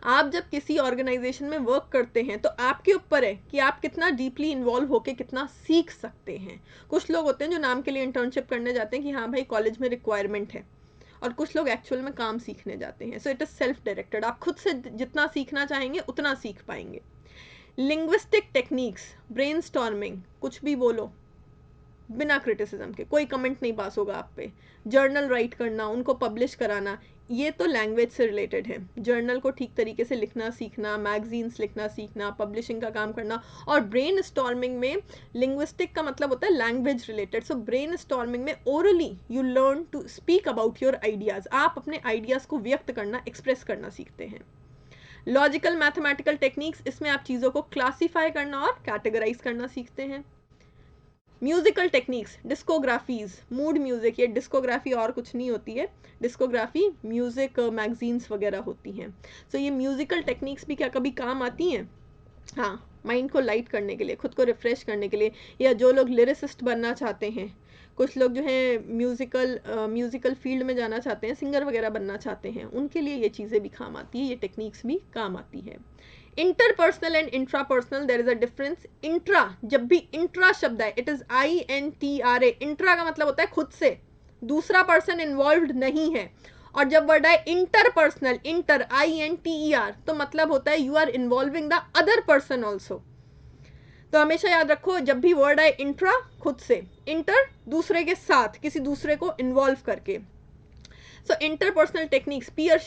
आप जब किसी ऑर्गेनाइजेशन में वर्क करते हैं तो आपके ऊपर है कि आप कितना डीपली इन्वॉल्व होकर कितना सीख सकते हैं। कुछ लोग होते हैं जो नाम के लिए इंटर्नशिप करने जाते हैं कि हाँ भाई कॉलेज में रिक्वायरमेंट है, और कुछ लोग एक्चुअल में काम सीखने जाते हैं। So it is self directed, आप खुद से जितना सीखना चाहेंगे उतना सीख पाएंगे। लिंग्विस्टिक टेक्निक्स, ब्रेनस्टॉर्मिंग, कुछ भी बोलो, बिना क्रिटिसिज्म के, कोई कमेंट नहीं पास होगा आप पे। जर्नल राइट करना, उनको पब्लिश कराना, ये तो लैंग्वेज से रिलेटेड है। जर्नल को ठीक तरीके से लिखना सीखना, मैगजीन्स लिखना सीखना, पब्लिशिंग का काम करना। और ब्रेन स्टॉर्मिंग में लिंग्विस्टिक का मतलब होता है language related. So brainstorming में orally you learn to speak about your ideas, आप अपने आइडियाज़ को व्यक्त करना, एक्सप्रेस करना सीखते हैं। लॉजिकल मैथमेटिकल टेक्निक्स, इसमें आप चीज़ों को क्लासीफाई करना और कैटेगराइज करना सीखते हैं। म्यूजिकल टेक्निक्स, डिस्कोग्राफीज, मूड म्यूजिक, ये डिस्कोग्राफी और कुछ नहीं होती है, डिस्कोग्राफी म्यूजिक मैगजीन्स वगैरह होती हैं। सो ये म्यूजिकल टेक्निक्स भी क्या कभी काम आती हैं? हाँ, माइंड को लाइट करने के लिए, खुद को रिफ्रेश करने के लिए, या जो लोग लिरिसिस्ट बनना चाहते हैं, कुछ लोग जो है म्यूजिकल फील्ड में जाना चाहते हैं, सिंगर वगैरह बनना चाहते हैं, उनके लिए ये चीज़ें भी काम आती है, ये टेक्निक्स भी काम आती है। Interpersonal and intrapersonal, there is a difference. Intra, जब भी इंट्रा शब्द है, इट इज INTRA, इंट्रा का मतलब होता है खुद से, दूसरा पर्सन इन्वॉल्व नहीं है। और जब वर्ड है इंटरपर्सनल, इंटर INTER, तो मतलब होता है you are involving the other person also. तो हमेशा याद रखो, जब भी वर्ड आए इंट्रा खुद से, इंटर दूसरे के साथ, किसी दूसरे को इन्वॉल्व करके। सो इंटरपर्सनल टेक्निक्स, पीयर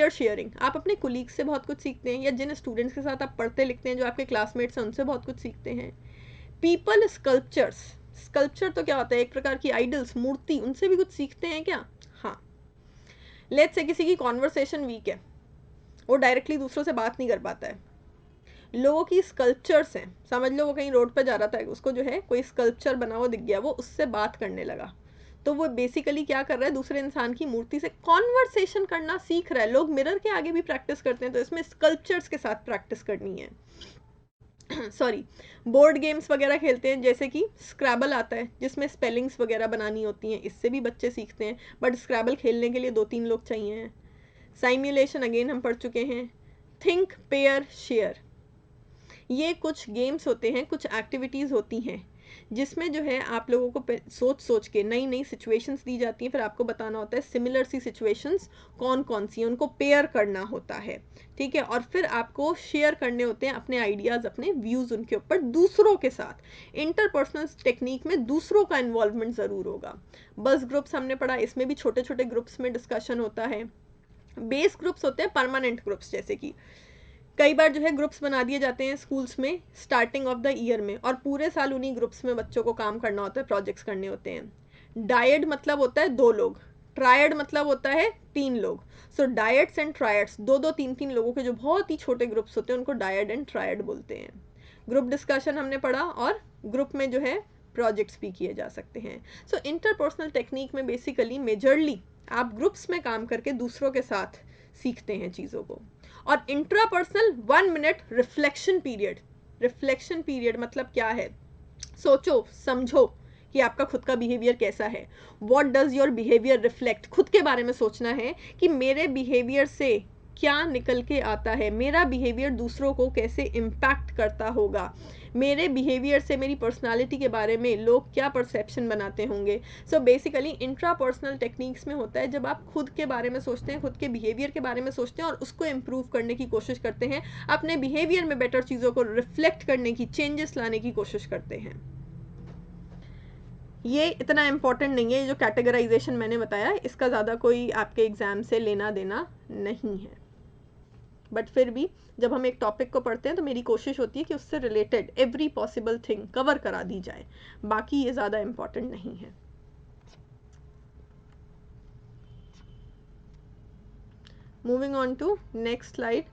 शेयरिंग, आप अपने कुलीग से बहुत कुछ सीखते हैं, या जिन स्टूडेंट्स के साथ आप पढ़ते लिखते हैं, जो आपके क्लासमेट्स हैं, उनसे बहुत कुछ सीखते हैं। पीपल स्कल्पचर्स, स्कल्पचर तो क्या होता है, एक प्रकार की आइडल्स, मूर्ति, उनसे भी कुछ सीखते हैं क्या? हाँ। लेट्स से किसी की कॉन्वर्सेशन वीक है, वो डायरेक्टली दूसरों से बात नहीं कर पाता है, लोगों की स्कल्पचर्स हैं, समझ लो वो कहीं रोड पर जा रहा था, उसको जो है कोई स्कल्पचर बना हुआ दिख गया, वो उससे बात करने लगा, तो वो बेसिकली क्या कर रहा है, दूसरे इंसान की मूर्ति से कॉन्वर्सेशन करना सीख रहा है। लोग मिरर के आगे भी प्रैक्टिस करते हैं, तो इसमें स्कल्पचर्स के साथ प्रैक्टिस करनी है। सॉरी, बोर्ड गेम्स वगैरह खेलते हैं, जैसे कि स्क्रैबल आता है, जिसमें स्पेलिंग्स वगैरह बनानी होती हैं, इससे भी बच्चे सीखते हैं, बट स्क्रैबल खेलने के लिए 2-3 लोग चाहिए हैं। साइम्युलेशन अगेन हम पढ़ चुके हैं। थिंक, पेयर, शेयर, ये कुछ गेम्स होते हैं, कुछ एक्टिविटीज़ होती हैं, जिसमें जो है आप लोगों को सोच सोच के नई नई सिचुएशंस दी जाती हैं, फिर आपको बताना होता है सिमिलर सी सिचुएशंस कौन कौन सी हैं, उनको पेयर करना होता है, ठीक है। और फिर आपको शेयर करने होते हैं अपने आइडियाज़, अपने व्यूज़ उनके ऊपर दूसरों के साथ। इंटरपर्सनल टेक्निक में दूसरों का इन्वॉल्वमेंट ज़रूर होगा। बस ग्रुप्स हमने पढ़ा, इसमें भी छोटे छोटे ग्रुप्स में डिस्कशन होता है। बेस ग्रुप्स होते हैं परमानेंट ग्रुप्स, जैसे कि कई बार जो है ग्रुप्स बना दिए जाते हैं स्कूल्स में स्टार्टिंग ऑफ द ईयर में, और पूरे साल उन्हीं ग्रुप्स में बच्चों को काम करना होता है, प्रोजेक्ट्स करने होते हैं। डायड मतलब होता है 2 लोग, ट्रायड मतलब होता है 3 लोग। सो डायड्स एंड ट्रायड्स, 2-2, 3-3 लोगों के जो बहुत ही छोटे ग्रुप्स होते हैं, उनको डायड एंड ट्रायड बोलते हैं। ग्रुप डिस्कशन हमने पढ़ा, और ग्रुप में जो है प्रोजेक्ट्स भी किए जा सकते हैं। सो इंटरपर्सनल टेक्निक में बेसिकली मेजरली आप ग्रुप्स में काम करके दूसरों के साथ सीखते हैं चीज़ों को। और intrapersonal 1 minute reflection period, reflection period मतलब क्या है, सोचो समझो कि आपका खुद का बिहेवियर कैसा है। What does your behaviour reflect, खुद के बारे में सोचना है कि मेरे बिहेवियर से क्या निकल के आता है, मेरा बिहेवियर दूसरों को कैसे इम्पैक्ट करता होगा, मेरे बिहेवियर से मेरी पर्सनालिटी के बारे में लोग क्या परसेप्शन बनाते होंगे। सो बेसिकली इंट्रापर्सनल टेक्निक्स में होता है जब आप खुद के बारे में सोचते हैं, खुद के बिहेवियर के बारे में सोचते हैं, और उसको इम्प्रूव करने की कोशिश करते हैं, अपने बिहेवियर में बेटर चीज़ों को रिफ्लेक्ट करने की, चेंजेस लाने की कोशिश करते हैं। ये इतना इम्पॉर्टेंट नहीं है, ये जो कैटेगराइजेशन मैंने बताया, इसका ज़्यादा कोई आपके एग्ज़ाम से लेना देना नहीं है, बट फिर भी जब हम एक टॉपिक को पढ़ते हैं तो मेरी कोशिश होती है कि उससे related every possible thing cover करा दी जाए, बाकी ये ज़्यादा इम्पॉर्टेंट नहीं है। Moving on to next slide,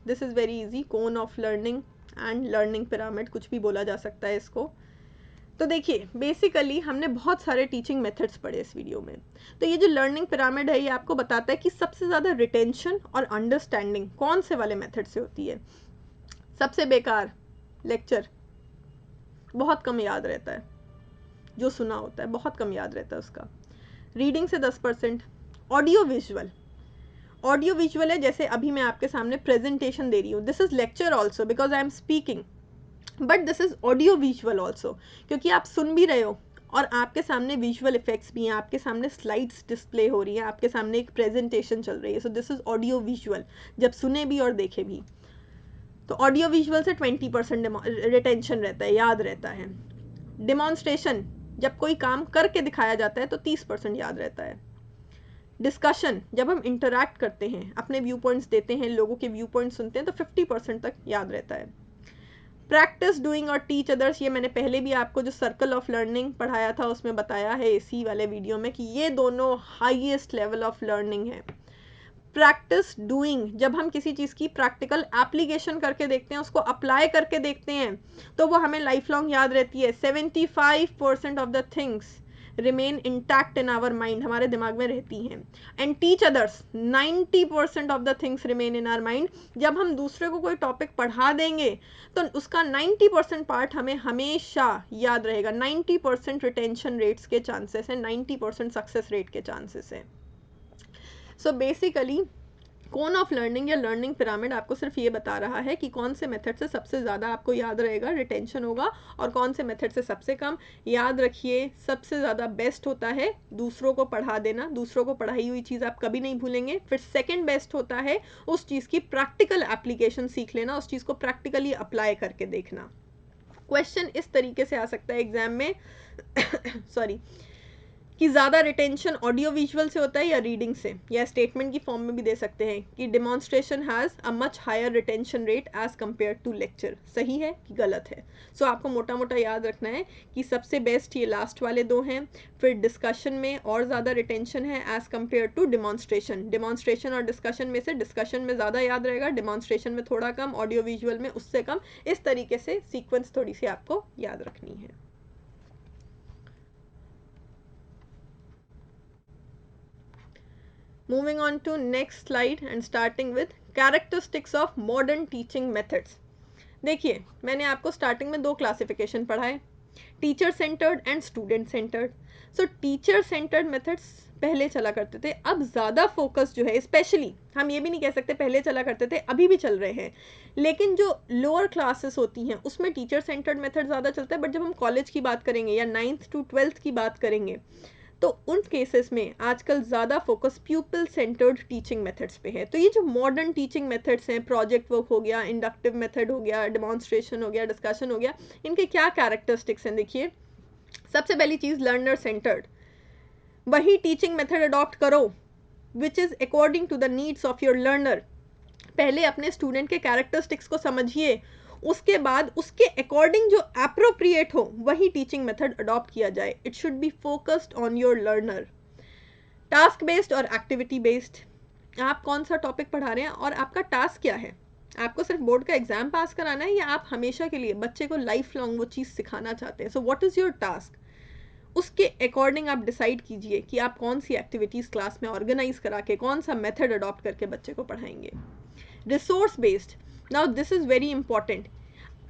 this is very easy, cone of learning and learning pyramid, कुछ भी बोला जा सकता है इसको। तो देखिए बेसिकली हमने बहुत सारे टीचिंग मेथड्स पढ़े इस वीडियो में। तो ये जो लर्निंग पिरामिड है, ये आपको बताता है कि सबसे ज़्यादा रिटेंशन और अंडरस्टैंडिंग कौन से वाले मेथड से होती है। सबसे बेकार लेक्चर, बहुत कम याद रहता है, जो सुना होता है बहुत कम याद रहता है उसका। रीडिंग से 10%। ऑडियो विजुअल, ऑडियो विजुअल है, जैसे अभी मैं आपके सामने प्रेजेंटेशन दे रही हूँ, this is lecture also because I am speaking, but this is audio visual also, क्योंकि आप सुन भी रहे हो और आपके सामने विजुअल इफेक्ट्स भी हैं, आपके सामने स्लाइड्स डिस्प्ले हो रही हैं, आपके सामने एक प्रेजेंटेशन चल रही है। So this is audio visual, जब सुने भी और देखे भी। तो ऑडियो विजुअल से 20% रिटेंशन रहता है, याद रहता है। डिमॉन्स्ट्रेशन, जब कोई काम करके दिखाया जाता है तो 30% याद रहता है। डिस्कशन, जब हम इंटरैक्ट करते हैं, अपने व्यू पॉइंट्स देते हैं, लोगों के व्यू पॉइंट्स सुनते हैं, तो 50% तक याद रहता है। प्रैक्टिस डूइंग और टीच अदर्स, ये मैंने पहले भी आपको जो सर्कल ऑफ लर्निंग पढ़ाया था उसमें बताया है इसी वाले वीडियो में कि ये दोनों हाईएस्ट लेवल ऑफ लर्निंग है। प्रैक्टिस डूइंग, जब हम किसी चीज़ की प्रैक्टिकल एप्लीकेशन करके देखते हैं, उसको अप्लाई करके देखते हैं, तो वो हमें लाइफ लॉन्ग याद रहती है। 75% of the things remain intact in our mind, हमारे दिमाग में रहती हैं। And teach others, 90% of the things remain in our mind. जब हम दूसरे को कोई टॉपिक पढ़ा देंगे तो उसका 90% पार्ट हमें हमेशा याद रहेगा। 90% रिटेंशन रेट्स के चांसेस हैं, 90% सक्सेस रेट के चांसेस हैं। So basically cone of learning या लर्निंग पिरामिड आपको सिर्फ ये बता रहा है कि कौन से मेथड से सबसे ज़्यादा आपको याद रहेगा, रिटेंशन होगा, और कौन से मेथड से सबसे कम। याद रखिए, सबसे ज़्यादा बेस्ट होता है दूसरों को पढ़ा देना, दूसरों को पढ़ाई हुई चीज़ आप कभी नहीं भूलेंगे। फिर सेकंड बेस्ट होता है उस चीज़ की प्रैक्टिकल एप्लीकेशन सीख लेना, उस चीज़ को प्रैक्टिकली अप्लाई करके देखना। क्वेश्चन इस तरीके से आ सकता है एग्जाम में सॉरी कि ज़्यादा रिटेंशन ऑडियो विजुअल से होता है या रीडिंग से, या स्टेटमेंट की फॉर्म में भी दे सकते हैं कि demonstration has a much higher retention rate as compare to lecture. सही है कि गलत है? सो आपको मोटा मोटा याद रखना है कि सबसे बेस्ट ये लास्ट वाले दो हैं। फिर डिस्कशन में और ज़्यादा रिटेंशन है as compare to demonstration. Demonstration और डिस्कशन में से डिस्कशन में ज़्यादा याद रहेगा, डिमॉन्स्ट्रेशन में थोड़ा कम, ऑडियो विजुअल में उससे कम। इस तरीके से सीक्वेंस थोड़ी सी आपको याद रखनी है। Moving on to next slide and starting with characteristics of modern teaching methods. देखिए, मैंने आपको स्टार्टिंग में दो क्लासिफिकेशन पढ़ाए, teacher centred and student centred. So teacher centred methods पहले चला करते थे, अब ज़्यादा फोकस जो है, स्पेशली हम ये भी नहीं कह सकते पहले चला करते थे, अभी भी चल रहे हैं, लेकिन जो लोअर क्लासेस होती हैं उसमें टीचर सेंटर्ड मेथड ज़्यादा चलता है। बट जब हम कॉलेज की बात करेंगे या 9th to 12th की बात करेंगे तो उन केसेस में आजकल ज़्यादा फोकस प्यूपिल सेंटर्ड टीचिंग मेथड्स पे है। तो ये जो मॉडर्न टीचिंग मेथड्स हैं, प्रोजेक्ट वर्क हो गया, इंडक्टिव मेथड हो गया, डेमोन्स्ट्रेशन हो गया, डिस्कशन हो गया, इनके क्या कैरेक्टरिस्टिक्स हैं? देखिए, सबसे पहली चीज़ लर्नर सेंटर्ड। वही टीचिंग मेथड अडॉप्ट करो which is according to the needs of your learner. पहले अपने स्टूडेंट के कैरेक्टरिस्टिक्स को समझिए, उसके बाद उसके अकॉर्डिंग जो एप्रोप्रिएट हो वही टीचिंग मेथड अडॉप्ट किया जाए। It should be focused on your learner. Task based और एक्टिविटी बेस्ड, आप कौन सा टॉपिक पढ़ा रहे हैं और आपका टास्क क्या है? आपको सिर्फ बोर्ड का एग्जाम पास कराना है या आप हमेशा के लिए बच्चे को लाइफ लॉन्ग वो चीज़ सिखाना चाहते हैं? So what is your task? उसके अकॉर्डिंग आप डिसाइड कीजिए कि आप कौन सी एक्टिविटीज़ क्लास में ऑर्गेनाइज करा के कौन सा मेथड अडॉप्ट करके बच्चे को पढ़ाएंगे। Resource based, now this is very important.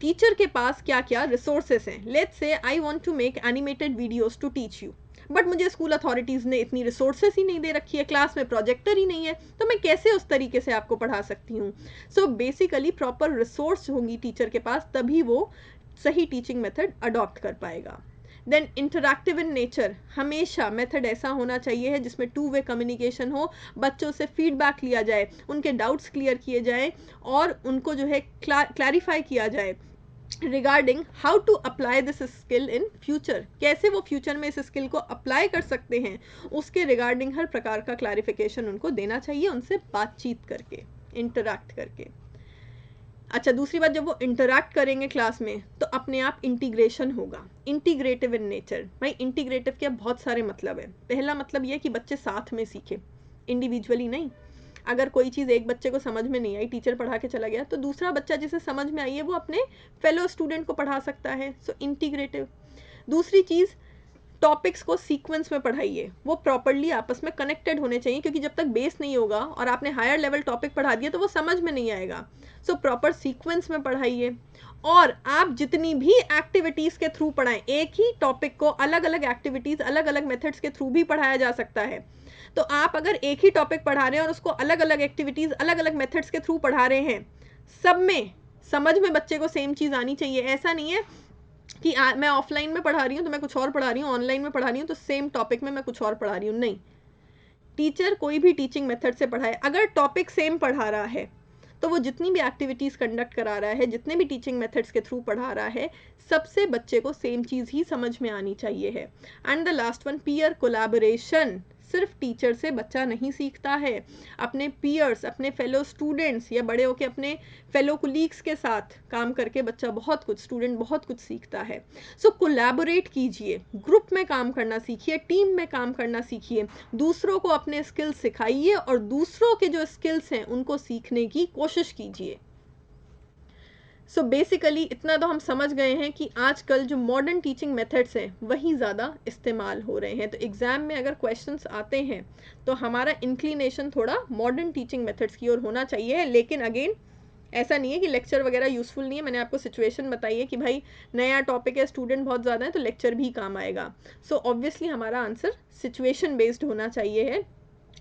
Teacher के पास क्या क्या रिसोर्सेस हैं? Let's say I want to make animated videos to teach you, but मुझे स्कूल अथॉरिटीज़ ने इतनी रिसोर्सेस ही नहीं दे रखी है, क्लास में प्रोजेक्टर ही नहीं है, तो मैं कैसे उस तरीके से आपको पढ़ा सकती हूँ? सो बेसिकली प्रॉपर रिसोर्स होंगी टीचर के पास, तभी वो सही टीचिंग मेथड अडॉप्ट कर पाएगा। देन इंटरैक्टिव इन नेचर, हमेशा मेथड ऐसा होना चाहिए है जिसमें 2 वे कम्युनिकेशन हो, बच्चों से फीडबैक लिया जाए, उनके डाउट्स क्लियर किए जाए और उनको जो है क्लैरिफाई किया जाए regarding how to apply this skill in future. कैसे वो फ्यूचर में इस स्किल को अप्लाई कर सकते हैं, उसके रिगार्डिंग हर प्रकार का क्लैरिफिकेशन उनको देना चाहिए, उनसे बातचीत करके, इंटरैक्ट करके। अच्छा, दूसरी बात, जब वो इंटरैक्ट करेंगे क्लास में तो अपने आप इंटीग्रेशन होगा। इंटीग्रेटिव इन नेचर, भाई इंटीग्रेटिव के बहुत सारे मतलब है। पहला मतलब ये कि बच्चे साथ में सीखें, इंडिविजुअली नहीं। अगर कोई चीज़ एक बच्चे को समझ में नहीं आई, टीचर पढ़ा के चला गया, तो दूसरा बच्चा जिसे समझ में आई है वो अपने फेलो स्टूडेंट को पढ़ा सकता है। सो इंटीग्रेटिव। दूसरी चीज़, टॉपिक्स को सीक्वेंस में पढ़ाइए, वो प्रॉपरली आपस में कनेक्टेड होने चाहिए, क्योंकि जब तक बेस नहीं होगा और आपने हायर लेवल टॉपिक पढ़ा दिया तो वो समझ में नहीं आएगा। सो प्रॉपर सीक्वेंस में पढ़ाइए। और आप जितनी भी एक्टिविटीज़ के थ्रू पढ़ाएं, एक ही टॉपिक को अलग अलग एक्टिविटीज़, अलग अलग मेथड्स के थ्रू भी पढ़ाया जा सकता है। तो आप अगर एक ही टॉपिक पढ़ा रहे हैं और उसको अलग अलग एक्टिविटीज़, अलग अलग मेथड्स के थ्रू पढ़ा रहे हैं, सब में समझ में बच्चे को सेम चीज़ आनी चाहिए। ऐसा नहीं है कि मैं ऑफलाइन में पढ़ा रही हूँ तो मैं कुछ और पढ़ा रही हूँ, ऑनलाइन में पढ़ा रही हूँ तो सेम टॉपिक में मैं कुछ और पढ़ा रही हूँ। नहीं, टीचर कोई भी टीचिंग मेथड से पढ़ाए, अगर टॉपिक सेम पढ़ा रहा है तो वो जितनी भी एक्टिविटीज़ कंडक्ट करा रहा है, जितने भी टीचिंग मेथड्स के थ्रू पढ़ा रहा है, सबसे बच्चे को सेम चीज़ ही समझ में आनी चाहिए है। And the last one, peer collaboration. सिर्फ टीचर से बच्चा नहीं सीखता है, अपने पीयर्स, अपने फेलो स्टूडेंट्स या बड़े होकर अपने फेलो कुलीग्स के साथ काम करके बच्चा बहुत कुछ, स्टूडेंट बहुत कुछ सीखता है। सो कोलैबोरेट कीजिए, ग्रुप में काम करना सीखिए, टीम में काम करना सीखिए, दूसरों को अपने स्किल्स सिखाइए और दूसरों के जो स्किल्स हैं उनको सीखने की कोशिश कीजिए। सो बेसिकली इतना तो हम समझ गए हैं कि आजकल जो मॉडर्न टीचिंग मेथड्स हैं वही ज़्यादा इस्तेमाल हो रहे हैं। तो एग्ज़ाम में अगर क्वेश्चंस आते हैं तो हमारा इंक्लिनेशन थोड़ा मॉडर्न टीचिंग मेथड्स की ओर होना चाहिए। लेकिन अगेन ऐसा नहीं है कि लेक्चर वगैरह यूज़फुल नहीं है। मैंने आपको सिचुएशन बताई है कि भाई नया टॉपिक है, स्टूडेंट बहुत ज़्यादा है, तो लेक्चर भी काम आएगा। सो ऑब्वियसली हमारा आंसर सिचुएशन बेस्ड होना चाहिए है,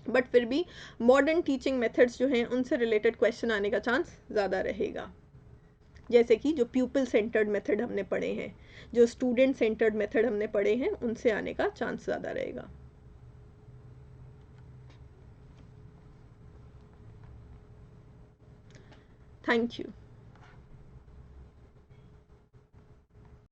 बट फिर भी मॉडर्न टीचिंग मेथड्स जो हैं उनसे रिलेटेड क्वेश्चन आने का चांस ज़्यादा रहेगा। जैसे कि जो प्यूपल सेंटर्ड मेथड हमने पढ़े हैं, जो स्टूडेंट सेंटर्ड मेथड हमने पढ़े हैं, उनसे आने का चांस ज़्यादा रहेगा। Thank you.